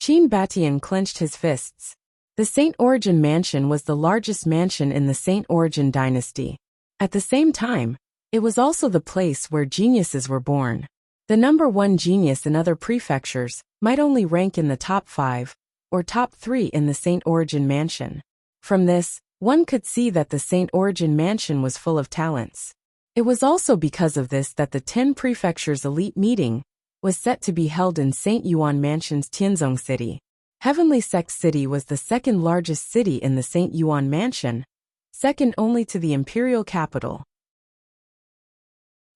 Qin Batian clenched his fists. The Saint Origin Mansion was the largest mansion in the Saint Origin dynasty. At the same time, it was also the place where geniuses were born. The number one genius in other prefectures might only rank in the top 5 or top 3 in the Saint Origin Mansion. From this, one could see that the Saint Origin Mansion was full of talents. It was also because of this that the 10 prefectures elite meeting was set to be held in Saint Yuan Mansion's Tianzong City. Heavenly Sex City was the second largest city in the Saint Yuan Mansion, second only to the imperial capital.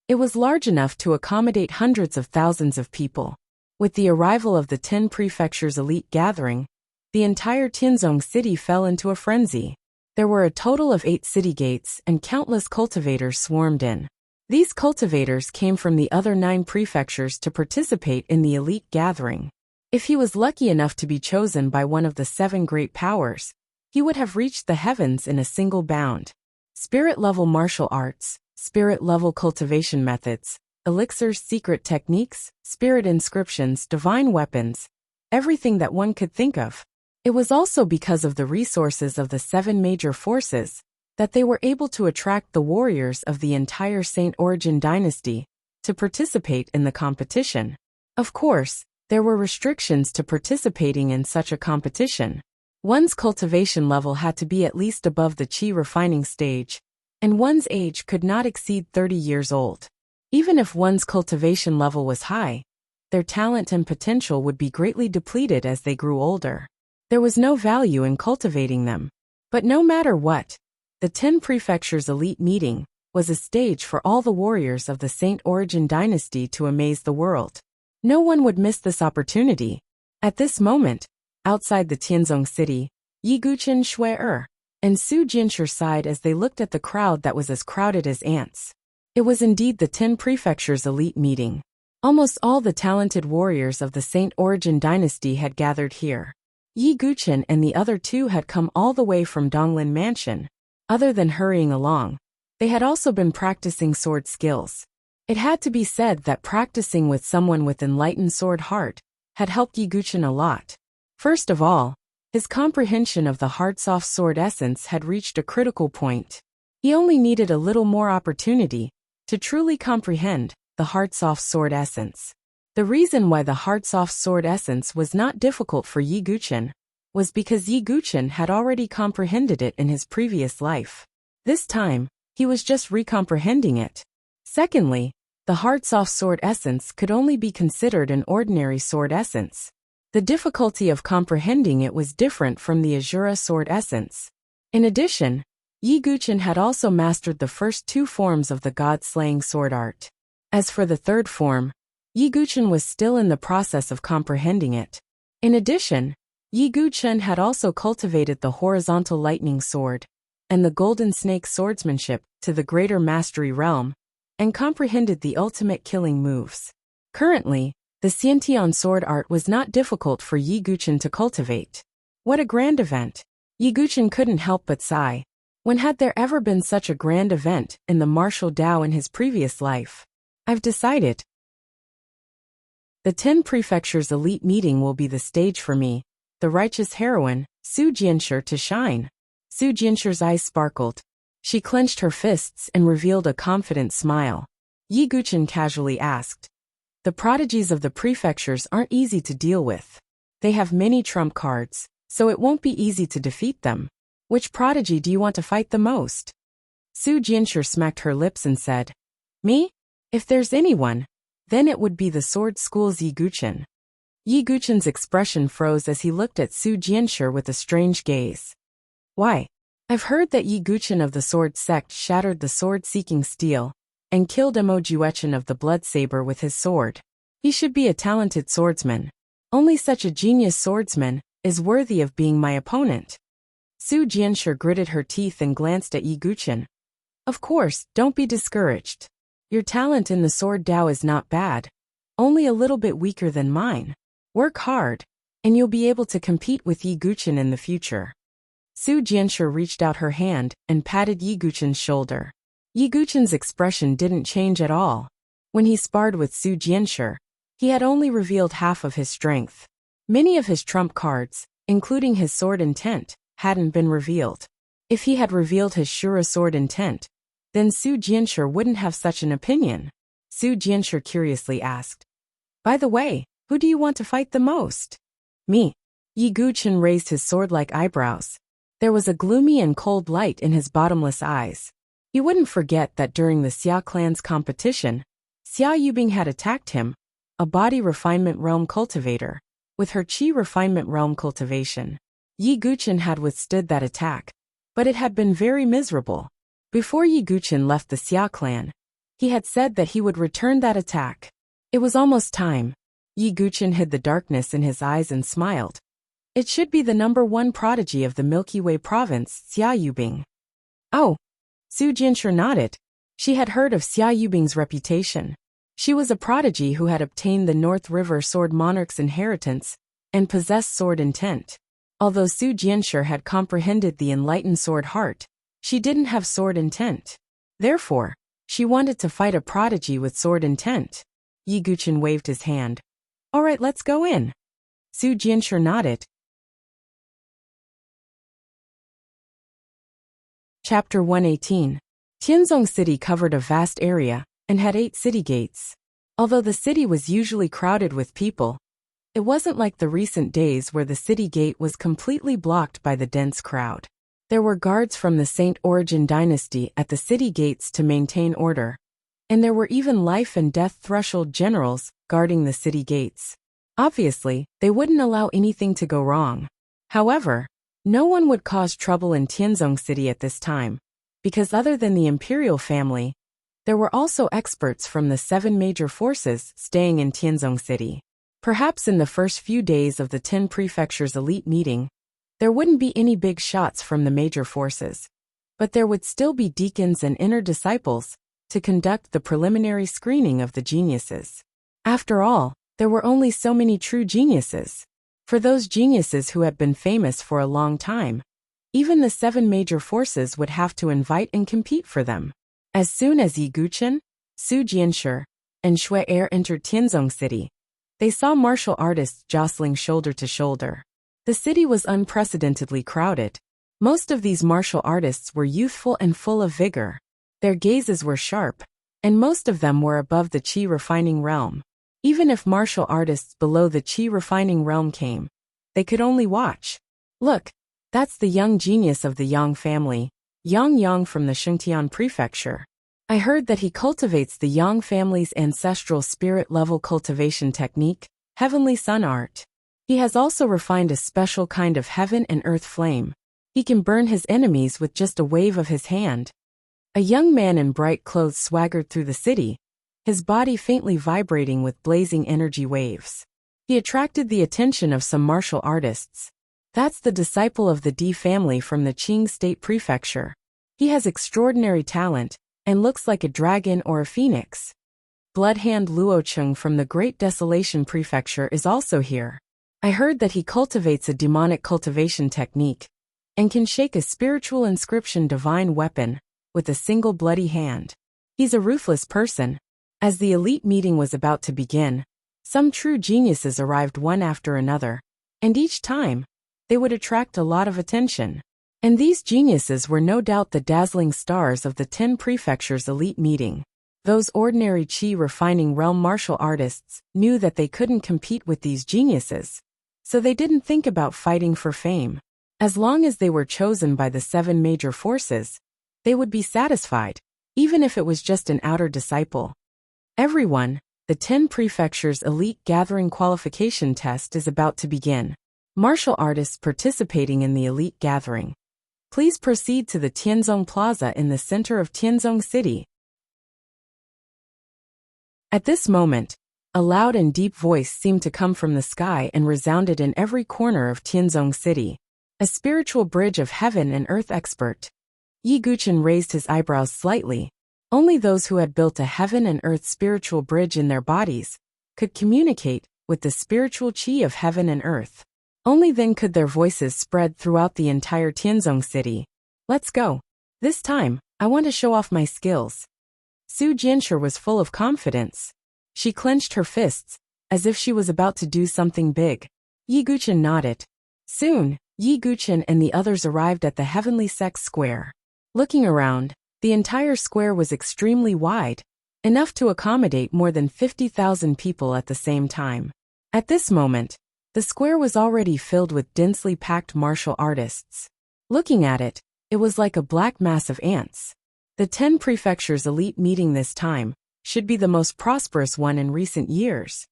It was large enough to accommodate hundreds of thousands of people. With the arrival of the 10 prefectures elite gathering, the entire Tianzong city fell into a frenzy. There were a total of 8 city gates and countless cultivators swarmed in. These cultivators came from the other 9 prefectures to participate in the elite gathering. If he was lucky enough to be chosen by one of the 7 great powers, he would have reached the heavens in a single bound. Spirit-level martial arts, spirit-level cultivation methods, elixirs, secret techniques, spirit inscriptions, divine weapons, everything that one could think of. It was also because of the resources of the 7 major forces that they were able to attract the warriors of the entire Saint Origin dynasty to participate in the competition. Of course, there were restrictions to participating in such a competition. One's cultivation level had to be at least above the qi refining stage, and one's age could not exceed 30 years old. Even if one's cultivation level was high, their talent and potential would be greatly depleted as they grew older. There was no value in cultivating them. But no matter what, the 10 prefectures elite meeting was a stage for all the warriors of the Saint Origin dynasty to amaze the world. No one would miss this opportunity. At this moment, outside the Tianzong city, Yi Guqin, Shui and Su Jianshi sighed as they looked at the crowd that was as crowded as ants. It was indeed the 10 prefectures elite meeting. Almost all the talented warriors of the Saint Origin dynasty had gathered here. Yi Guqin and the other 2 had come all the way from Donglan Mansion. Other than hurrying along, they had also been practicing sword skills. It had to be said that practicing with someone with enlightened sword heart had helped Yi Guqin a lot. First of all, his comprehension of the hard-soft sword essence had reached a critical point. He only needed a little more opportunity to truly comprehend the hard-soft sword essence. The reason why the hard-soft sword essence was not difficult for Yi Guqin was because Yi Guqin had already comprehended it in his previous life. This time, he was just recomprehending it. Secondly, the hard-soft sword essence could only be considered an ordinary sword essence. The difficulty of comprehending it was different from the Azura sword essence. In addition, Yi Guqin had also mastered the first 2 forms of the god-slaying sword art. As for the third form, Yi Guqin was still in the process of comprehending it. In addition, Yi Guqin had also cultivated the horizontal lightning sword and the golden snake swordsmanship to the greater mastery realm, and comprehended the ultimate killing moves. Currently, the Xiantian sword art was not difficult for Yi Guqin to cultivate. What a grand event! Yi Guqin couldn't help but sigh. When had there ever been such a grand event in the martial Tao in his previous life? I've decided. The 10 prefectures elite meeting will be the stage for me, the righteous heroine, Su Jianshi, to shine. Su Jianshi's eyes sparkled. She clenched her fists and revealed a confident smile. Yi Guqin casually asked, "The prodigies of the prefectures aren't easy to deal with. They have many trump cards, so it won't be easy to defeat them. Which prodigy do you want to fight the most?" Su Jianshi smacked her lips and said, "Me? If there's anyone, then it would be the sword school's Yi Guqin." Yi Guqin's expression froze as he looked at Su Jianshi with a strange gaze. "Why? I've heard that Yi Guqin of the sword sect shattered the sword-seeking steel, and killed Mo Juechen of the blood saber with his sword. He should be a talented swordsman. Only such a genius swordsman is worthy of being my opponent. Su Jianshi gritted her teeth and glanced at Yi Guqin. Of course, don't be discouraged. Your talent in the sword Dao is not bad. Only a little bit weaker than mine. Work hard, and you'll be able to compete with Yi Guqin in the future. Su Jianshi reached out her hand and patted Yi Guqin's shoulder. Yi Guqin's expression didn't change at all. When he sparred with Su Jianshi, he had only revealed half of his strength. Many of his trump cards, including his sword intent, hadn't been revealed. If he had revealed his Shura sword intent, then Su Jianshi wouldn't have such an opinion. Su Jianshi curiously asked, "By the way, who do you want to fight the most?" "Me." Yi Guqin raised his sword-like eyebrows. There was a gloomy and cold light in his bottomless eyes. He wouldn't forget that during the Xia clan's competition, Xia Yubing had attacked him, a body refinement realm cultivator, with her chi refinement realm cultivation. Yi Guqin had withstood that attack, but it had been very miserable. Before Yi Guqin left the Xia clan, he had said that he would return that attack. It was almost time. Yi Guqin hid the darkness in his eyes and smiled. It should be the #1 prodigy of the Milky Way province, Xia Yubing. Oh. Su Jianshi nodded. She had heard of Xia Yubing's reputation. She was a prodigy who had obtained the North River Sword Monarch's inheritance and possessed sword intent. Although Su Jianshi had comprehended the enlightened sword heart, she didn't have sword intent. Therefore, she wanted to fight a prodigy with sword intent. Yi Guqin waved his hand. All right, let's go in. Su Jianshi nodded. Chapter 118. Tianzong City covered a vast area and had 8 city gates. Although the city was usually crowded with people, it wasn't like the recent days where the city gate was completely blocked by the dense crowd. There were guards from the Saint Origin dynasty at the city gates to maintain order, and there were even life and death threshold generals guarding the city gates. Obviously, they wouldn't allow anything to go wrong. However, no one would cause trouble in Tianzong City at this time, because other than the imperial family, there were also experts from the 7 major forces staying in Tianzong City. Perhaps in the first few days of the 10 prefectures elite meeting, there wouldn't be any big shots from the major forces, but there would still be deacons and inner disciples to conduct the preliminary screening of the geniuses. After all, there were only so many true geniuses. For those geniuses who had been famous for a long time, even the 7 major forces would have to invite and compete for them. As soon as Yi Guqin, Su Jianshi, and Shui Er entered Tianzong City, they saw martial artists jostling shoulder to shoulder. The city was unprecedentedly crowded. Most of these martial artists were youthful and full of vigor. Their gazes were sharp, and most of them were above the chi refining realm. Even if martial artists below the chi refining realm came, they could only watch. Look, that's the young genius of the Yang family, Yang from the Shengtian prefecture. I heard that he cultivates the Yang family's ancestral spirit level cultivation technique, Heavenly Sun Art. He has also refined a special kind of heaven and earth flame. He can burn his enemies with just a wave of his hand. A young man in bright clothes swaggered through the city, his body faintly vibrating with blazing energy waves. He attracted the attention of some martial artists. That's the disciple of the Di family from the Qing State Prefecture. He has extraordinary talent and looks like a dragon or a phoenix. Bloodhand Luocheng from the Great Desolation Prefecture is also here. I heard that he cultivates a demonic cultivation technique and can shake a spiritual inscription divine weapon with a single bloody hand. He's a ruthless person. As the elite meeting was about to begin, some true geniuses arrived one after another, and each time, they would attract a lot of attention. And these geniuses were no doubt the dazzling stars of the 10 prefectures elite meeting. Those ordinary chi refining realm martial artists knew that they couldn't compete with these geniuses, so they didn't think about fighting for fame. As long as they were chosen by the 7 major forces, they would be satisfied, even if it was just an outer disciple. Everyone, the 10 prefectures elite gathering qualification test is about to begin. Martial artists participating in the elite gathering, please proceed to the Tianzong Plaza in the center of Tianzong City. At this moment, a loud and deep voice seemed to come from the sky and resounded in every corner of Tianzong City. A spiritual bridge of heaven and earth expert. Yi Guchen raised his eyebrows slightly. Only those who had built a heaven and earth spiritual bridge in their bodies could communicate with the spiritual qi of heaven and earth. Only then could their voices spread throughout the entire Tianzong City. Let's go. This time, I want to show off my skills. Su Jianshi was full of confidence. She clenched her fists, as if she was about to do something big. Yi Guchen nodded. Soon, Yi Guchen and the others arrived at the Heavenly Sex Square. Looking around, the entire square was extremely wide, enough to accommodate more than 50,000 people at the same time. At this moment, the square was already filled with densely packed martial artists. Looking at it, it was like a black mass of ants. The 10 prefectures elite meeting this time should be the most prosperous one in recent years.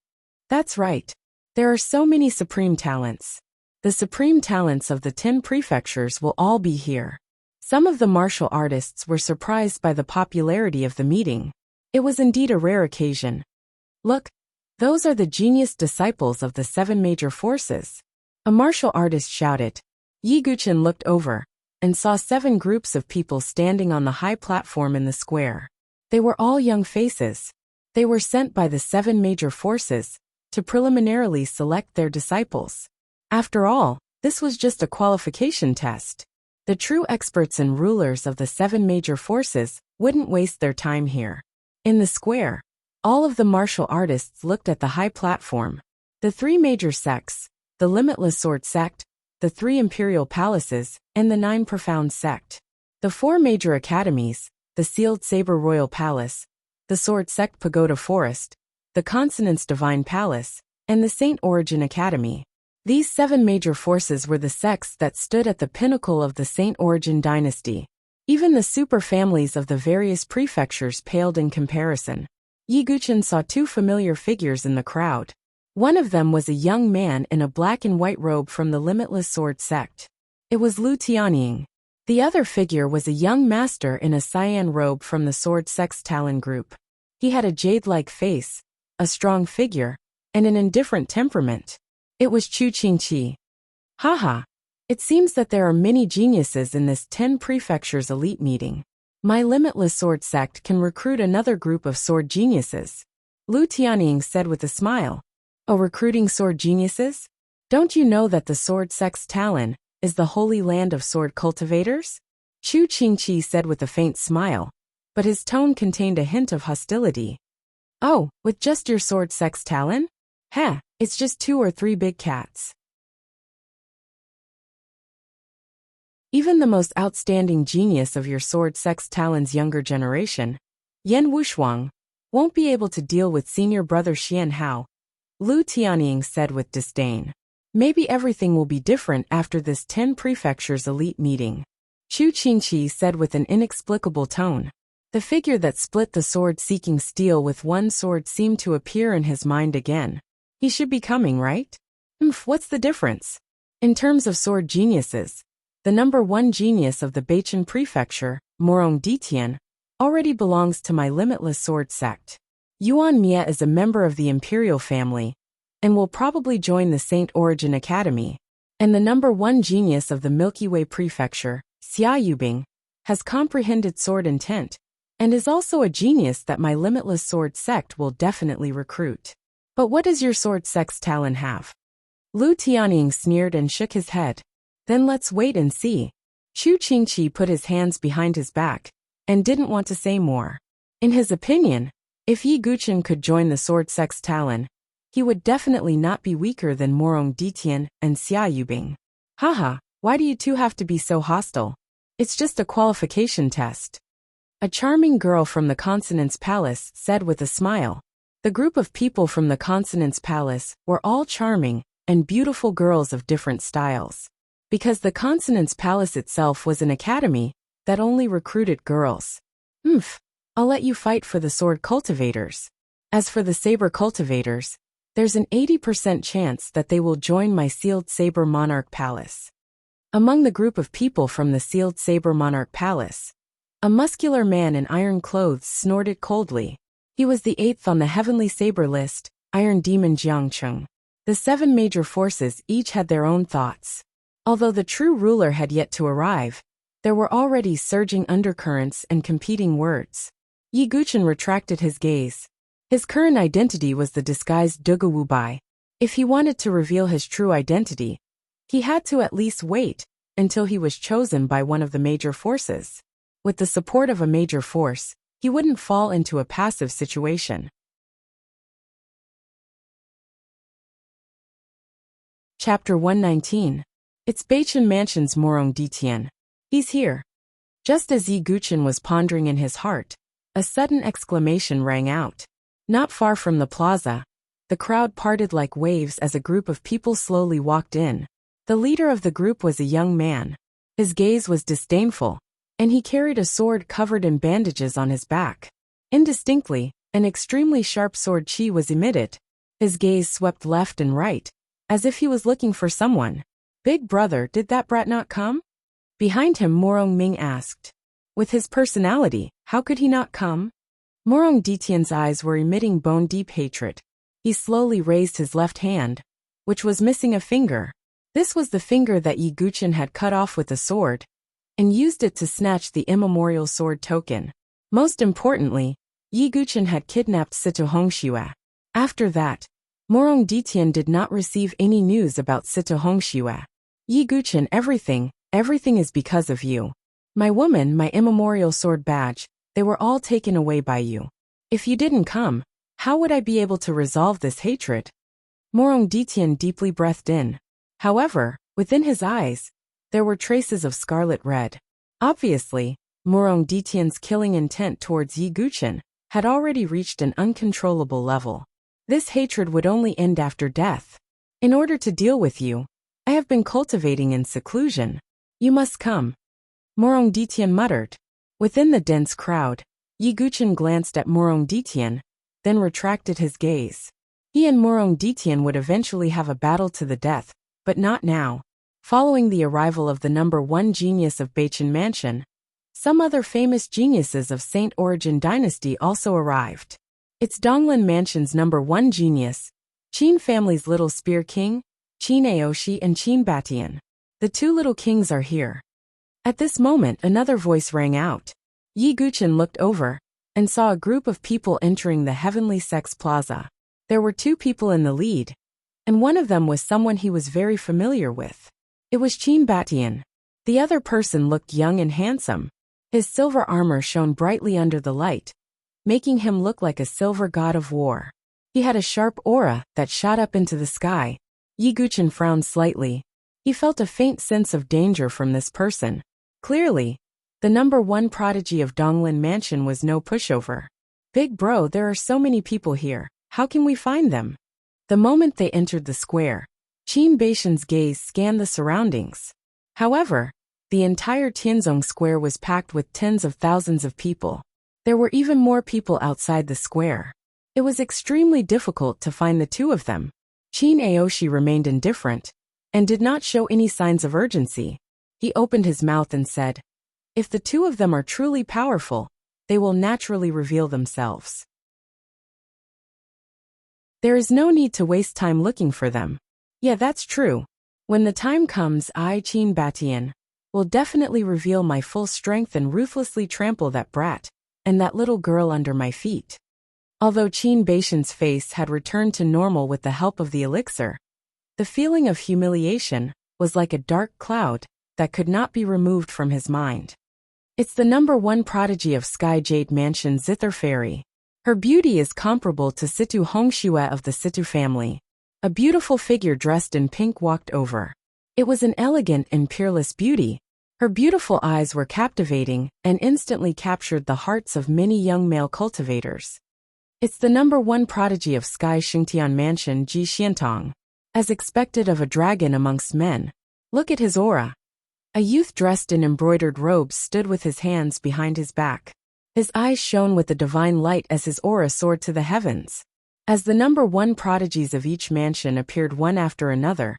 That's right. There are so many supreme talents. The supreme talents of the 10 prefectures will all be here. Some of the martial artists were surprised by the popularity of the meeting. It was indeed a rare occasion. Look, those are the genius disciples of the 7 major forces. A martial artist shouted. Yi Guchen looked over and saw 7 groups of people standing on the high platform in the square. They were all young faces. They were sent by the 7 major forces to preliminarily select their disciples. After all, this was just a qualification test. The true experts and rulers of the 7 major forces wouldn't waste their time here. In the square, all of the martial artists looked at the high platform. The 3 major sects, the Limitless Sword Sect, the 3 Imperial Palaces, and the 9 Profound Sect. The 4 major academies, the Sealed Saber Royal Palace, the Sword Sect Pagoda Forest, the Consonance Divine Palace, and the Saint Origin Academy. These 7 major forces were the sects that stood at the pinnacle of the Saint Origin dynasty. Even the super families of the various prefectures paled in comparison. Yi Guchen saw 2 familiar figures in the crowd. One of them was a young man in a black and white robe from the Limitless Sword Sect. It was Lu Tianying. The other figure was a young master in a cyan robe from the Sword Sect's Talon group. He had a jade-like face, a strong figure, and an indifferent temperament. It was Chu Qingqi. Haha. It seems that there are many geniuses in this 10 prefectures elite meeting. My Limitless Sword Sect can recruit another group of sword geniuses. Lu Tianying said with a smile. Oh, recruiting sword geniuses? Don't you know that the Sword Sect's Talon is the holy land of sword cultivators? Chu Qingqi said with a faint smile, but his tone contained a hint of hostility. Oh, with just your Sword Sect's Talon? Heh, it's just 2 or 3 big cats. Even the most outstanding genius of your Sword Sect's Talon's younger generation, Yan Wushuang, won't be able to deal with senior brother Xian Hao, Lu Tianying said with disdain. Maybe everything will be different after this 10 prefectures elite meeting. Chu Qingqi said with an inexplicable tone. The figure that split the sword-seeking steel with one sword seemed to appear in his mind again. He should be coming, right? What's the difference? In terms of sword geniuses, the number 1 genius of the Beichen Prefecture, Morong Ditian, already belongs to my Limitless Sword Sect. Yuan Mie is a member of the Imperial family, and will probably join the Saint Origin Academy. And the number 1 genius of the Milky Way Prefecture, Xia Yubing, has comprehended sword intent, and is also a genius that my Limitless Sword Sect will definitely recruit. But what does your Sword Sect's Talon have? Lu Tianying sneered and shook his head. Then let's wait and see. Chu Qingqi put his hands behind his back, and didn't want to say more. In his opinion, if Yi Guchen could join the Sword Sect's Talon, he would definitely not be weaker than Morong Ditian and Xia Yubing. Haha, why do you two have to be so hostile? It's just a qualification test. A charming girl from the Consonance Palace said with a smile. The group of people from the Consonance Palace were all charming and beautiful girls of different styles. Because the Consonance Palace itself was an academy that only recruited girls. I'll let you fight for the sword cultivators. As for the saber cultivators, there's an 80% chance that they will join my Sealed Saber Monarch Palace. Among the group of people from the Sealed Saber Monarch Palace, a muscular man in iron clothes snorted coldly. He was the 8th on the heavenly saber list, Iron Demon Jiangcheng. The 7 major forces each had their own thoughts. Although the true ruler had yet to arrive, there were already surging undercurrents and competing words. Yi Guchen retracted his gaze. His current identity was the disguised Duge Wu Bai. If he wanted to reveal his true identity, he had to at least wait until he was chosen by one of the major forces. With the support of a major force, he wouldn't fall into a passive situation. Chapter 119. It's Beichen Mansion's Morong Ditian. He's here. Just as Yi Guchen was pondering in his heart, a sudden exclamation rang out. Not far from the plaza, the crowd parted like waves as a group of people slowly walked in. The leader of the group was a young man. His gaze was disdainful, and he carried a sword covered in bandages on his back. Indistinctly, an extremely sharp sword chi was emitted. His gaze swept left and right, as if he was looking for someone. Big brother, did that brat not come? Behind him Morong Ming asked. With his personality, how could he not come? Morong Ditian's eyes were emitting bone-deep hatred. He slowly raised his left hand, which was missing a finger. This was the finger that Yi Guchen had cut off with the sword, and used it to snatch the immemorial sword token. Most importantly, Yi Guchen had kidnapped Sito Hongxue. After that, Morong Ditian did not receive any news about Sito Hongxue. Yi Guchen, everything is because of you. My woman, my immemorial sword badge, they were all taken away by you. If you didn't come, how would I be able to resolve this hatred? Morong Ditian deeply breathed in. However, within his eyes, there were traces of scarlet red. Obviously, Morong Ditian's killing intent towards Yi Guchen had already reached an uncontrollable level. This hatred would only end after death. In order to deal with you, I have been cultivating in seclusion. You must come. Morong Ditian muttered. Within the dense crowd, Yi Guchen glanced at Morong Ditian, then retracted his gaze. He and Morong Ditian would eventually have a battle to the death, but not now. Following the arrival of the number 1 genius of Beichen Mansion, some other famous geniuses of Saint Origin Dynasty also arrived. It's Donglin Mansion's number 1 genius, Qin family's little spear king, Qin Aoshi and Qin Batian. The 2 little kings are here. At this moment another voice rang out. Yi Guchen looked over and saw a group of people entering the Heavenly Sex Plaza. There were 2 people in the lead, and one of them was someone he was very familiar with. It was Qin Batian. The other person looked young and handsome. His silver armor shone brightly under the light, making him look like a silver god of war. He had a sharp aura that shot up into the sky. Yi Guchen frowned slightly. He felt a faint sense of danger from this person. Clearly, the number 1 prodigy of Donglin Mansion was no pushover. Big bro, there are so many people here. How can we find them? The moment they entered the square, Qin Beishen's gaze scanned the surroundings. However, the entire Tianzong Square was packed with tens of thousands of people. There were even more people outside the square. It was extremely difficult to find the 2 of them. Qin Aoshi remained indifferent and did not show any signs of urgency. He opened his mouth and said, "If the 2 of them are truly powerful, they will naturally reveal themselves. There is no need to waste time looking for them." Yeah, that's true. When the time comes, I, Qin Batian, will definitely reveal my full strength and ruthlessly trample that brat and that little girl under my feet. Although Qin Beishen's face had returned to normal with the help of the elixir, the feeling of humiliation was like a dark cloud that could not be removed from his mind. It's the number 1 prodigy of Sky Jade Mansion, Zither Fairy. Her beauty is comparable to Situ Hongxue of the Situ family. A beautiful figure dressed in pink walked over. It was an elegant and peerless beauty. Her beautiful eyes were captivating and instantly captured the hearts of many young male cultivators. It's the number 1 prodigy of Sky Xingtian Mansion, Ji Xiantong. As expected of a dragon amongst men, look at his aura. A youth dressed in embroidered robes stood with his hands behind his back. His eyes shone with the divine light as his aura soared to the heavens. As the number 1 prodigies of each mansion appeared one after another,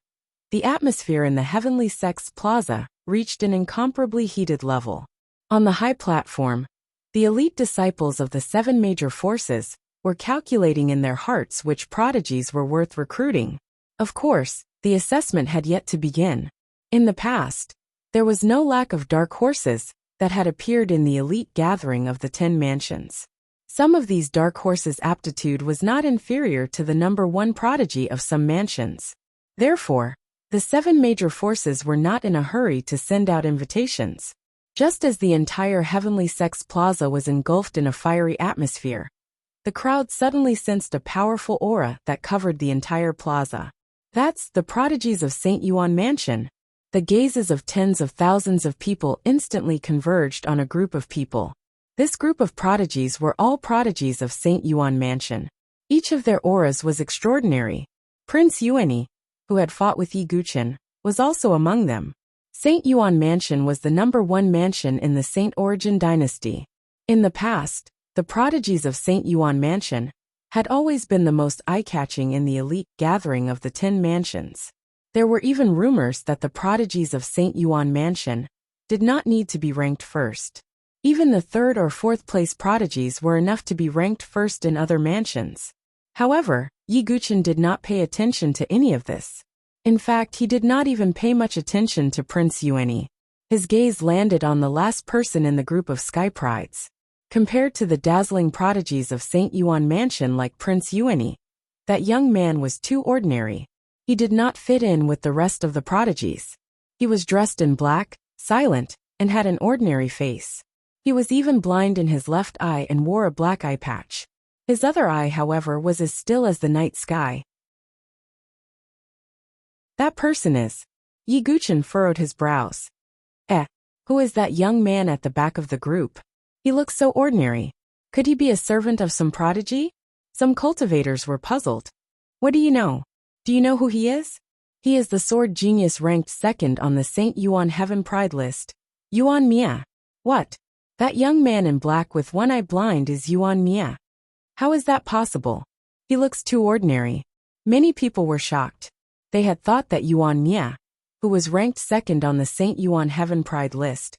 the atmosphere in the Heavenly Sex Plaza reached an incomparably heated level. On the high platform, the elite disciples of the 7 major forces were calculating in their hearts which prodigies were worth recruiting. Of course, the assessment had yet to begin. In the past, there was no lack of dark horses that had appeared in the elite gathering of the 10 mansions. Some of these dark horses' aptitude was not inferior to the number 1 prodigy of some mansions. Therefore, the 7 major forces were not in a hurry to send out invitations. Just as the entire Heavenly Sex Plaza was engulfed in a fiery atmosphere, the crowd suddenly sensed a powerful aura that covered the entire plaza. That's the prodigies of St. Yuan Mansion. The gazes of tens of thousands of people instantly converged on a group of people. This group of prodigies were all prodigies of St. Yuan Mansion. Each of their auras was extraordinary. Prince Yuani, who had fought with Yi Guqin, was also among them. St. Yuan Mansion was the number 1 mansion in the Saint Origin dynasty. In the past, the prodigies of St. Yuan Mansion had always been the most eye-catching in the elite gathering of the 10 mansions. There were even rumors that the prodigies of St. Yuan Mansion did not need to be ranked first. Even the 3rd or 4th place prodigies were enough to be ranked first in other mansions. However, Yi Guqin did not pay attention to any of this. In fact, he did not even pay much attention to Prince Yuani. His gaze landed on the last person in the group of sky prides. Compared to the dazzling prodigies of St. Yuan Mansion like Prince Yuani, that young man was too ordinary. He did not fit in with the rest of the prodigies. He was dressed in black, silent, and had an ordinary face. He was even blind in his left eye and wore a black eye patch. His other eye, however, was as still as the night sky. That person is. Yi Guqin furrowed his brows. Who is that young man at the back of the group? He looks so ordinary. Could he be a servant of some prodigy? Some cultivators were puzzled. What do you know? Do you know who he is? He is the sword genius ranked 2nd on the St. Yuan Heaven Pride list. Yuan Mia. What? That young man in black with one eye blind is Yuan Mia. How is that possible? He looks too ordinary. Many people were shocked. They had thought that Yuan Mia, who was ranked 2nd on the St. Yuan Heaven Pride list,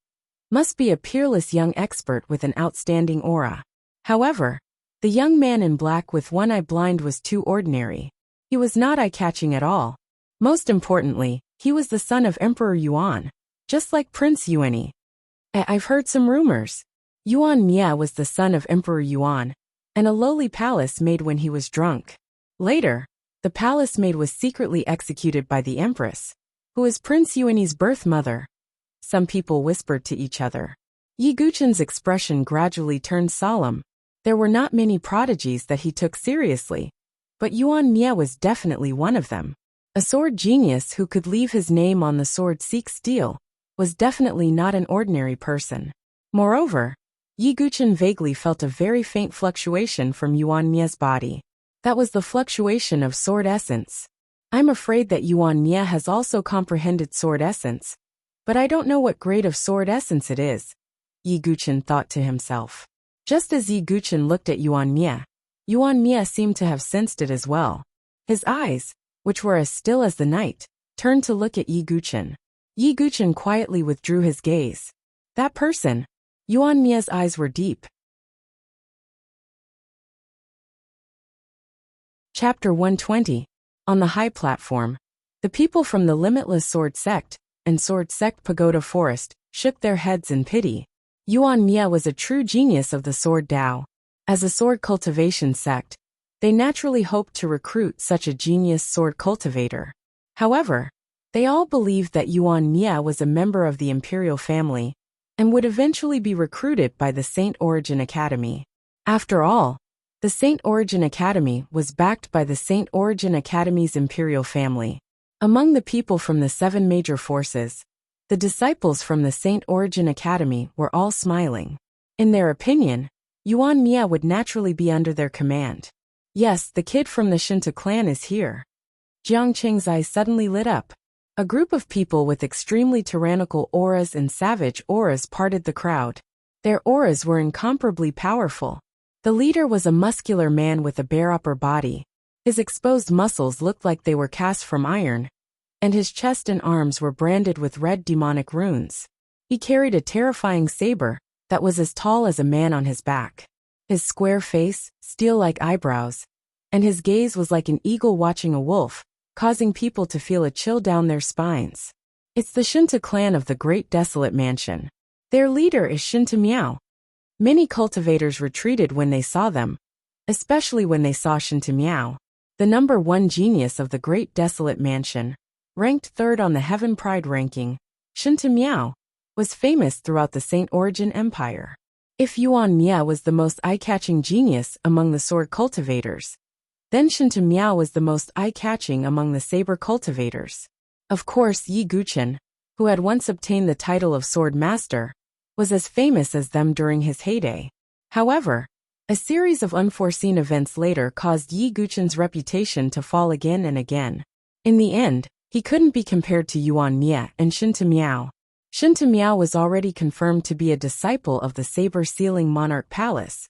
must be a peerless young expert with an outstanding aura. However, the young man in black with one eye blind was too ordinary. He was not eye-catching at all. Most importantly, he was the son of Emperor Yuan, just like Prince Yuani. I've heard some rumors. Yuan Mia was the son of Emperor Yuan, and a lowly palace maid when he was drunk. Later, the palace maid was secretly executed by the empress, who is Prince Yuani's birth mother. Some people whispered to each other. Yi Guqin's expression gradually turned solemn. There were not many prodigies that he took seriously, but Yuan Mia was definitely one of them. A sword genius who could leave his name on the sword seek steel was definitely not an ordinary person. Moreover, Yi Guqin vaguely felt a very faint fluctuation from Yuan Mia's body. That was the fluctuation of sword essence. I'm afraid that Yuan Mia has also comprehended sword essence, but I don't know what grade of sword essence it is, Yi Guqin thought to himself. Just as Yi Guqin looked at Yuan Mia seemed to have sensed it as well. His eyes, which were as still as the night, turned to look at Yi Guqin. Yi Guqin quietly withdrew his gaze. That person. Yuan Mia's eyes were deep. Chapter 120. On the high platform, the people from the Limitless Sword Sect and Sword Sect Pagoda Forest shook their heads in pity. Yuan Mia was a true genius of the Sword Dao. As a sword cultivation sect, they naturally hoped to recruit such a genius sword cultivator. However, they all believed that Yuan Mia was a member of the imperial family and would eventually be recruited by the Saint Origin Academy. After all, the Saint Origin Academy was backed by the Saint Origin Academy's imperial family. Among the people from the 7 major forces, the disciples from the Saint Origin Academy were all smiling. In their opinion, Yuan Mia would naturally be under their command. Yes, the kid from the Shinta clan is here. Jiang Qing's eyes suddenly lit up. A group of people with extremely tyrannical auras and savage auras parted the crowd. Their auras were incomparably powerful. The leader was a muscular man with a bare upper body. His exposed muscles looked like they were cast from iron, and his chest and arms were branded with red demonic runes. He carried a terrifying saber that was as tall as a man on his back. his square face, steel-like eyebrows, and his gaze was like an eagle watching a wolf, causing people to feel a chill down their spines. It's the Shinta clan of the Great Desolate Mansion. Their leader is Shinta Miao. Many cultivators retreated when they saw them, especially when they saw Shinta Miao, the number one genius of the Great Desolate Mansion. Ranked third on the Heaven Pride ranking, Shinta Miao was famous throughout the Saint Origin Empire. If Yuan Mie was the most eye-catching genius among the sword cultivators, then Shinta Miao was the most eye-catching among the saber cultivators. Of course, Yi Guchen, who had once obtained the title of Sword Master, was as famous as them during his heyday. However, a series of unforeseen events later caused Yi Guchen's reputation to fall again and again. In the end, he couldn't be compared to Yuan Mie and Shinta Miao. Shinta Miao was already confirmed to be a disciple of the saber-sealing monarch palace,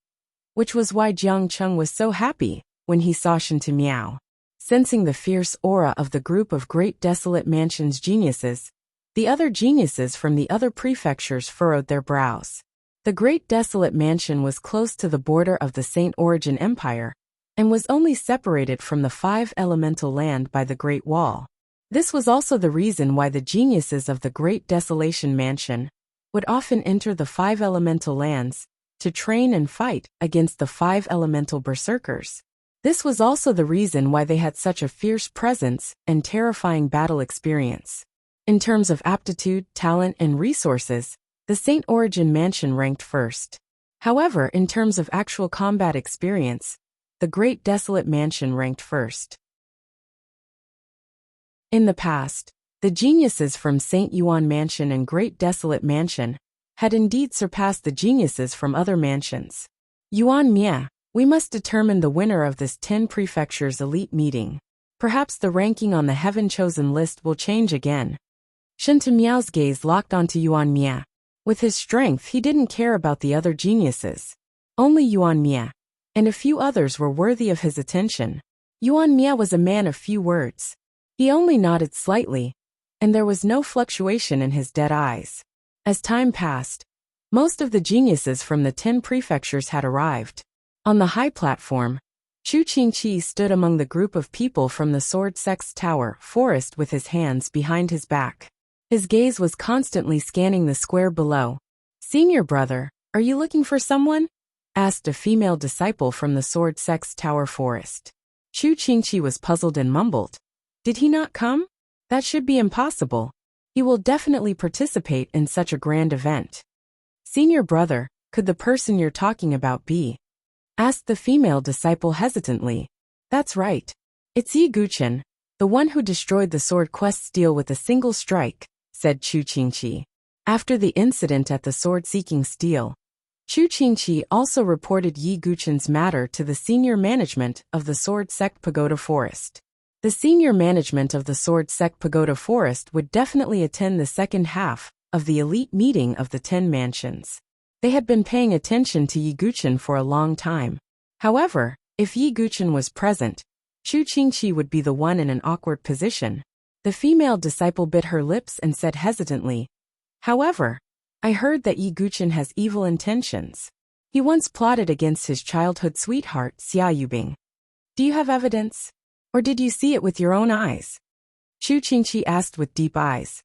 which was why Jiang Cheng was so happy when he saw Shinta Miao. Sensing the fierce aura of the group of Great Desolate Mansion's geniuses, the other geniuses from the other prefectures furrowed their brows. The Great Desolate Mansion was close to the border of the Saint Origin Empire, and was only separated from the five elemental land by the Great Wall. This was also the reason why the geniuses of the Great Desolation Mansion would often enter the five elemental lands to train and fight against the five elemental berserkers. This was also the reason why they had such a fierce presence and terrifying battle experience. In terms of aptitude, talent, and resources, the Saint Origin Mansion ranked first. However, in terms of actual combat experience, the Great Desolate Mansion ranked first. In the past, the geniuses from Saint Yuan Mansion and Great Desolate Mansion had indeed surpassed the geniuses from other mansions. Yuan Mie, we must determine the winner of this 10 prefectures elite meeting. Perhaps the ranking on the heaven-chosen list will change again. Shinta Miao's gaze locked onto Yuan Mie. With his strength, he didn't care about the other geniuses. Only Yuan Mie and a few others were worthy of his attention. Yuan Mie was a man of few words. He only nodded slightly, and there was no fluctuation in his dead eyes. As time passed, most of the geniuses from the 10 prefectures had arrived. On the high platform, Chu Qingqi stood among the group of people from the Sword Sect's Tower Forest with his hands behind his back. His gaze was constantly scanning the square below. "Senior brother, are you looking for someone?" asked a female disciple from the Sword Sect's Tower Forest. Chu Qingqi was puzzled and mumbled. "Did he not come? That should be impossible. He will definitely participate in such a grand event." "Senior brother, could the person you're talking about be?" asked the female disciple hesitantly. "That's right. It's Yi Guchen, the one who destroyed the Sword Quest Steel with a single strike," said Chu Qingqi. After the incident at the Sword-Seeking Steel, Chu Qingqi also reported Yi Guchen's matter to the senior management of the Sword Sect Pagoda Forest. The senior management of the Sword Sect Pagoda Forest would definitely attend the second half of the elite meeting of the 10 mansions. They had been paying attention to Yi Guchen for a long time. However, if Yi Guchen was present, Chu Qingqi would be the one in an awkward position. The female disciple bit her lips and said hesitantly, "However, I heard that Yi Guchen has evil intentions. He once plotted against his childhood sweetheart, Xia Yubing. Do you have evidence? Or did you see it with your own eyes?" Chu Qingqi asked with deep eyes.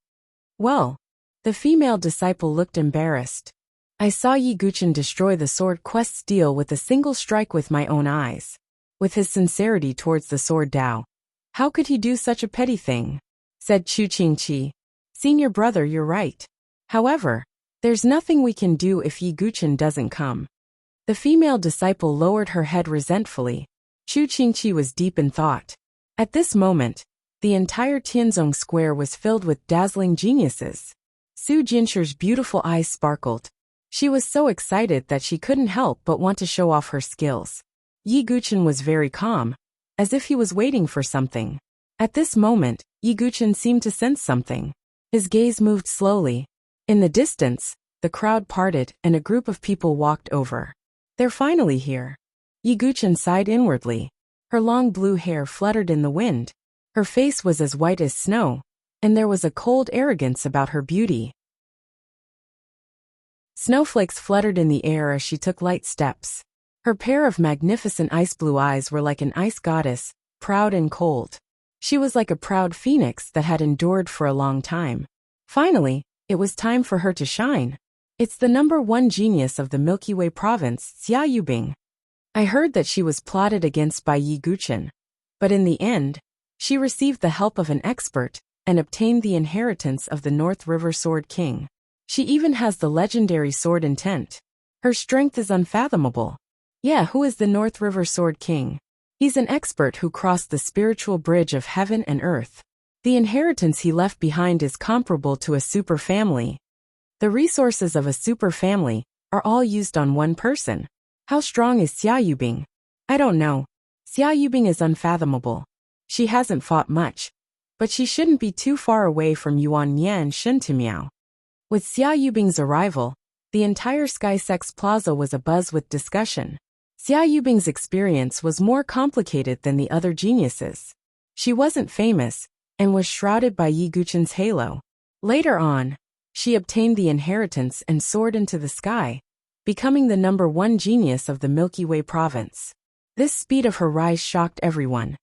"Well," the female disciple looked embarrassed. "I saw Yi Guchen destroy the Sword Quest Steel with a single strike with my own eyes." With his sincerity towards the Sword Dao, "How could he do such a petty thing?" said Chu Qingqi. "Senior brother, you're right. However, there's nothing we can do if Yi Guchen doesn't come." The female disciple lowered her head resentfully. Chu Qingqi was deep in thought. At this moment, the entire Tianzong Square was filled with dazzling geniuses. Su Jinsher's beautiful eyes sparkled. She was so excited that she couldn't help but want to show off her skills. Yi Guchen was very calm, as if he was waiting for something. At this moment, Yi Guchen seemed to sense something. His gaze moved slowly. In the distance, the crowd parted and a group of people walked over. "They're finally here." Yi Guchen sighed inwardly. Her long blue hair fluttered in the wind. Her face was as white as snow, and there was a cold arrogance about her beauty. Snowflakes fluttered in the air as she took light steps. Her pair of magnificent ice-blue eyes were like an ice goddess, proud and cold. She was like a proud phoenix that had endured for a long time. Finally, it was time for her to shine. It's the #1 genius of the Milky Way province, Xia Yubing. I heard that she was plotted against by Yi Guqin. But in the end, she received the help of an expert and obtained the inheritance of the North River Sword King. She even has the legendary sword intent. Her strength is unfathomable. Yeah, who is the North River Sword King? He's an expert who crossed the spiritual bridge of heaven and earth. The inheritance he left behind is comparable to a super family. The resources of a super family are all used on one person. How strong is Xia Yubing? I don't know. Xia Yubing is unfathomable. She hasn't fought much, but she shouldn't be too far away from Yuan Yan Shen Timiao. With Xia Yubing's arrival, the entire Sky Sex Plaza was abuzz with discussion. Xia Yubing's experience was more complicated than the other geniuses. She wasn't famous and was shrouded by Yi Guqin's halo. Later on, she obtained the inheritance and soared into the sky, becoming the #1 genius of the Milky Way province. This speed of her rise shocked everyone.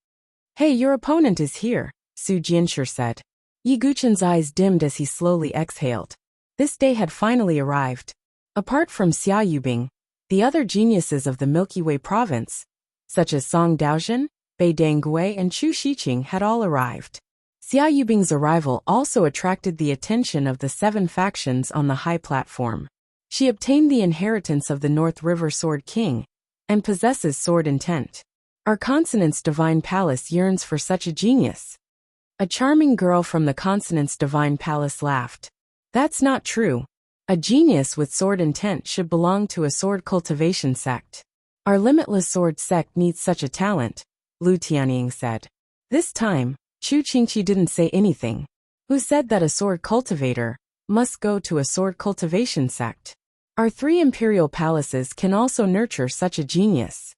Hey, your opponent is here, Su Jianshi said. Yi Guqin's eyes dimmed as he slowly exhaled. This day had finally arrived. Apart from Xia Yubing, the other geniuses of the Milky Way province, such as Song Daojin, Bai Dangui and Chu Shiqing, had all arrived. Xia Yubing's arrival also attracted the attention of the 7 factions on the high platform. She obtained the inheritance of the North River Sword King and possesses sword intent. Our Consonant's Divine Palace yearns for such a genius. A charming girl from the Consonant's Divine Palace laughed. That's not true. A genius with sword intent should belong to a sword cultivation sect. Our limitless sword sect needs such a talent, Lu Tianying said. This time, Chu Qingqi didn't say anything. Who said that a sword cultivator must go to a sword cultivation sect? Our 3 imperial palaces can also nurture such a genius.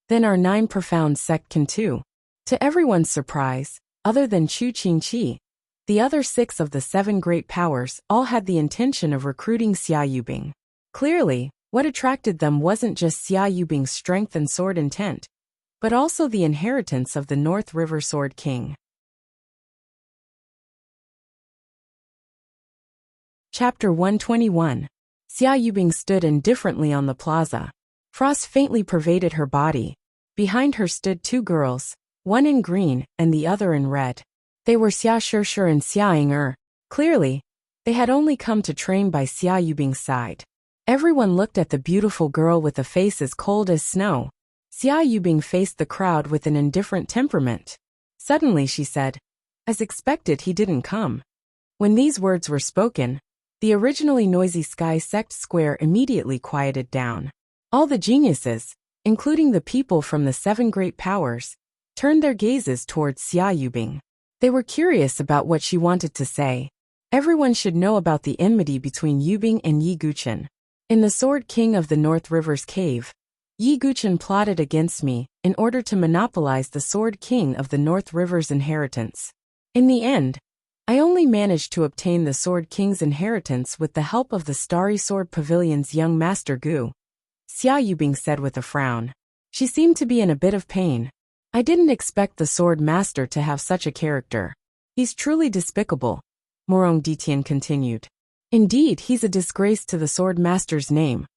Then our 9 profound sect can too. To everyone's surprise, other than Chu Qingqi, the other 6 of the 7 great powers all had the intention of recruiting Xia Yubing. Clearly, what attracted them wasn't just Xia Yubing's strength and sword intent, but also the inheritance of the North River Sword King. Chapter 121. Xia Yubing stood indifferently on the plaza. Frost faintly pervaded her body. Behind her stood 2 girls, one in green and the other in red. They were Xia Shishir and Xia Ying'er. Clearly, they had only come to train by Xia Yubing's side. Everyone looked at the beautiful girl with a face as cold as snow. Xia Yubing faced the crowd with an indifferent temperament. Suddenly she said, "As expected, he didn't come." When these words were spoken, the originally noisy Sky Sect Square immediately quieted down. All the geniuses, including the people from the 7 great powers, turned their gazes towards Xia Yubing. They were curious about what she wanted to say. Everyone should know about the enmity between Yubing and Yi Guqin. In the Sword King of the North River's cave, Yi Guqin plotted against me in order to monopolize the Sword King of the North River's inheritance. In the end, I only managed to obtain the Sword King's inheritance with the help of the Starry Sword Pavilion's young master Gu, Xia Yubing said with a frown. She seemed to be in a bit of pain. I didn't expect the Sword Master to have such a character. He's truly despicable, Morong Ditian continued. Indeed, he's a disgrace to the Sword Master's name,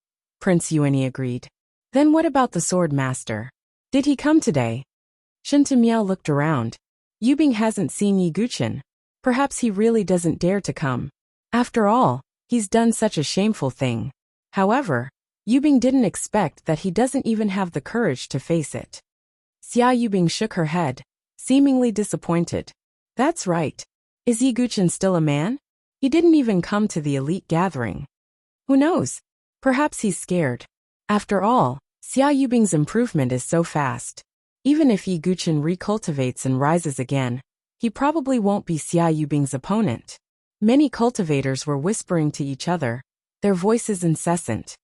Prince Yuani agreed. Then what about the Sword Master? Did he come today? Shen Timiao looked around. Yubing hasn't seen Yi Guqin. Perhaps he really doesn't dare to come. After all, he's done such a shameful thing. However, Yubing didn't expect that he doesn't even have the courage to face it. Xia Yubing shook her head, seemingly disappointed. That's right. Is Yi Guqin still a man? He didn't even come to the elite gathering. Who knows? Perhaps he's scared. After all, Xia Yubing's improvement is so fast. Even if Yi Guqin recultivates and rises again, he probably won't be Xia Yubing's opponent. Many cultivators were whispering to each other, their voices incessant.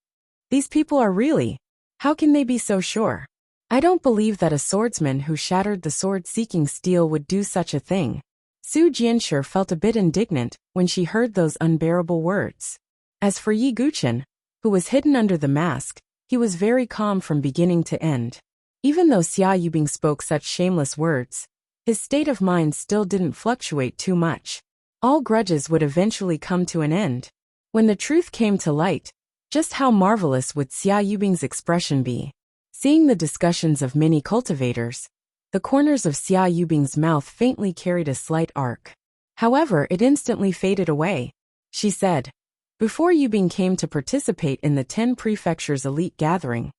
These people are really. How can they be so sure? I don't believe that a swordsman who shattered the sword-seeking steel would do such a thing. Su Jianshi felt a bit indignant when she heard those unbearable words. As for Yi Guqin, who was hidden under the mask, He was very calm from beginning to end. Even though Xia Yubing spoke such shameless words, his state of mind still didn't fluctuate too much. All grudges would eventually come to an end. When the truth came to light, just how marvelous would Xia Yubing's expression be? Seeing the discussions of many cultivators, the corners of Xia Yubing's mouth faintly carried a slight arc. However, it instantly faded away. She said, before Yubing came to participate in the 10 prefectures elite gathering,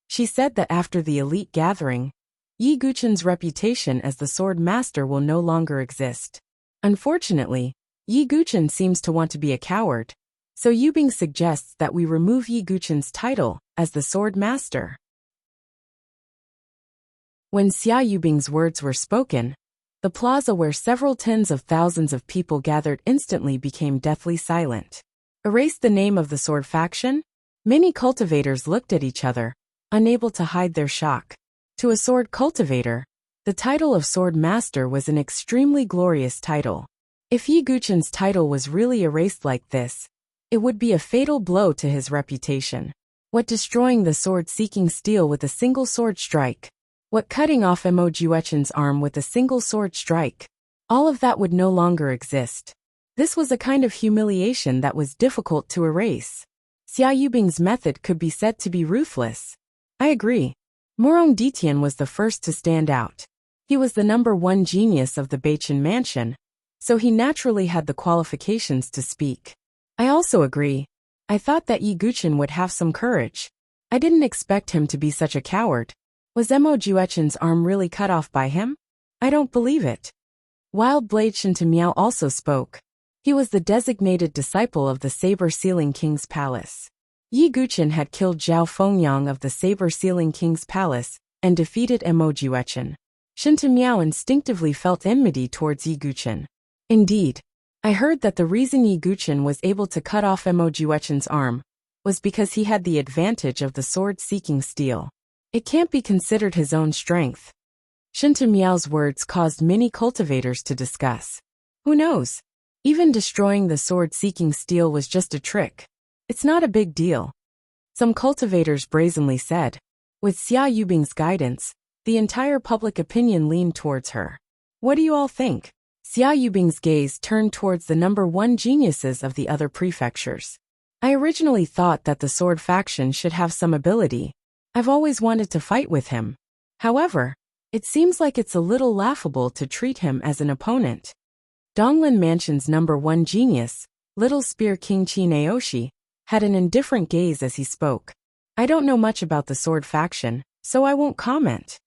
she said that after the elite gathering, Yi Guchen's reputation as the sword master will no longer exist. Unfortunately, Yi Guchen seems to want to be a coward, so Yubing suggests that we remove Yi Guchen's title as the sword master. When Xia Yubing's words were spoken, the plaza where several tens of thousands of people gathered instantly became deathly silent. Erase the name of the sword faction? Many cultivators looked at each other, unable to hide their shock. To a sword cultivator, the title of sword master was an extremely glorious title. If Yi Guchen's title was really erased like this, it would be a fatal blow to his reputation. What destroying the sword-seeking steel with a single sword strike? What cutting off Mo Juechen's arm with a single sword strike? All of that would no longer exist. This was a kind of humiliation that was difficult to erase. Xia Yubing's method could be said to be ruthless. I agree. Morong Ditian was the first to stand out. He was the #1 genius of the Beichen mansion, so he naturally had the qualifications to speak. I also agree. I thought that Yi Guchen would have some courage. I didn't expect him to be such a coward. Was Mo Juechen's arm really cut off by him? I don't believe it. Wild Blade Shinta Miao also spoke. He was the designated disciple of the Saber-Sealing King's palace. Yi Guchen had killed Zhao Fengyang of the Saber-Sealing King's palace and defeated Mo Juechen. Shinta Miao instinctively felt enmity towards Yi Guchen. Indeed, I heard that the reason Yi Guchen was able to cut off Mo Juechen's arm was because he had the advantage of the sword-seeking steel. It can't be considered his own strength. Shinta Miao's words caused many cultivators to discuss. Who knows? Even destroying the sword-seeking steel was just a trick. It's not a big deal. Some cultivators brazenly said. With Xia Yubing's guidance, the entire public opinion leaned towards her. What do you all think? Xia Yubing's gaze turned towards the #1 geniuses of the other prefectures. I originally thought that the sword faction should have some ability. I've always wanted to fight with him. However, it seems like it's a little laughable to treat him as an opponent. Donglin Mansion's #1 genius, Little Spear King Chi Naoshi, had an indifferent gaze as he spoke. I don't know much about the sword faction, so I won't comment.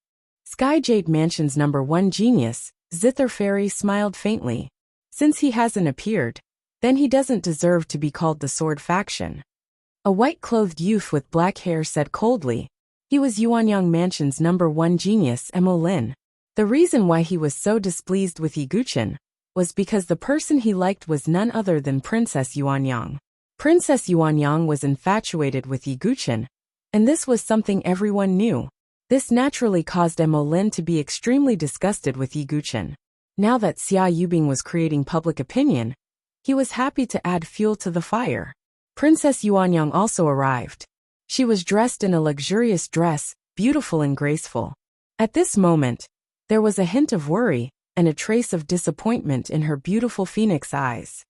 Sky Jade Mansion's #1 genius, Zither Fairy, smiled faintly. Since he hasn't appeared, then he doesn't deserve to be called the sword faction. A white-clothed youth with black hair said coldly. He was Yuanyang Mansion's #1 genius, Mo Lin. The reason why he was so displeased with Yi Guchen was because the person he liked was none other than Princess Yuanyang. Princess Yuanyang was infatuated with Yi Guchen, and this was something everyone knew. This naturally caused Mo Lin to be extremely disgusted with Yi Guchen. Now that Xia Yubing was creating public opinion, he was happy to add fuel to the fire. Princess Yuanyang also arrived. She was dressed in a luxurious dress, beautiful and graceful. At this moment, there was a hint of worry and a trace of disappointment in her beautiful phoenix eyes.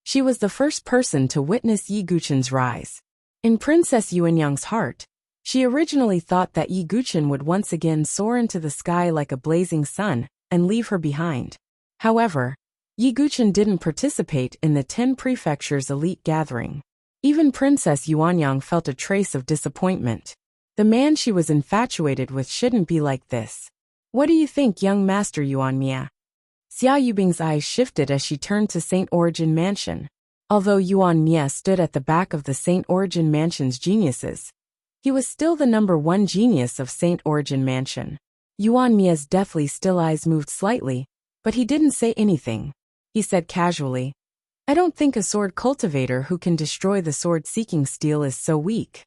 She was the first person to witness Yi Guchen's rise. In Princess Yuanyang's heart, she originally thought that Yi Guchen would once again soar into the sky like a blazing sun and leave her behind. However, Yi Guchen didn't participate in the 10 prefectures elite gathering. Even Princess Yuanyang felt a trace of disappointment. The man she was infatuated with shouldn't be like this. What do you think, young Master Yuan Mia? Xia Yubing's eyes shifted as she turned to St. Origin Mansion. Although Yuan Mia stood at the back of the St. Origin Mansion's geniuses, he was still the #1 genius of St. Origin Mansion. Yuan Mia's deathly still eyes moved slightly, but he didn't say anything. He said casually, I don't think a sword cultivator who can destroy the sword-seeking steel is so weak.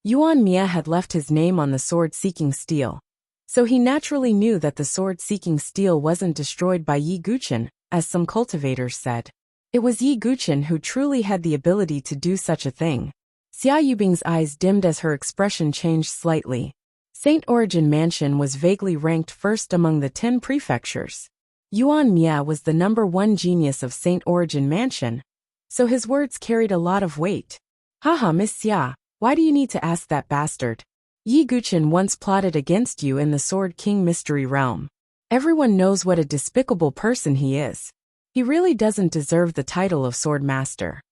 Yuan Mia had left his name on the sword-seeking steel, so he naturally knew that the sword-seeking steel wasn't destroyed by Yi Guchen, as some cultivators said. It was Yi Guchen who truly had the ability to do such a thing. Xia Yubing's eyes dimmed as her expression changed slightly. Saint Origin Mansion was vaguely ranked first among the 10 prefectures. Yuan Mia was the #1 genius of Saint Origin Mansion, so his words carried a lot of weight. Haha, Miss Xia, why do you need to ask that bastard? Yi Guqin once plotted against you in the Sword King Mystery Realm. Everyone knows what a despicable person he is. He really doesn't deserve the title of Sword Master.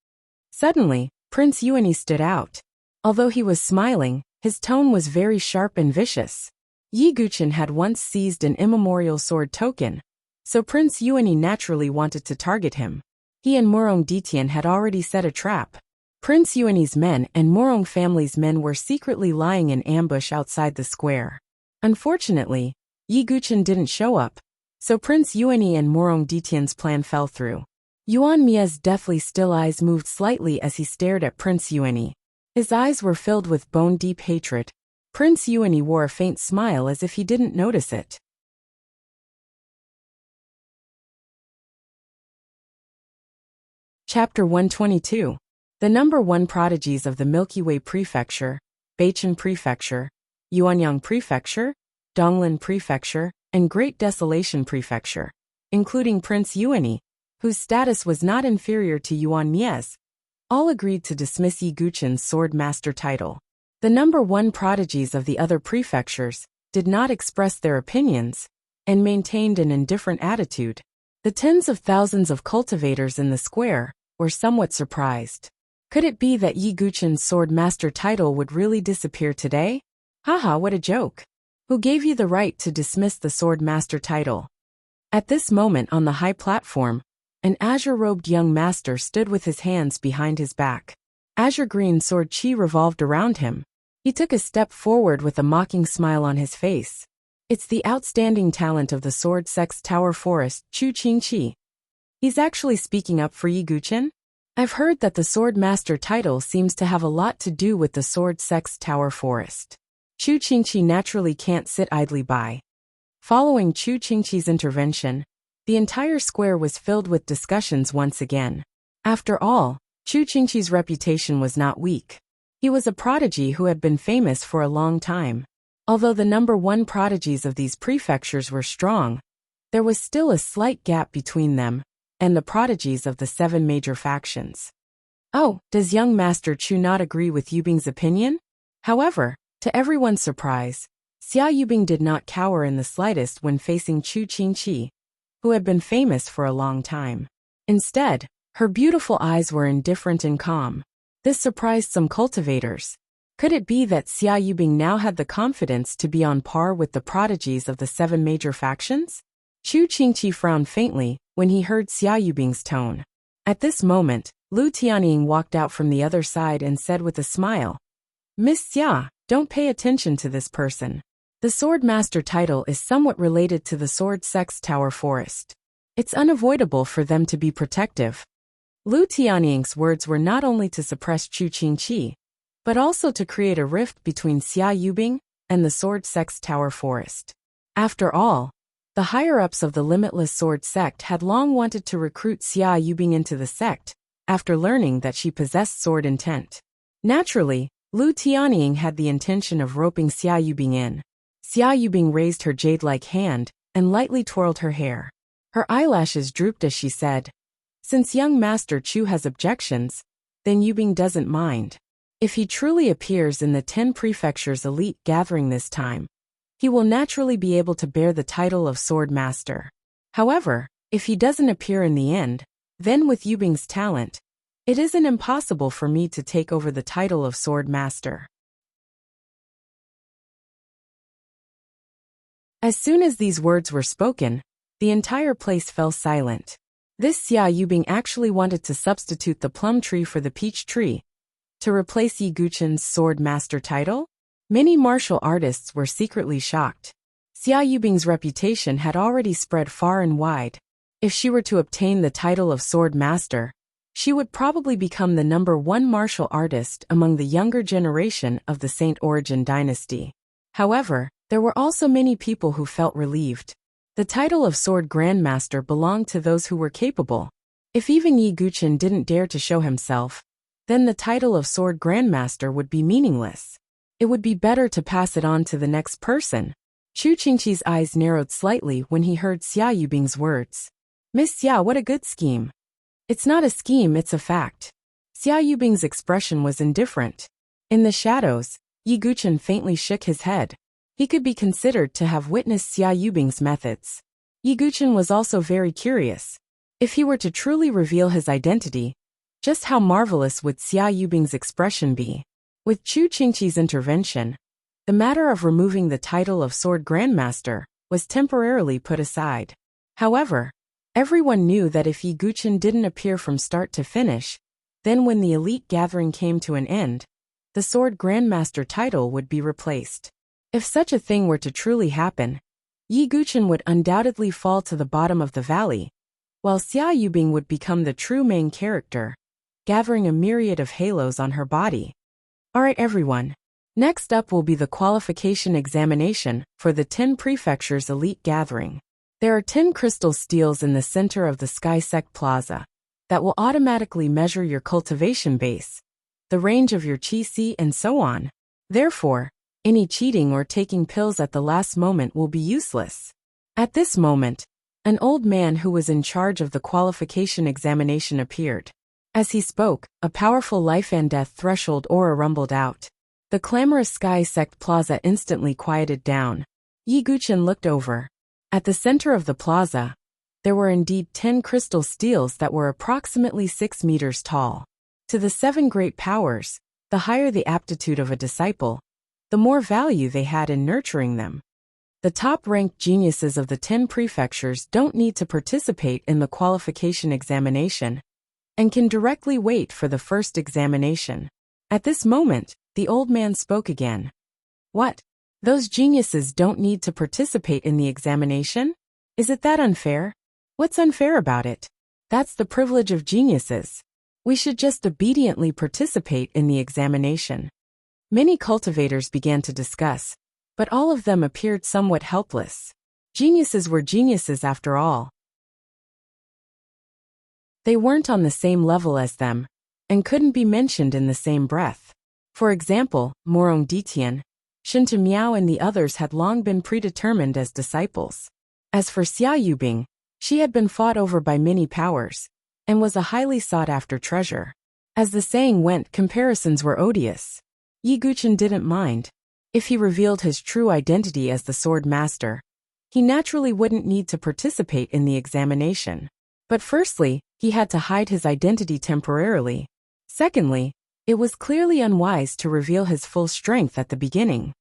Suddenly, Prince Yuani stood out. Although he was smiling, his tone was very sharp and vicious. Yi Guqin had once seized an immemorial sword token, so Prince Yuani naturally wanted to target him. He and Murong Ditian had already set a trap. Prince Yuani's men and Murong family's men were secretly lying in ambush outside the square. Unfortunately, Yi Guqin didn't show up, so Prince Yuani and Murong Ditian's plan fell through. Yuan Mia's deathly still eyes moved slightly as he stared at Prince Yuani. His eyes were filled with bone-deep hatred. Prince Yuani wore a faint smile as if he didn't notice it. Chapter 122. The #1 prodigies of the Milky Way Prefecture, Beichen Prefecture, Yuanyang Prefecture, Donglin Prefecture, and Great Desolation Prefecture, including Prince Yuani, whose status was not inferior to Yuan Mia's, all agreed to dismiss Yi Guqin's Sword Master title. The #1 prodigies of the other prefectures did not express their opinions and maintained an indifferent attitude. The tens of thousands of cultivators in the square were somewhat surprised. Could it be that Yi Guqin's Sword Master title would really disappear today? Haha, what a joke. Who gave you the right to dismiss the Sword Master title? At this moment on the high platform, an azure-robed young master stood with his hands behind his back. Azure-green sword chi revolved around him. He took a step forward with a mocking smile on his face. It's the outstanding talent of the Sword Sex Tower Forest, Chu Qingqi. He's actually speaking up for Yi Guqin? I've heard that the Sword Master title seems to have a lot to do with the Sword Sex Tower Forest. Chu Qingqi naturally can't sit idly by. Following Chu Qingqi's intervention, the entire square was filled with discussions once again. After all, Chu Qingqi's reputation was not weak. He was a prodigy who had been famous for a long time. Although the #1 prodigies of these prefectures were strong, there was still a slight gap between them and the prodigies of the 7 major factions. Oh, does young Master Chu not agree with Yubing's opinion? However, to everyone's surprise, Xia Yubing did not cower in the slightest when facing Chu Qingqi, who had been famous for a long time. Instead, her beautiful eyes were indifferent and calm. This surprised some cultivators. Could it be that Xia Yubing now had the confidence to be on par with the prodigies of the 7 major factions? Chu Qingqi frowned faintly when he heard Xia Yubing's tone. At this moment, Lu Tianying walked out from the other side and said with a smile, Miss Xia, don't pay attention to this person. The Sword Master title is somewhat related to the Sword Sex Tower Forest. It's unavoidable for them to be protective. Lu Tianying's words were not only to suppress Chu Qingqi, but also to create a rift between Xia Yubing and the Sword Sex Tower Forest. After all, the higher-ups of the Limitless Sword Sect had long wanted to recruit Xia Yubing into the sect, after learning that she possessed sword intent. Naturally, Lu Tianying had the intention of roping Xia Yubing in. Xia Yubing raised her jade-like hand and lightly twirled her hair. Her eyelashes drooped as she said, Since young Master Chu has objections, then Yubing doesn't mind. If he truly appears in the 10 prefectures elite gathering this time, he will naturally be able to bear the title of Sword Master. However, if he doesn't appear in the end, then with Yubing's talent, it isn't impossible for me to take over the title of Sword Master. As soon as these words were spoken, the entire place fell silent. This Xia Yubing actually wanted to substitute the plum tree for the peach tree, to replace Yi Guqin's Sword Master title? Many martial artists were secretly shocked. Xia Yubing's reputation had already spread far and wide. If she were to obtain the title of Sword Master, she would probably become the #1 martial artist among the younger generation of the Saint Origin dynasty. However, there were also many people who felt relieved. The title of Sword Grandmaster belonged to those who were capable. If even Yi Guqin didn't dare to show himself, then the title of Sword Grandmaster would be meaningless. It would be better to pass it on to the next person. Chu Qingqi's eyes narrowed slightly when he heard Xia Yubing's words. Miss Xia, what a good scheme. It's not a scheme, it's a fact. Xia Yubing's expression was indifferent. In the shadows, Yi Guchen faintly shook his head. He could be considered to have witnessed Xia Yubing's methods. Yi Guchen was also very curious. If he were to truly reveal his identity, just how marvelous would Xia Yubing's expression be? With Chu Qingqi's intervention, the matter of removing the title of Sword Grandmaster was temporarily put aside. However, everyone knew that if Yi Guchen didn't appear from start to finish, then when the elite gathering came to an end, the Sword Grandmaster title would be replaced. If such a thing were to truly happen, Yi Guchen would undoubtedly fall to the bottom of the valley, while Xia Yubing would become the true main character, gathering a myriad of halos on her body. Alright everyone, next up will be the qualification examination for the 10 Prefectures Elite Gathering. There are 10 crystal steels in the center of the Sky Sect Plaza that will automatically measure your cultivation base, the range of your chi C, and so on. Therefore, any cheating or taking pills at the last moment will be useless. At this moment, an old man who was in charge of the qualification examination appeared. As he spoke, a powerful life and death threshold aura rumbled out. The clamorous Sky Sect Plaza instantly quieted down. Yi Guchen looked over. At the center of the plaza, there were indeed 10 crystal steels that were approximately 6 meters tall. To the 7 great powers, the higher the aptitude of a disciple, the more value they had in nurturing them. The top-ranked geniuses of the 10 prefectures don't need to participate in the qualification examination and can directly wait for the first examination. At this moment, the old man spoke again. What? Those geniuses don't need to participate in the examination? Is it that unfair? What's unfair about it? That's the privilege of geniuses. We should just obediently participate in the examination. Many cultivators began to discuss, but all of them appeared somewhat helpless. Geniuses were geniuses after all. They weren't on the same level as them, and couldn't be mentioned in the same breath. For example, Morong Ditian, Shinta Miao and the others had long been predetermined as disciples. As for Xia Yubing, she had been fought over by many powers, and was a highly sought-after treasure. As the saying went, comparisons were odious. Yi Guchen didn't mind. If he revealed his true identity as the Sword Master, he naturally wouldn't need to participate in the examination. But firstly, he had to hide his identity temporarily. Secondly, it was clearly unwise to reveal his full strength at the beginning.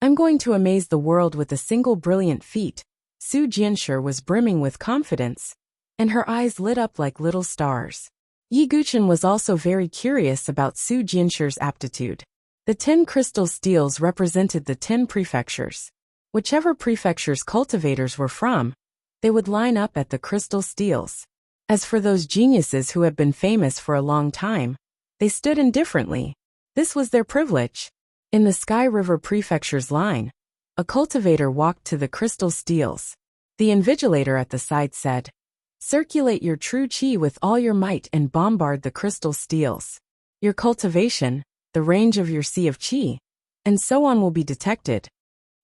I'm going to amaze the world with a single brilliant feat. Su Jianshi was brimming with confidence, and her eyes lit up like little stars. Yi Guchen was also very curious about Su Jianshi's aptitude. The 10 crystal steels represented the 10 prefectures. Whichever prefecture's cultivators were from, they would line up at the crystal steels. As for those geniuses who had been famous for a long time, they stood indifferently. This was their privilege. In the Sky River Prefecture's line, a cultivator walked to the crystal steels. The invigilator at the side said, "Circulate your true chi with all your might and bombard the crystal steels. Your cultivation, the range of your sea of chi, and so on will be detected."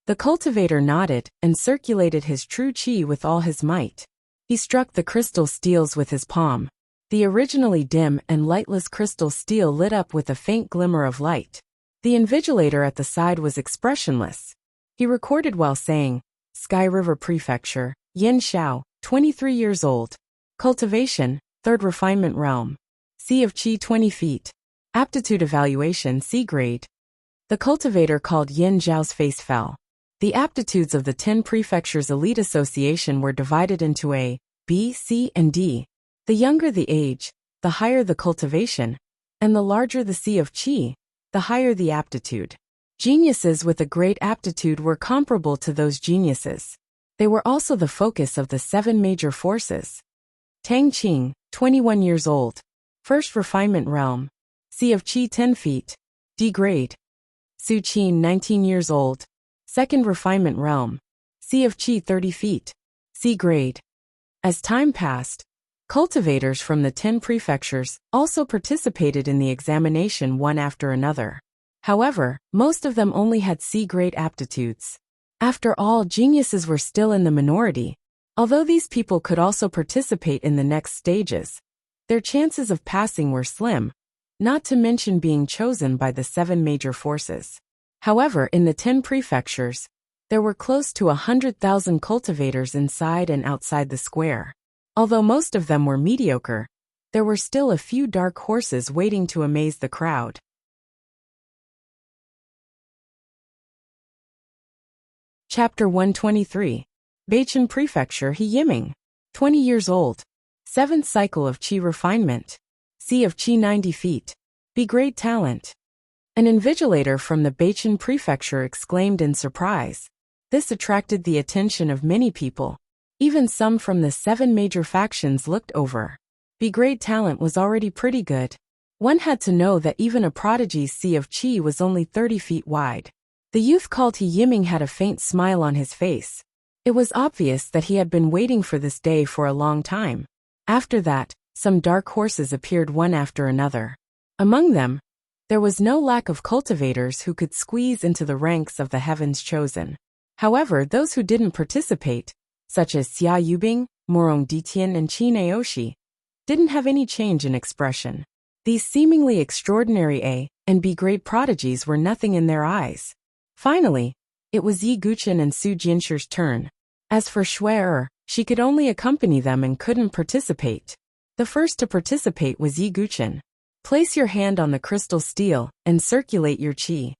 The cultivator nodded and circulated his true chi with all his might. He struck the crystal steels with his palm. The originally dim and lightless crystal steel lit up with a faint glimmer of light. The invigilator at the side was expressionless. He recorded while saying, "Sky River Prefecture, Yin Xiao, 23 years old. Cultivation, 3rd Refinement Realm. Sea of Qi 20 feet. Aptitude Evaluation C grade." The cultivator called Yin Zhao's face fell. The aptitudes of the 10 Prefectures Elite Association were divided into A, B, C, and D. The younger the age, the higher the cultivation, and the larger the sea of Qi, the higher the aptitude. Geniuses with a great aptitude were comparable to those geniuses. They were also the focus of the 7 major forces. Tang Qing, 21 years old. 1st Refinement Realm. Sea of Qi 10 feet. D grade. Su Qin, 19 years old. 2nd Refinement Realm. Sea of Qi 30 feet. C grade. As time passed, Cultivators from the 10 prefectures also participated in the examination one after another. However, most of them only had C-grade aptitudes. After all, geniuses were still in the minority. Although these people could also participate in the next stages, their chances of passing were slim, not to mention being chosen by the 7 major forces. However, in the 10 prefectures, there were close to 100,000 cultivators inside and outside the square. Although most of them were mediocre, there were still a few dark horses waiting to amaze the crowd. Chapter 123. Beichen Prefecture, He Yiming. 20 years old. 7th cycle of Qi refinement. C of Qi 90 feet. Be great talent. An invigilator from the Beichen Prefecture exclaimed in surprise. This attracted the attention of many people. Even some from the 7 major factions looked over. Be great talent was already pretty good. One had to know that even a prodigy's C of Qi was only 30 feet wide. The youth called He Yiming had a faint smile on his face. It was obvious that he had been waiting for this day for a long time. After that, some dark horses appeared one after another. Among them, there was no lack of cultivators who could squeeze into the ranks of the heavens chosen. However, those who didn't participate, such as Xia Yubing, Morong Ditian and Qin Aoshi, didn't have any change in expression. These seemingly extraordinary A and B grade prodigies were nothing in their eyes. Finally, it was Yi Guchen and Su Jinshi's turn. As for Shui, she could only accompany them and couldn't participate. The first to participate was Yi Guchen. Place your hand on the crystal steel and circulate your qi.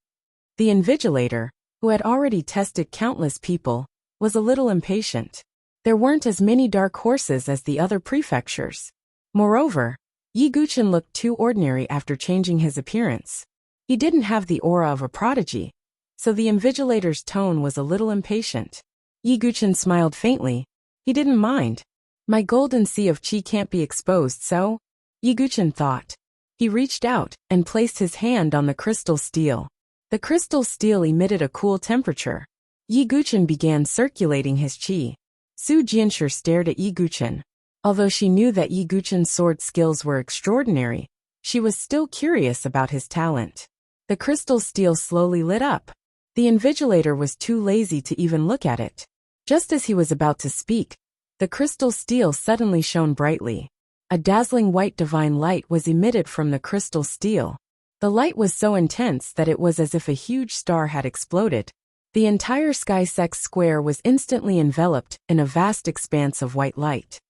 The invigilator, who had already tested countless people, was a little impatient. There weren't as many dark horses as the other prefectures. Moreover, Yi Guchen looked too ordinary after changing his appearance. He didn't have the aura of a prodigy, so the invigilator's tone was a little impatient. Yi Guchen smiled faintly. He didn't mind. My golden sea of qi can't be exposed, so? Yi Guchen thought. He reached out and placed his hand on the crystal steel. The crystal steel emitted a cool temperature. Yi Guchen began circulating his qi. Su Jinsher stared at Yi Guchen. Although she knew that Yi Guchen's sword skills were extraordinary, she was still curious about his talent. The crystal steel slowly lit up. The invigilator was too lazy to even look at it. Just as he was about to speak, the crystal steel suddenly shone brightly. A dazzling white divine light was emitted from the crystal steel. The light was so intense that it was as if a huge star had exploded. The entire Sky Sex Square was instantly enveloped in a vast expanse of white light.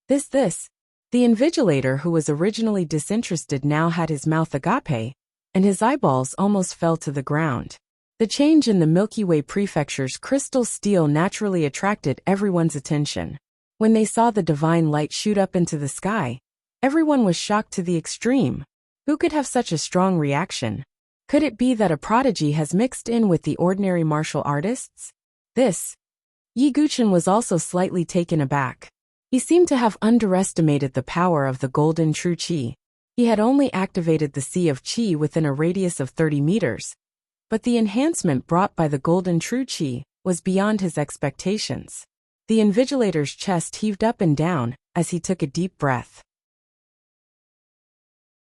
This. The invigilator, who was originally disinterested, now had his mouth agape, and his eyeballs almost fell to the ground. The change in the Milky Way Prefecture's crystal steel naturally attracted everyone's attention. When they saw the divine light shoot up into the sky, everyone was shocked to the extreme. Who could have such a strong reaction? Could it be that a prodigy has mixed in with the ordinary martial artists? Yi Guchen was also slightly taken aback. He seemed to have underestimated the power of the golden true qi. He had only activated the sea of qi within a radius of 30 meters. But the enhancement brought by the golden true qi was beyond his expectations. The invigilator's chest heaved up and down as he took a deep breath.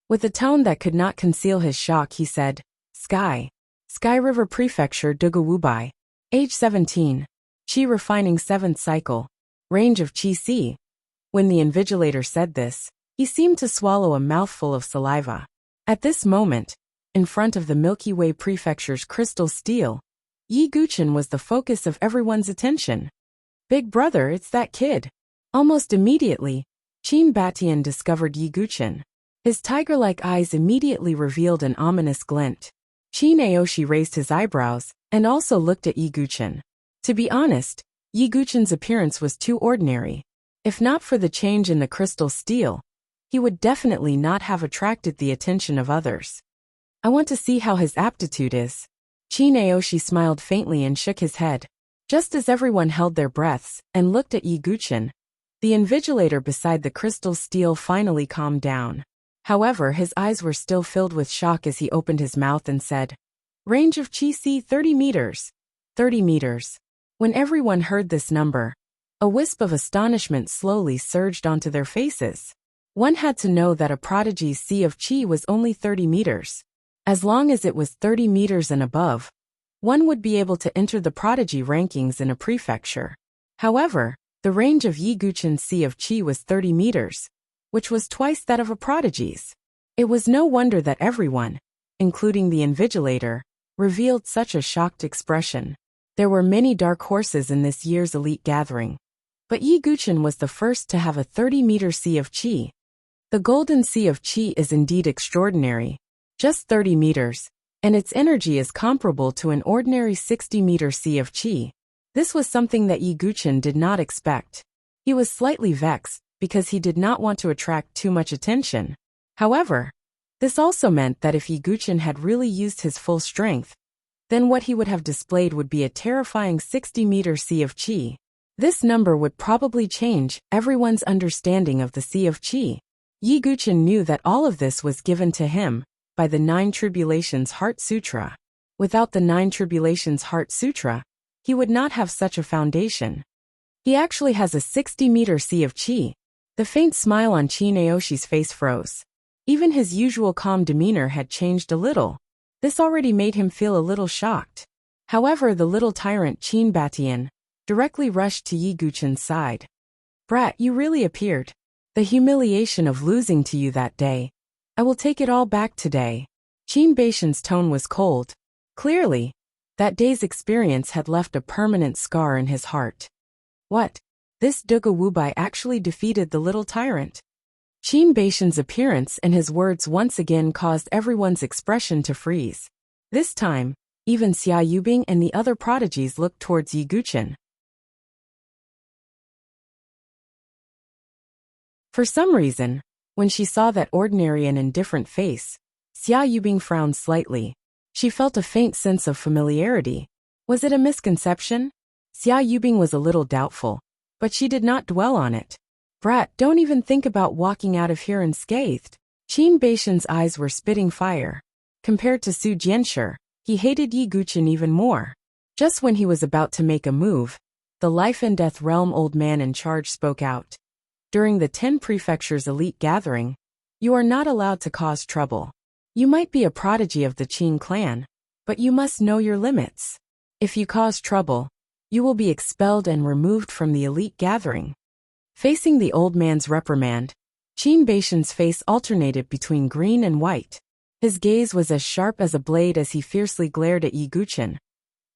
With a tone that could not conceal his shock, he said, Sky River Prefecture, Dugawubai. Age 17. Qi refining 7th cycle. Range of Qi C. When the invigilator said this, he seemed to swallow a mouthful of saliva. At this moment, in front of the Milky Way Prefecture's crystal steel, Yi Guchen was the focus of everyone's attention. Big brother, it's that kid. Almost immediately, Qin Batian discovered Yi Guchen. His tiger-like eyes immediately revealed an ominous glint. Qin Aoshi raised his eyebrows and also looked at Yi Guchen. To be honest, Yi Guchen's appearance was too ordinary. If not for the change in the crystal steel, he would definitely not have attracted the attention of others. I want to see how his aptitude is. Qin Aoshi smiled faintly and shook his head. Just as everyone held their breaths and looked at Yi Guchen, the invigilator beside the crystal steel finally calmed down. However, his eyes were still filled with shock as he opened his mouth and said, Range of Qi C 30 meters. 30 meters. When everyone heard this number, A wisp of astonishment slowly surged onto their faces. One had to know that a prodigy's sea of qi was only 30 meters. As long as it was 30 meters and above, one would be able to enter the prodigy rankings in a prefecture. However, the range of Yi Guchen's sea of qi was 30 meters, which was twice that of a prodigy's. It was no wonder that everyone, including the invigilator, revealed such a shocked expression. There were many dark horses in this year's elite gathering, but Yi Guchen was the first to have a 30-meter sea of qi. The golden sea of qi is indeed extraordinary, just 30 meters, and its energy is comparable to an ordinary 60-meter sea of qi. This was something that Yi Guchen did not expect. He was slightly vexed because he did not want to attract too much attention. However, this also meant that if Yi Guchen had really used his full strength, then what he would have displayed would be a terrifying 60-meter sea of qi. This number would probably change everyone's understanding of the sea of qi. Yi Guchen knew that all of this was given to him by the 9 Tribulations Heart Sutra. Without the 9 Tribulations Heart Sutra, he would not have such a foundation. He actually has a 60-meter sea of qi. The faint smile on Qi Naoshi's face froze. Even his usual calm demeanor had changed a little. This already made him feel a little shocked. However, the little tyrant Qin Batian directly rushed to Yi Guchen's side. "Brat, you really appeared. The humiliation of losing to you that day. I will take it all back today." Qin Batian's tone was cold. Clearly, that day's experience had left a permanent scar in his heart. What? This Duga Wubai actually defeated the little tyrant? Qin Batian's appearance and his words once again caused everyone's expression to freeze. This time, even Xia Yubing and the other prodigies looked towards Yi Guchen. For some reason, when she saw that ordinary and indifferent face, Xia Yubing frowned slightly. She felt a faint sense of familiarity. Was it a misconception? Xia Yubing was a little doubtful, but she did not dwell on it. "Brat, don't even think about walking out of here unscathed." Qin Batian's eyes were spitting fire. Compared to Su Jianshi, he hated Yi Guchen even more. Just when he was about to make a move, the life and death realm old man in charge spoke out. "During the 10 prefectures elite gathering, you are not allowed to cause trouble. You might be a prodigy of the Qin clan, but you must know your limits. If you cause trouble, you will be expelled and removed from the elite gathering." Facing the old man's reprimand, Qin Batian's face alternated between green and white. His gaze was as sharp as a blade as he fiercely glared at Yi Guchen.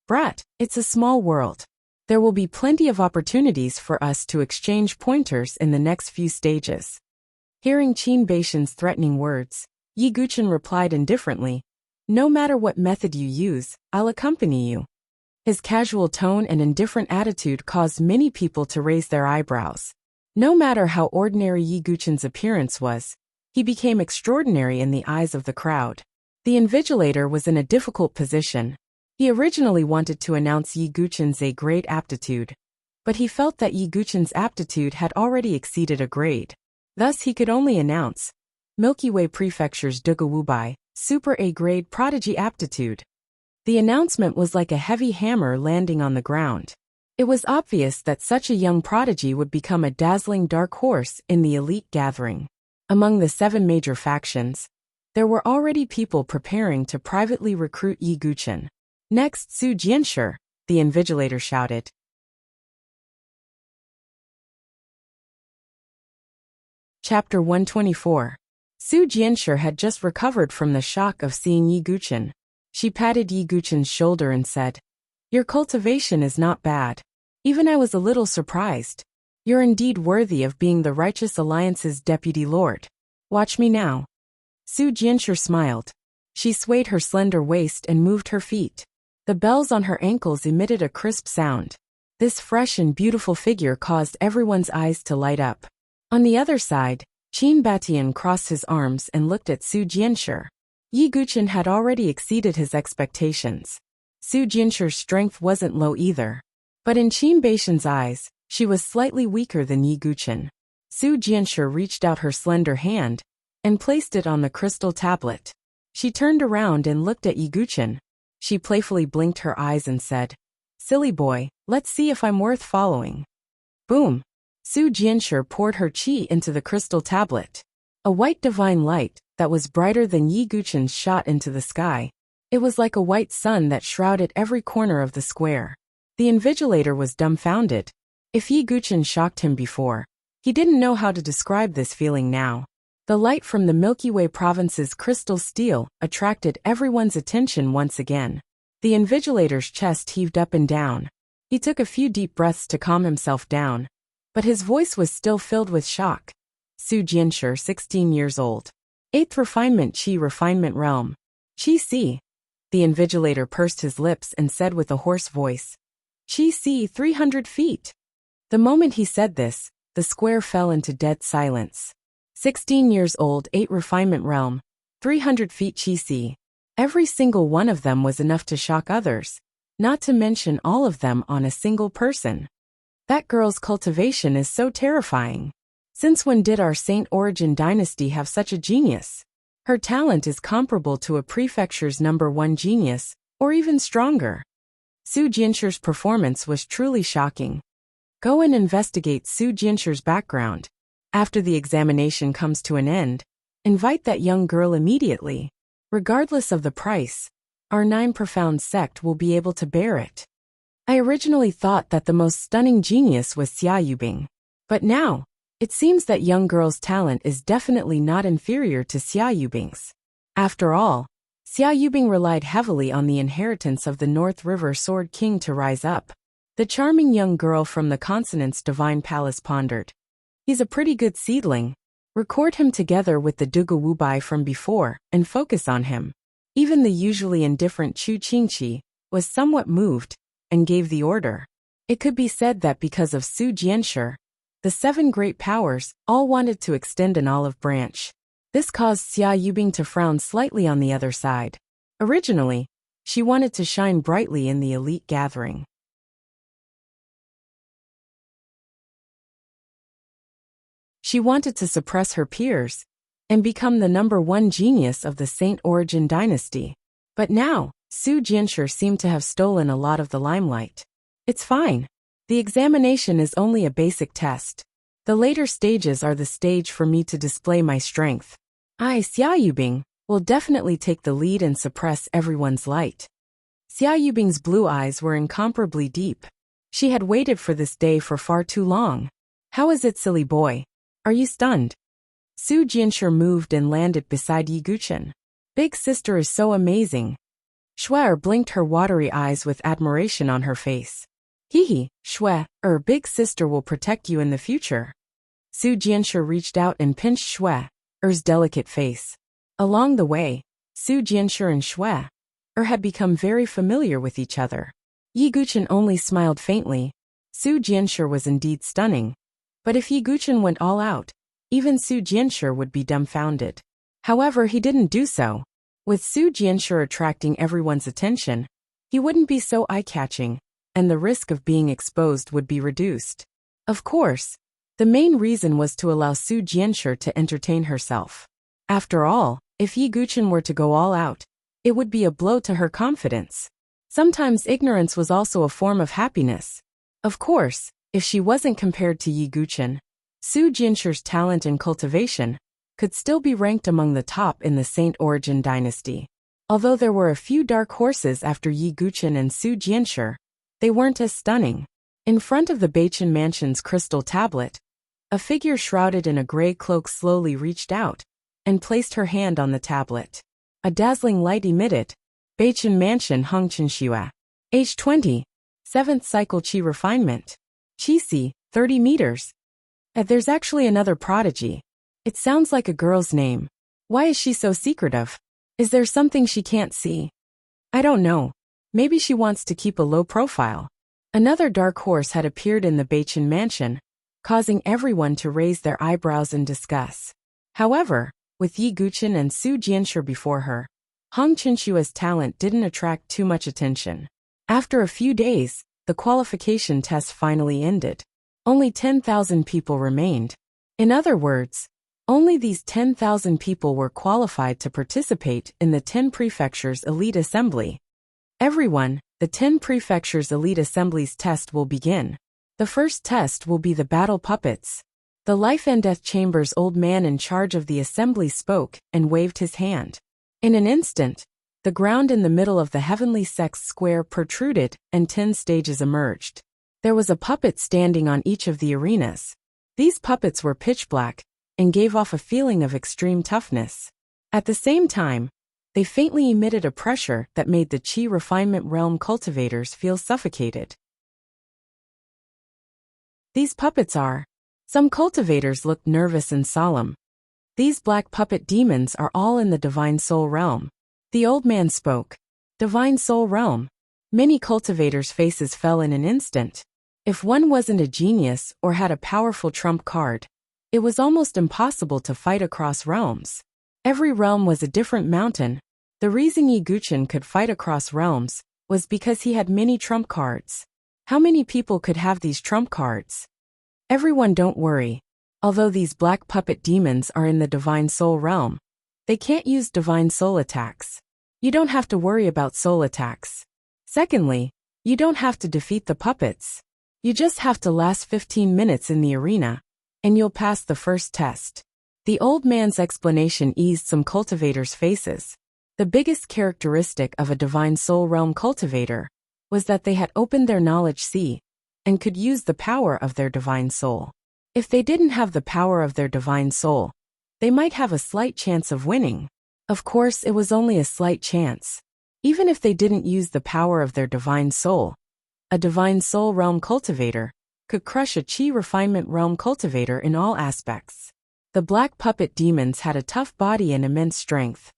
"Brat, it's a small world. There will be plenty of opportunities for us to exchange pointers in the next few stages." Hearing Qin Batian's threatening words, Yi Guchen replied indifferently, "No matter what method you use, I'll accompany you." His casual tone and indifferent attitude caused many people to raise their eyebrows. No matter how ordinary Yi Guchen's appearance was, he became extraordinary in the eyes of the crowd. The invigilator was in a difficult position. He originally wanted to announce Yi Guchen's A grade aptitude, but he felt that Yi Guchen's aptitude had already exceeded a grade. Thus he could only announce Milky Way Prefecture's Duga Wubai, Super A grade prodigy aptitude. The announcement was like a heavy hammer landing on the ground. It was obvious that such a young prodigy would become a dazzling dark horse in the elite gathering. Among the 7 major factions, there were already people preparing to privately recruit Yi Guchen. "Next, Su Jianshi," the invigilator shouted. Chapter 124. Su Jianshi had just recovered from the shock of seeing Yi Guchen. She patted Yi Guchen's shoulder and said, "Your cultivation is not bad. Even I was a little surprised. You're indeed worthy of being the Righteous Alliance's deputy lord. Watch me now." Su Jianshi smiled. She swayed her slender waist and moved her feet. The bells on her ankles emitted a crisp sound. This fresh and beautiful figure caused everyone's eyes to light up. On the other side, Qin Batian crossed his arms and looked at Su Jianshi. Yi Guchen had already exceeded his expectations. Su Jianshi's strength wasn't low either. But in Qin Batian's eyes, she was slightly weaker than Yi Guchen. Su Jianshi reached out her slender hand and placed it on the crystal tablet. She turned around and looked at Yi Guchen. She playfully blinked her eyes and said, "Silly boy, let's see if I'm worth following." Boom! Su Jianshi poured her qi into the crystal tablet. A white divine light that was brighter than Yi Guchen's shot into the sky. It was like a white sun that shrouded every corner of the square. The invigilator was dumbfounded. If Yi Guchen shocked him before, he didn't know how to describe this feeling now. The light from the Milky Way province's crystal steel attracted everyone's attention once again. The invigilator's chest heaved up and down. He took a few deep breaths to calm himself down, but his voice was still filled with shock. Su Jianshi, 16 years old. 8th refinement Qi refinement realm. Qi C. The invigilator pursed his lips and said with a hoarse voice, Qi C 300 feet. The moment he said this, the square fell into dead silence. 16 years old, 8 refinement realm, 300 feet Qi C. Every single one of them was enough to shock others, not to mention all of them on a single person. That girl's cultivation is so terrifying. Since when did our Saint Origin dynasty have such a genius? Her talent is comparable to a prefecture's #1 genius, or even stronger. Su Jianshi's performance was truly shocking. Go and investigate Su Jianshi's background. After the examination comes to an end, invite that young girl immediately. Regardless of the price, our 9 profound sect will be able to bear it. I originally thought that the most stunning genius was Xia Yubing. But now, it seems that young girl's talent is definitely not inferior to Xia Yubing's. After all, Xia Yubing relied heavily on the inheritance of the North River Sword King to rise up. The charming young girl from the consonant's divine palace pondered. He's a pretty good seedling. Record him together with the Duga Wubai from before and focus on him. Even the usually indifferent Chu Qingqi was somewhat moved and gave the order. It could be said that because of Su Jianshi, the 7 great powers all wanted to extend an olive branch. This caused Xia Yubing to frown slightly on the other side. Originally, she wanted to shine brightly in the elite gathering. She wanted to suppress her peers and become the #1 genius of the Saint Origin dynasty. But now, Su Jianshi seemed to have stolen a lot of the limelight. It's fine. The examination is only a basic test. The later stages are the stage for me to display my strength. I, Xia Yubing, will definitely take the lead and suppress everyone's light. Xia Yubing's blue eyes were incomparably deep. She had waited for this day for far too long. How is it, silly boy? Are you stunned? Su Jianshi moved and landed beside Yi Guchen. Big sister is so amazing. Shui blinked her watery eyes with admiration on her face. Hee, Shui, big sister will protect you in the future. Su Jianshi reached out and pinched Shui's delicate face. Along the way, Su Jianshi and Shui had become very familiar with each other. Yi Guchen only smiled faintly. Su Jianshi was indeed stunning. But if Yi Guchen went all out, even Su Jianshi would be dumbfounded. However, he didn't do so. With Su Jianshi attracting everyone's attention, he wouldn't be so eye-catching, and the risk of being exposed would be reduced. Of course, the main reason was to allow Su Jianshi to entertain herself. After all, if Yi Guchen were to go all out, it would be a blow to her confidence. Sometimes ignorance was also a form of happiness. Of course, if she wasn't compared to Yi Guchen, Su Jianshi's talent and cultivation could still be ranked among the top in the Saint Origin dynasty. Although there were a few dark horses after Yi Guchen and Su Jianshi, they weren't as stunning. In front of the Beichen Mansion's crystal tablet, a figure shrouded in a gray cloak slowly reached out and placed her hand on the tablet. A dazzling light emitted. Beichen Mansion Hung Qinxue. Age 20. 7th cycle Qi refinement. Qi C, 30 meters. There's actually another prodigy. It sounds like a girl's name. Why is she so secretive? Is there something she can't see? I don't know. Maybe she wants to keep a low profile. Another dark horse had appeared in the Beichen Mansion, causing everyone to raise their eyebrows in disgust. However, with Yi Guchen and Su Jianshi before her, Hong Qinshua's talent didn't attract too much attention. After a few days, the qualification test finally ended. Only 10,000 people remained. In other words, only these 10,000 people were qualified to participate in the 10 prefectures' elite assembly. Everyone, the 10 prefectures' elite assemblies test will begin. The first test will be the battle puppets. The life and death chamber's old man in charge of the assembly spoke and waved his hand. In an instant, the ground in the middle of the heavenly sex square protruded and 10 stages emerged. There was a puppet standing on each of the arenas. These puppets were pitch black and gave off a feeling of extreme toughness. At the same time, they faintly emitted a pressure that made the Qi refinement realm cultivators feel suffocated. These puppets are. Some cultivators looked nervous and solemn. These black puppet demons are all in the Divine Soul realm. The old man spoke. Divine Soul realm. Many cultivators' faces fell in an instant. If one wasn't a genius or had a powerful trump card, it was almost impossible to fight across realms. Every realm was a different mountain. The reason Yi Guqian could fight across realms was because he had many trump cards. How many people could have these trump cards? Everyone, don't worry. Although these black puppet demons are in the Divine Soul realm, they can't use Divine Soul attacks. You don't have to worry about soul attacks. Secondly, you don't have to defeat the puppets. You just have to last 15 minutes in the arena, and you'll pass the first test. The old man's explanation eased some cultivators' faces. The biggest characteristic of a Divine Soul realm cultivator was that they had opened their knowledge sea and could use the power of their Divine Soul. If they didn't have the power of their Divine Soul, they might have a slight chance of winning. Of course, it was only a slight chance. Even if they didn't use the power of their Divine Soul, a Divine Soul realm cultivator could crush a Qi refinement realm cultivator in all aspects. The black puppet demons had a tough body and immense strength.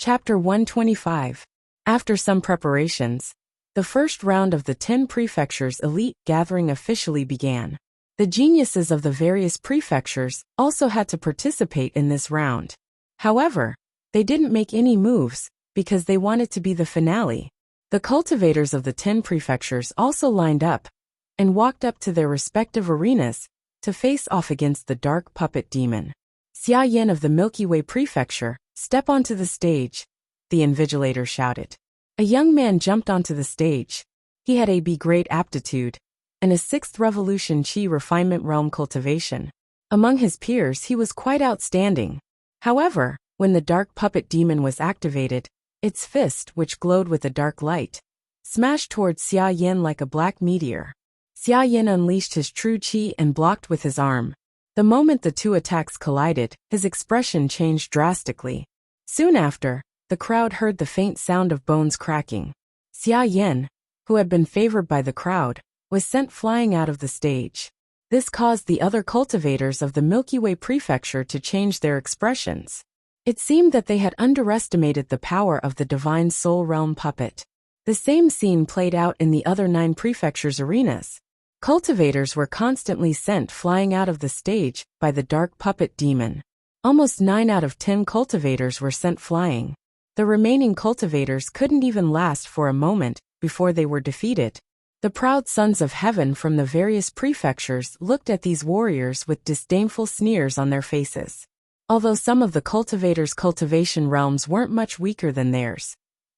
Chapter 125. After some preparations, the first round of the 10 prefectures' elite gathering officially began. The geniuses of the various prefectures also had to participate in this round. However, they didn't make any moves because they wanted to be the finale. The cultivators of the 10 prefectures also lined up and walked up to their respective arenas to face off against the dark puppet demon. Xia Yan of the Milky Way Prefecture, step onto the stage, the invigilator shouted. A young man jumped onto the stage. He had a great aptitude and a 6th revolution Qi refinement realm cultivation. Among his peers he was quite outstanding. However, when the dark puppet demon was activated, its fist, which glowed with a dark light, smashed towards Xia Yan like a black meteor. Xia Yan unleashed his true Qi and blocked with his arm. The moment the two attacks collided, his expression changed drastically. Soon after, the crowd heard the faint sound of bones cracking. Xia Yan, who had been favored by the crowd, was sent flying out of the stage. This caused the other cultivators of the Milky Way Prefecture to change their expressions. It seemed that they had underestimated the power of the Divine Soul realm puppet. The same scene played out in the other 9 prefectures' arenas. Cultivators were constantly sent flying out of the stage by the dark puppet demon. Almost 9 out of 10 cultivators were sent flying. The remaining cultivators couldn't even last for a moment before they were defeated. The proud sons of heaven from the various prefectures looked at these warriors with disdainful sneers on their faces. Although some of the cultivators' cultivation realms weren't much weaker than theirs,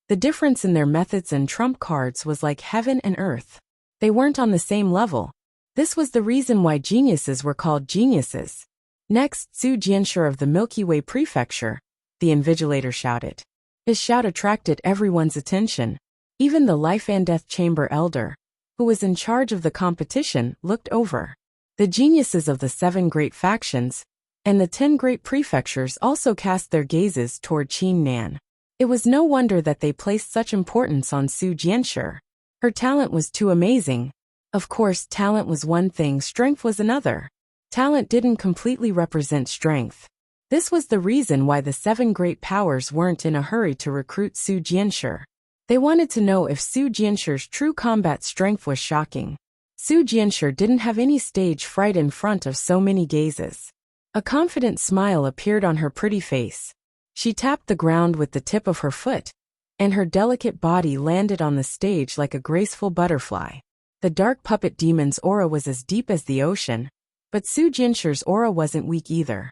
the difference in their methods and trump cards was like heaven and earth. They weren't on the same level. This was the reason why geniuses were called geniuses. Next, Su Jianshi of the Milky Way Prefecture, the invigilator shouted. His shout attracted everyone's attention. Even the Life and Death Chamber elder, who was in charge of the competition, looked over. The geniuses of the 7 great factions and the 10 great prefectures also cast their gazes toward Qin Nan. It was no wonder that they placed such importance on Su Jianshi. Her talent was too amazing. Of course, talent was one thing, strength was another. Talent didn't completely represent strength. This was the reason why the 7 great powers weren't in a hurry to recruit Su Jianshi. They wanted to know if Su Jianshi's true combat strength was shocking. Su Jianshi didn't have any stage fright in front of so many gazes. A confident smile appeared on her pretty face. She tapped the ground with the tip of her foot, and her delicate body landed on the stage like a graceful butterfly. The dark puppet demon's aura was as deep as the ocean, but Su Jianshi's aura wasn't weak either.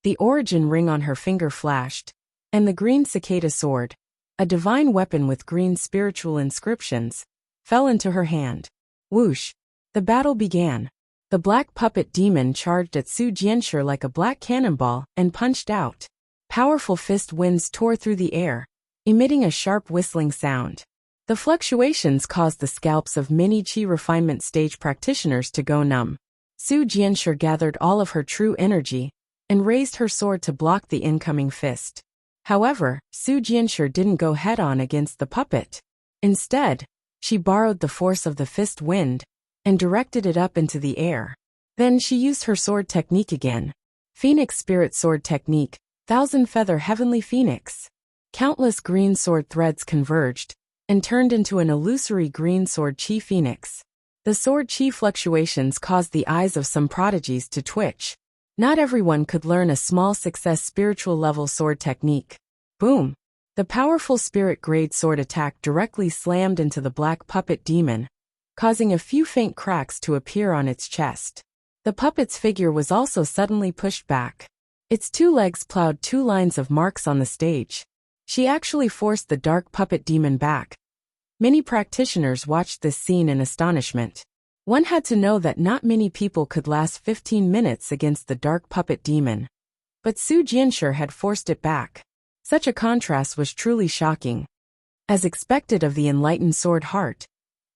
The origin ring on her finger flashed, and the green cicada sword, a divine weapon with green spiritual inscriptions, fell into her hand. Whoosh! The battle began. The black puppet demon charged at Su Jianshi like a black cannonball and punched out. Powerful fist winds tore through the air, emitting a sharp whistling sound. The fluctuations caused the scalps of many Qi refinement stage practitioners to go numb. Su Jianshi gathered all of her true energy and raised her sword to block the incoming fist. However, Su Jianshi didn't go head-on against the puppet. Instead, she borrowed the force of the fist wind and directed it up into the air. Then she used her sword technique again. Phoenix Spirit Sword Technique, Thousand Feather Heavenly Phoenix. Countless green sword threads converged and turned into an illusory green sword Qi Phoenix. The sword Qi fluctuations caused the eyes of some prodigies to twitch. Not everyone could learn a small success spiritual level sword technique. Boom! The powerful spirit grade sword attack directly slammed into the black puppet demon, causing a few faint cracks to appear on its chest. The puppet's figure was also suddenly pushed back. Its two legs plowed two lines of marks on the stage. She actually forced the dark puppet demon back. Many practitioners watched this scene in astonishment. One had to know that not many people could last 15 minutes against the dark puppet demon. But Su Jianshi had forced it back. Such a contrast was truly shocking. As expected of the enlightened sword heart,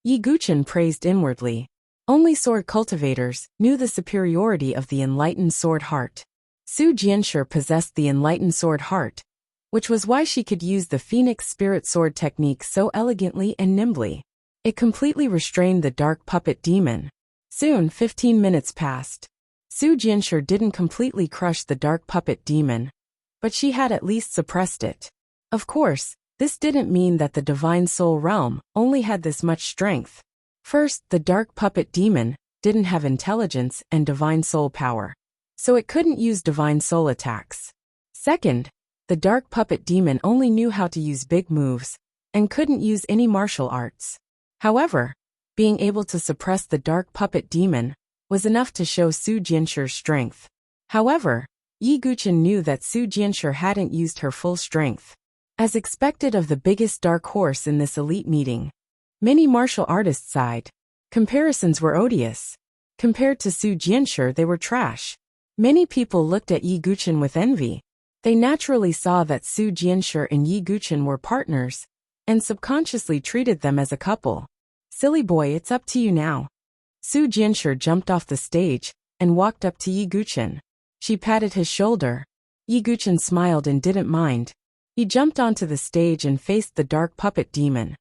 Yi Guqin praised inwardly. Only sword cultivators knew the superiority of the enlightened sword heart. Su Jianshi possessed the enlightened sword heart, which was why she could use the Phoenix Spirit Sword technique so elegantly and nimbly. It completely restrained the dark puppet demon. Soon 15 minutes passed. Su Jianshi didn't completely crush the dark puppet demon, but she had at least suppressed it. Of course, this didn't mean that the Divine Soul Realm only had this much strength. First, the dark puppet demon didn't have intelligence and divine soul power, so it couldn't use divine soul attacks. Second, the dark puppet demon only knew how to use big moves and couldn't use any martial arts. However, being able to suppress the dark puppet demon was enough to show Su Jianshi's strength. However, Yi Guqin knew that Su Jianshi hadn't used her full strength. As expected of the biggest dark horse in this elite meeting, many martial artists sighed. Comparisons were odious. Compared to Su Jianshi, they were trash. Many people looked at Yi Guqin with envy. They naturally saw that Su Jianshi and Yi Guqin were partners, and subconsciously treated them as a couple. Silly boy, it's up to you now. Su Jianshi jumped off the stage and walked up to Yi Guqin. She patted his shoulder. Yi Guqin smiled and didn't mind. He jumped onto the stage and faced the dark puppet demon.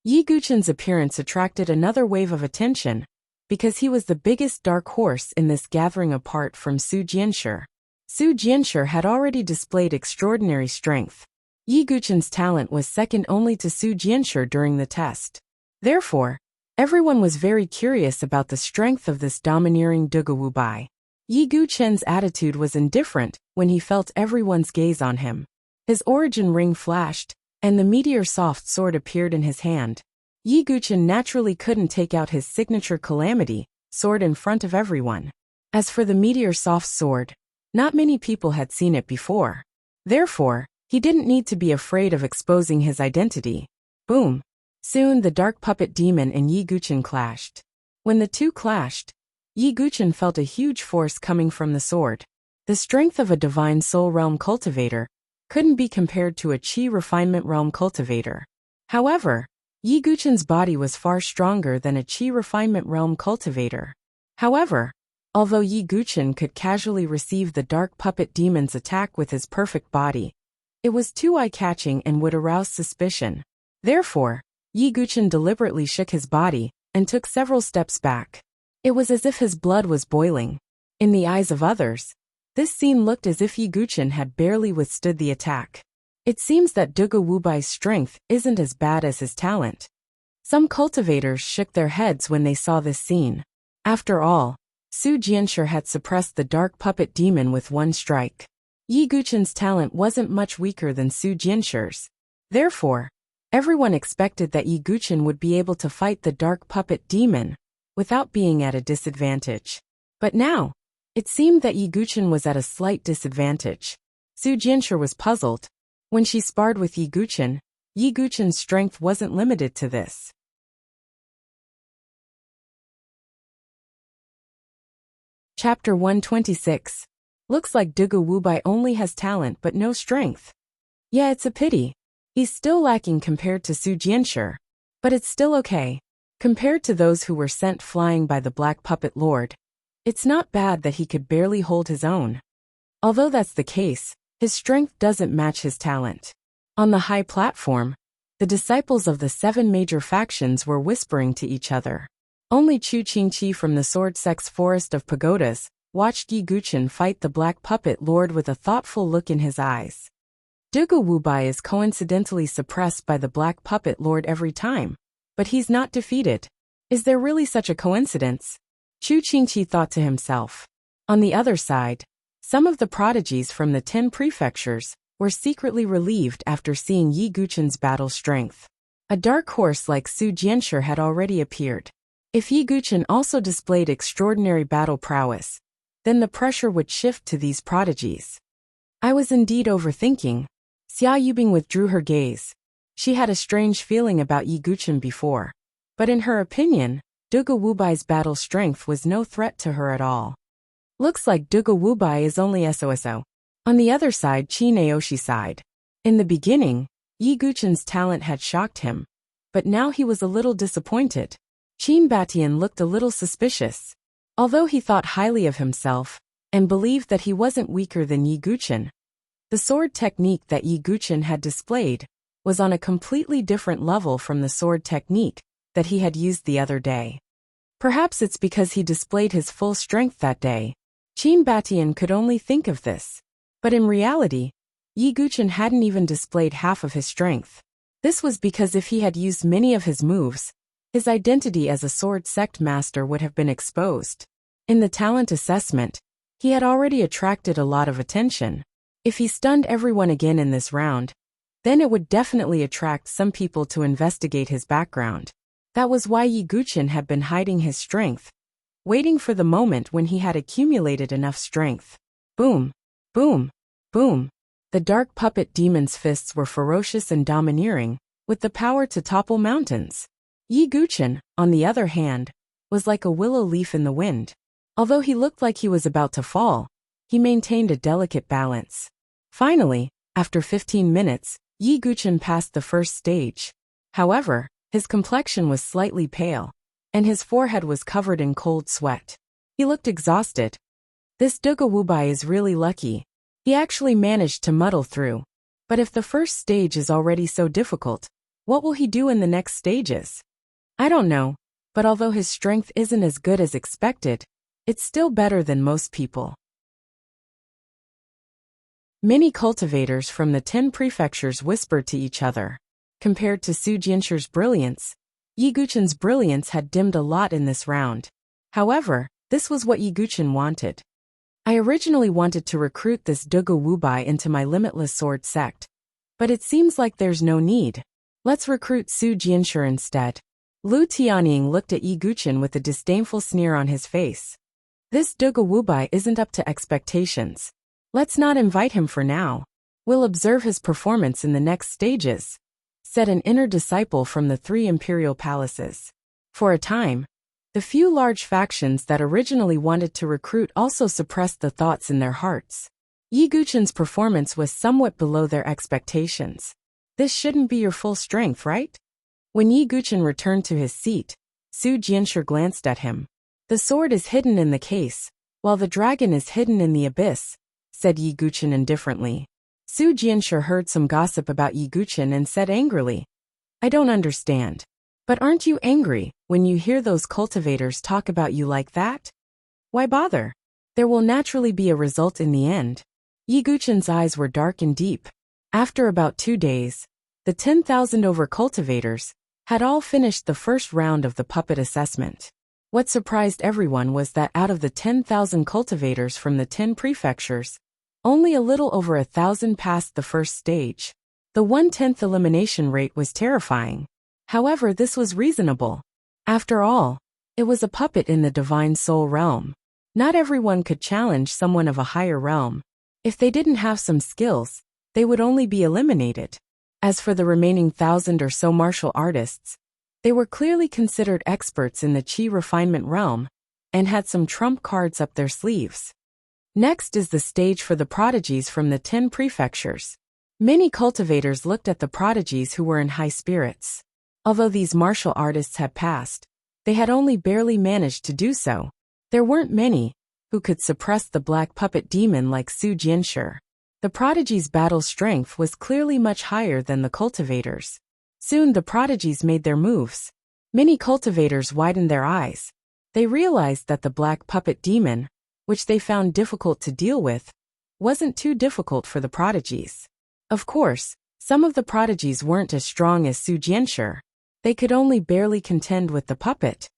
Yi Guqin's appearance attracted another wave of attention, because he was the biggest dark horse in this gathering apart from Su Jianshi. Su Jianshi had already displayed extraordinary strength. Yi Guqin's talent was second only to Su Jianshi during the test. Therefore, everyone was very curious about the strength of this domineering Duge Wubai. Yi Guqin's attitude was indifferent when he felt everyone's gaze on him. His origin ring flashed, and the meteor soft sword appeared in his hand. Yi Guqin naturally couldn't take out his signature calamity sword in front of everyone. As for the meteor soft sword, not many people had seen it before. Therefore, he didn't need to be afraid of exposing his identity. Boom! Soon the dark puppet demon and Yi Guqin clashed. When the two clashed, Yi Guqin felt a huge force coming from the sword. The strength of a divine soul realm cultivator couldn't be compared to a Qi refinement realm cultivator. However, Yi Guqin's body was far stronger than a Qi refinement realm cultivator. However, although Yi Guqin could casually receive the dark puppet demon's attack with his perfect body, it was too eye-catching and would arouse suspicion. Therefore, Yi Guqin deliberately shook his body and took several steps back. It was as if his blood was boiling. In the eyes of others, this scene looked as if Yi Guqin had barely withstood the attack. It seems that Duge Wubai's strength isn't as bad as his talent. Some cultivators shook their heads when they saw this scene. After all, Su Jianshi had suppressed the dark puppet demon with one strike. Yi Guqin's talent wasn't much weaker than Su Jianshi's. Therefore, everyone expected that Yi Guqin would be able to fight the dark puppet demon without being at a disadvantage. But now, it seemed that Yi Guqin was at a slight disadvantage. Su Jianshi was puzzled. When she sparred with Yi Guchen's strength wasn't limited to this. Chapter 126. Looks like Dugu Wubai only has talent but no strength. Yeah, it's a pity. He's still lacking compared to Su Jianshi. But it's still okay. Compared to those who were sent flying by the Black Puppet Lord, it's not bad that he could barely hold his own. Although that's the case, his strength doesn't match his talent. On the high platform, the disciples of the 7 major factions were whispering to each other. Only Chu Qingqi from the Sword Sect's Forest of Pagodas watched Yi Guchen fight the Black Puppet Lord with a thoughtful look in his eyes. Dugu Wubai is coincidentally suppressed by the Black Puppet Lord every time, but he's not defeated. Is there really such a coincidence? Chu Qingqi thought to himself. On the other side, some of the prodigies from the 10 prefectures were secretly relieved after seeing Yi Guchen's battle strength. A dark horse like Su Jianshi had already appeared. If Yi Guchen also displayed extraordinary battle prowess, then the pressure would shift to these prodigies. I was indeed overthinking. Xia Yubing withdrew her gaze. She had a strange feeling about Yi Guchen before, but in her opinion, Dugu Wubai's battle strength was no threat to her at all. Looks like Dugu Wubai is only SOSO. On the other side, Qi Naoshi sighed. In the beginning, Yi Guchen's talent had shocked him, but now he was a little disappointed. Qin Batian looked a little suspicious. Although he thought highly of himself, and believed that he wasn't weaker than Yi Guchen, the sword technique that Yi Guchen had displayed was on a completely different level from the sword technique that he had used the other day. Perhaps it's because he displayed his full strength that day. Qin Batian could only think of this. But in reality, Yi Guchen hadn't even displayed half of his strength. This was because if he had used many of his moves, his identity as a sword sect master would have been exposed. In the talent assessment, he had already attracted a lot of attention. If he stunned everyone again in this round, then it would definitely attract some people to investigate his background. That was why Yi Guchen had been hiding his strength, waiting for the moment when he had accumulated enough strength. Boom! Boom! Boom! The dark puppet demon's fists were ferocious and domineering, with the power to topple mountains. Yi Guchen, on the other hand, was like a willow leaf in the wind. Although he looked like he was about to fall, he maintained a delicate balance. Finally, after 15 minutes, Yi Guchen passed the first stage. However, his complexion was slightly pale, and his forehead was covered in cold sweat. He looked exhausted. This Dugu Wubai is really lucky. He actually managed to muddle through. But if the first stage is already so difficult, what will he do in the next stages? I don't know, but although his strength isn't as good as expected, it's still better than most people. Many cultivators from the 10 prefectures whispered to each other. Compared to Su Jianshi's brilliance, Yi Guchen's brilliance had dimmed a lot in this round. However, this was what Yi Guchen wanted. I originally wanted to recruit this Dugu Wubai into my limitless sword sect, but it seems like there's no need. Let's recruit Su Jianshi instead. Lu Tianying looked at Yi Guchen with a disdainful sneer on his face. This Dugu Wubai isn't up to expectations. Let's not invite him for now. We'll observe his performance in the next stages, said an inner disciple from the 3 imperial palaces. For a time, the few large factions that originally wanted to recruit also suppressed the thoughts in their hearts. Yi Guchen's performance was somewhat below their expectations. This shouldn't be your full strength, right? When Yi Guchen returned to his seat, Su Jianshi glanced at him. The sword is hidden in the case, while the dragon is hidden in the abyss, said Yi Guchen indifferently. Su Jianshi heard some gossip about Yi Guchen and said angrily, I don't understand. But aren't you angry when you hear those cultivators talk about you like that? Why bother? There will naturally be a result in the end. Yi Guchen's eyes were dark and deep. After about 2 days, the 10,000 over cultivators had all finished the first round of the puppet assessment. What surprised everyone was that out of the 10,000 cultivators from the 10 prefectures, only a little over 1,000 passed the first stage. The 1/10 elimination rate was terrifying. However, this was reasonable. After all, it was a puppet in the divine soul realm. Not everyone could challenge someone of a higher realm. If they didn't have some skills, they would only be eliminated. As for the remaining 1,000 or so martial artists, they were clearly considered experts in the chi refinement realm and had some trump cards up their sleeves. Next is the stage for the prodigies from the 10 prefectures. Many cultivators looked at the prodigies who were in high spirits. Although these martial artists had passed, they had only barely managed to do so. There weren't many who could suppress the black puppet demon like Su Jianshi. The prodigies' battle strength was clearly much higher than the cultivators. Soon the prodigies made their moves. Many cultivators widened their eyes. They realized that the black puppet demon, which they found difficult to deal with, wasn't too difficult for the prodigies. Of course, some of the prodigies weren't as strong as Su Jianshi. They could only barely contend with the puppet.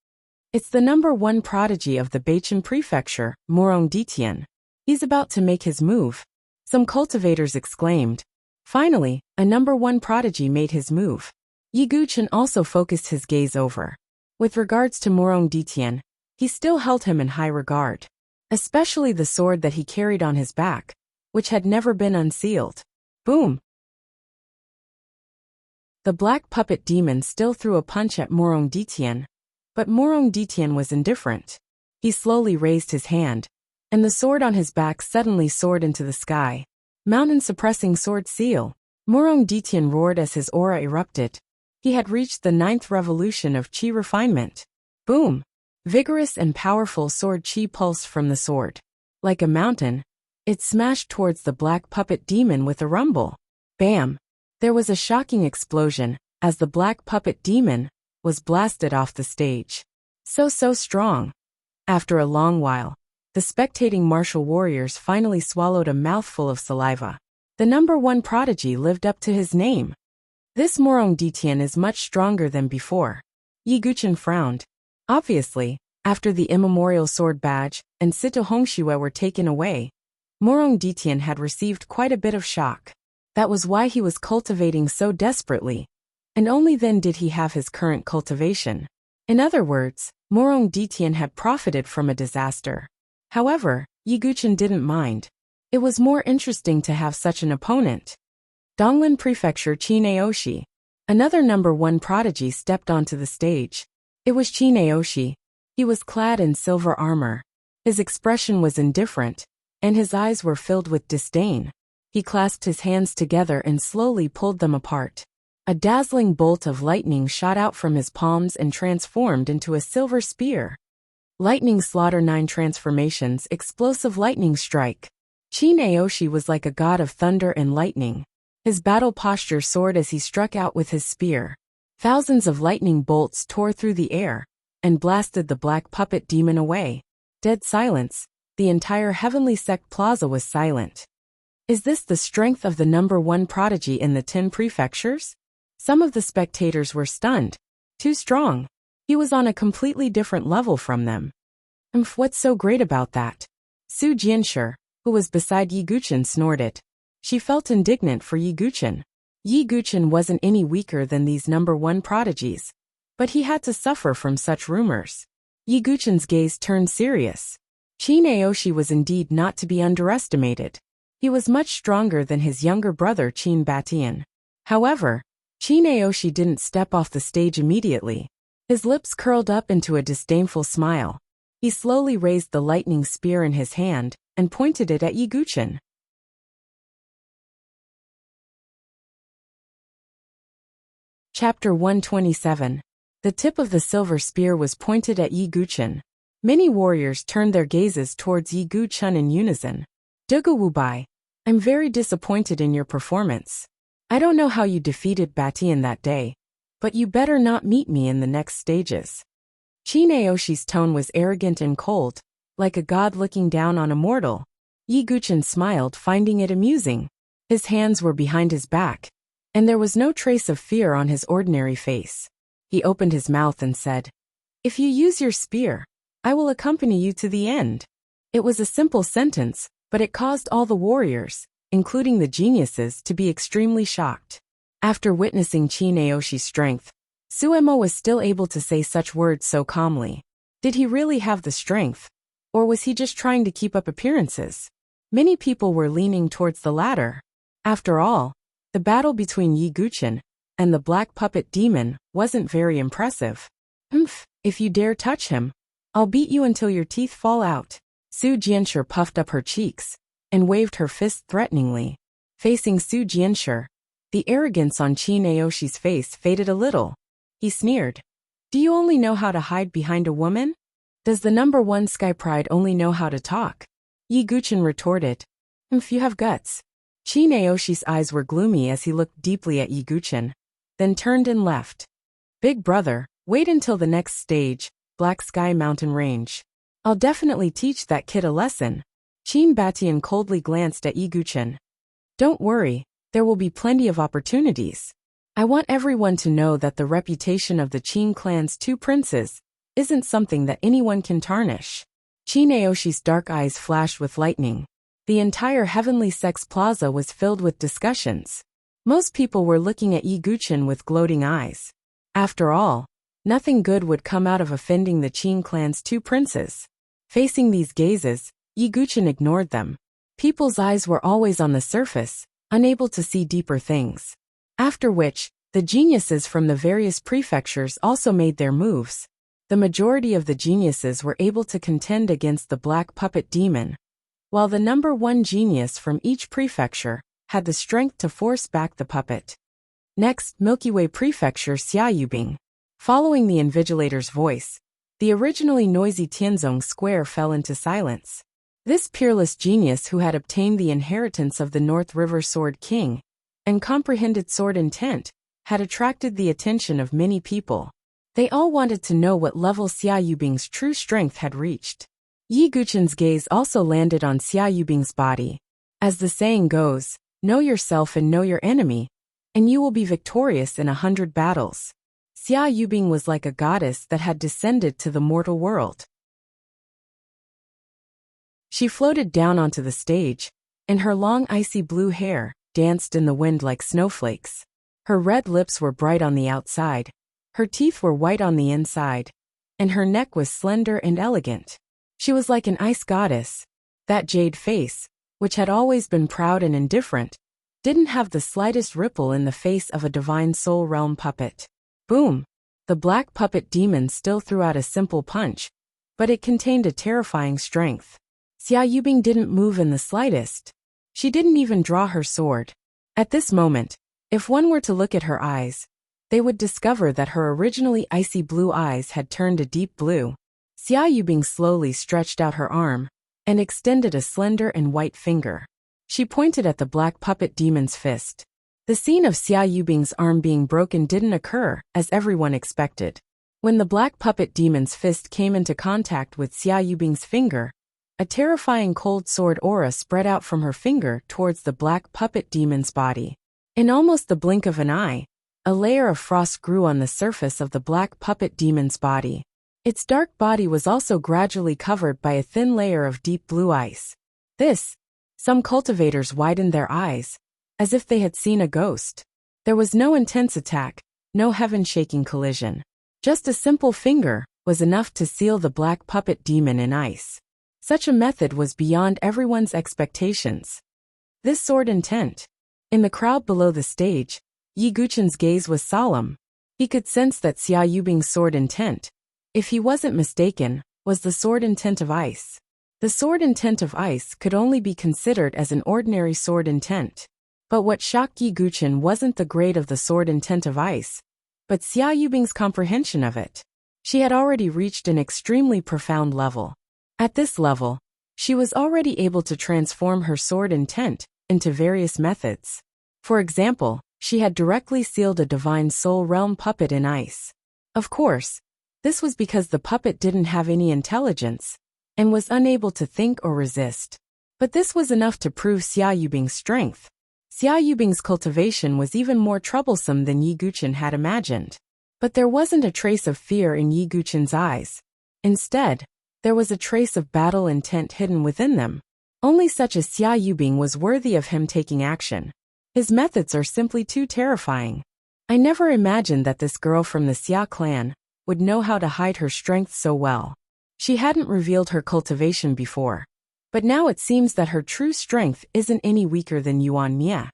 It's the number 1 prodigy of the Beichen prefecture, Morong Ditian. He's about to make his move. Some cultivators exclaimed. Finally, a number 1 prodigy made his move. Yi Guqian also focused his gaze over. With regards to Morong Ditian, he still held him in high regard. Especially the sword that he carried on his back, which had never been unsealed. Boom! The black puppet demon still threw a punch at Morong Ditian, but Morong Ditian was indifferent. He slowly raised his hand, and the sword on his back suddenly soared into the sky. Mountain-suppressing sword seal. Morong Ditian roared as his aura erupted. He had reached the 9th revolution of chi refinement. Boom! Vigorous and powerful sword chi pulsed from the sword. Like a mountain, it smashed towards the black puppet demon with a rumble. Bam! There was a shocking explosion, as the black puppet demon was blasted off the stage. So strong. After a long while, the spectating martial warriors finally swallowed a mouthful of saliva. The number 1 prodigy lived up to his name. This Morong Ditian is much stronger than before. Yi Guqian frowned. Obviously, after the immemorial sword badge and Sito Hongxue were taken away, Morong Ditian had received quite a bit of shock. That was why he was cultivating so desperately, and only then did he have his current cultivation. In other words, Morong Ditian had profited from a disaster. However, Yi Guqian didn't mind. It was more interesting to have such an opponent. Donglin Prefecture Qin Aoshi. Another number 1 prodigy stepped onto the stage. It was Qin Aoshi. He was clad in silver armor. His expression was indifferent, and his eyes were filled with disdain. He clasped his hands together and slowly pulled them apart. A dazzling bolt of lightning shot out from his palms and transformed into a silver spear. Lightning Slaughter 9 transformations, explosive lightning strike. Qin Aoshi was like a god of thunder and lightning. His battle posture soared as he struck out with his spear. Thousands of lightning bolts tore through the air and blasted the black puppet demon away. Dead silence. The entire Heavenly Sect Plaza was silent. Is this the strength of the number 1 prodigy in the 10 prefectures? Some of the spectators were stunned. Too strong. He was on a completely different level from them. What's so great about that? Su Jianshi, who was beside Yi Guqian, snorted. She felt indignant for Yi Guqian. Yi Guqian wasn't any weaker than these number 1 prodigies, but he had to suffer from such rumors. Yi Guqian's gaze turned serious. Qin Aoshi was indeed not to be underestimated. He was much stronger than his younger brother Qin Batian. However, Qin Aoshi didn't step off the stage immediately. His lips curled up into a disdainful smile. He slowly raised the lightning spear in his hand and pointed it at Yi Guqian. Chapter 127. The tip of the silver spear was pointed at Yi Guqian. Many warriors turned their gazes towards Yi Guqian in unison. Dugu Wubai, I'm very disappointed in your performance. I don't know how you defeated Batian that day, but you better not meet me in the next stages. Qin Aoshi's tone was arrogant and cold, like a god looking down on a mortal. Yi Guqian smiled, finding it amusing. His hands were behind his back, and there was no trace of fear on his ordinary face. He opened his mouth and said, "If you use your spear, I will accompany you to the end." It was a simple sentence, but it caused all the warriors, including the geniuses, to be extremely shocked. After witnessing Qin Aoshi's strength, Suemo was still able to say such words so calmly. Did he really have the strength? Or was he just trying to keep up appearances? Many people were leaning towards the latter. After all, the battle between Yi Guqin and the black puppet demon wasn't very impressive. If you dare touch him, I'll beat you until your teeth fall out. Su Jianshi puffed up her cheeks and waved her fist threateningly. Facing Su Jianshi, the arrogance on Qin Aoshi's face faded a little. He sneered. Do you only know how to hide behind a woman? Does the number one Sky Pride only know how to talk? Yi Guqin retorted. If you have guts. Qin Aoshi's eyes were gloomy as he looked deeply at Yi Guqin, then turned and left. Big brother, wait until the next stage, Black Sky Mountain Range. I'll definitely teach that kid a lesson. Qin Batian coldly glanced at Yi Guqin. Don't worry, there will be plenty of opportunities. I want everyone to know that the reputation of the Qin clan's two princes isn't something that anyone can tarnish. Qin Aoshi's dark eyes flashed with lightning. The entire Heavenly Sex Plaza was filled with discussions. Most people were looking at Yi Guqin with gloating eyes. After all, nothing good would come out of offending the Qin clan's two princes. Facing these gazes, Yi Guqin ignored them. People's eyes were always on the surface, unable to see deeper things. After which, the geniuses from the various prefectures also made their moves. The majority of the geniuses were able to contend against the black puppet demon, while the number one genius from each prefecture had the strength to force back the puppet. Next, Milky Way Prefecture Xiaoyubing. Following the invigilator's voice, the originally noisy Tianzong Square fell into silence. This peerless genius who had obtained the inheritance of the North River Sword King and comprehended sword intent had attracted the attention of many people. They all wanted to know what level Xiaoyubing's true strength had reached. Yi Guqin's gaze also landed on Xiaoyubing's body. As the saying goes, know yourself and know your enemy, and you will be victorious in 100 battles. Xiaoyubing was like a goddess that had descended to the mortal world. She floated down onto the stage, and her long icy blue hair danced in the wind like snowflakes. Her red lips were bright on the outside, her teeth were white on the inside, and her neck was slender and elegant. She was like an ice goddess. That jade face, which had always been proud and indifferent, didn't have the slightest ripple in the face of a divine soul realm puppet. Boom! The black puppet demon still threw out a simple punch, but it contained a terrifying strength. Xiaoyubing didn't move in the slightest. She didn't even draw her sword. At this moment, if one were to look at her eyes, they would discover that her originally icy blue eyes had turned a deep blue. Xiaoyubing slowly stretched out her arm and extended a slender and white finger. She pointed at the black puppet demon's fist. The scene of Xiaoyubing's arm being broken didn't occur, as everyone expected. When the black puppet demon's fist came into contact with Xiaoyubing's finger, a terrifying cold sword aura spread out from her finger towards the black puppet demon's body. In almost the blink of an eye, a layer of frost grew on the surface of the black puppet demon's body. Its dark body was also gradually covered by a thin layer of deep blue ice. Some cultivators widened their eyes, as if they had seen a ghost. There was no intense attack, no heaven-shaking collision. Just a simple finger was enough to seal the black puppet demon in ice. Such a method was beyond everyone's expectations. This sword intent. In the crowd below the stage, Yi Guqin's gaze was solemn. He could sense that Xiaoyubing's sword intent, if he wasn't mistaken, was the sword intent of ice. The sword intent of ice could only be considered as an ordinary sword intent. But what shocked Yi Guqin wasn't the grade of the sword intent of ice, but Xiaoyubing's comprehension of it. She had already reached an extremely profound level. At this level, she was already able to transform her sword intent into various methods. For example, she had directly sealed a divine soul realm puppet in ice. Of course, this was because the puppet didn't have any intelligence and was unable to think or resist. But this was enough to prove Xiaoyubing's strength. Xiaoyubing's cultivation was even more troublesome than Yi Guqin had imagined. But there wasn't a trace of fear in Yi Guqin's eyes. Instead, there was a trace of battle intent hidden within them. Only such as Xiaoyubing was worthy of him taking action. His methods are simply too terrifying. I never imagined that this girl from the Xia clan would know how to hide her strength so well. She hadn't revealed her cultivation before. But now it seems that her true strength isn't any weaker than Yuan Mia,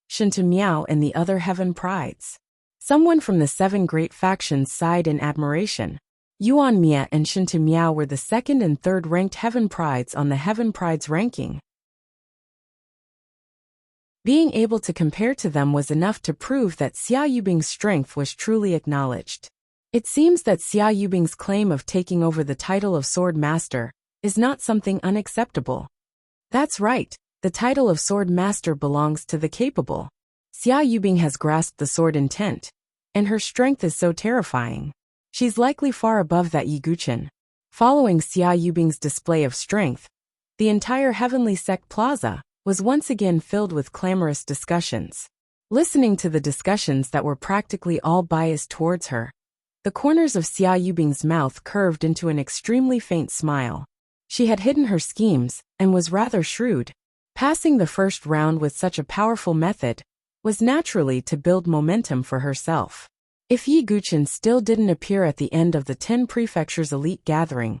Shinta Miao, and the other heaven prides. Someone from the 7 great factions sighed in admiration. Yuan Mia and Shinta Miao were the 2nd and 3rd ranked heaven prides on the heaven prides ranking. Being able to compare to them was enough to prove that Xia Yubing's strength was truly acknowledged. It seems that Xia Yubing's claim of taking over the title of Sword Master is not something unacceptable. That's right, the title of Sword Master belongs to the capable. Xia Yubing has grasped the sword intent, and her strength is so terrifying. She's likely far above that Yi Guqin. Following Xia Yubing's display of strength, the entire Heavenly Sect Plaza was once again filled with clamorous discussions. Listening to the discussions that were practically all biased towards her, the corners of Xia Yubing's mouth curved into an extremely faint smile. She had hidden her schemes and was rather shrewd. Passing the first round with such a powerful method was naturally to build momentum for herself. If Yi Guqin still didn't appear at the end of the 10 prefectures elite gathering,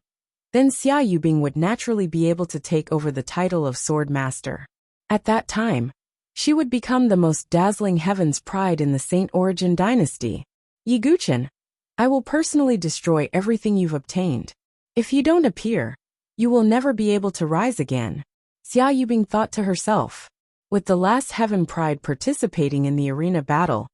then Xia Yubing would naturally be able to take over the title of Sword Master. At that time, she would become the most dazzling heaven's pride in the Saint Origin dynasty. Yi Guqin, I will personally destroy everything you've obtained. If you don't appear, you will never be able to rise again, Xia Yubing thought to herself. With the last heaven pride participating in the arena battle,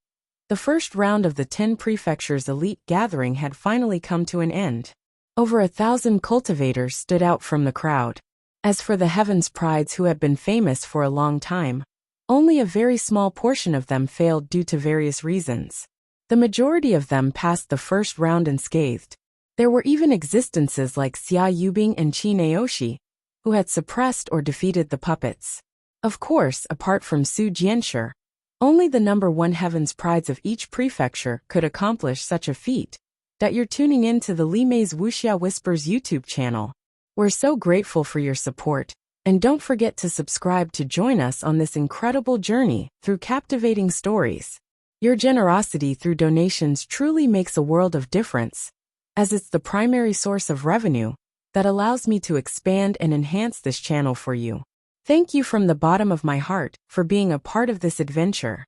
the first round of the 10 prefectures elite gathering had finally come to an end. Over 1,000 cultivators stood out from the crowd. As for the heavens prides who had been famous for a long time, only a very small portion of them failed due to various reasons. The majority of them passed the first round unscathed. There were even existences like Xia Yubing and Qi Naoshi, who had suppressed or defeated the puppets. Of course, apart from Su Jianshi, only the number 1 heavens prides of each prefecture could accomplish such a feat. That you're tuning in to the Li Mei's Wuxia Whispers YouTube channel. We're so grateful for your support, and don't forget to subscribe to join us on this incredible journey through captivating stories. Your generosity through donations truly makes a world of difference, as it's the primary source of revenue that allows me to expand and enhance this channel for you. Thank you from the bottom of my heart for being a part of this adventure.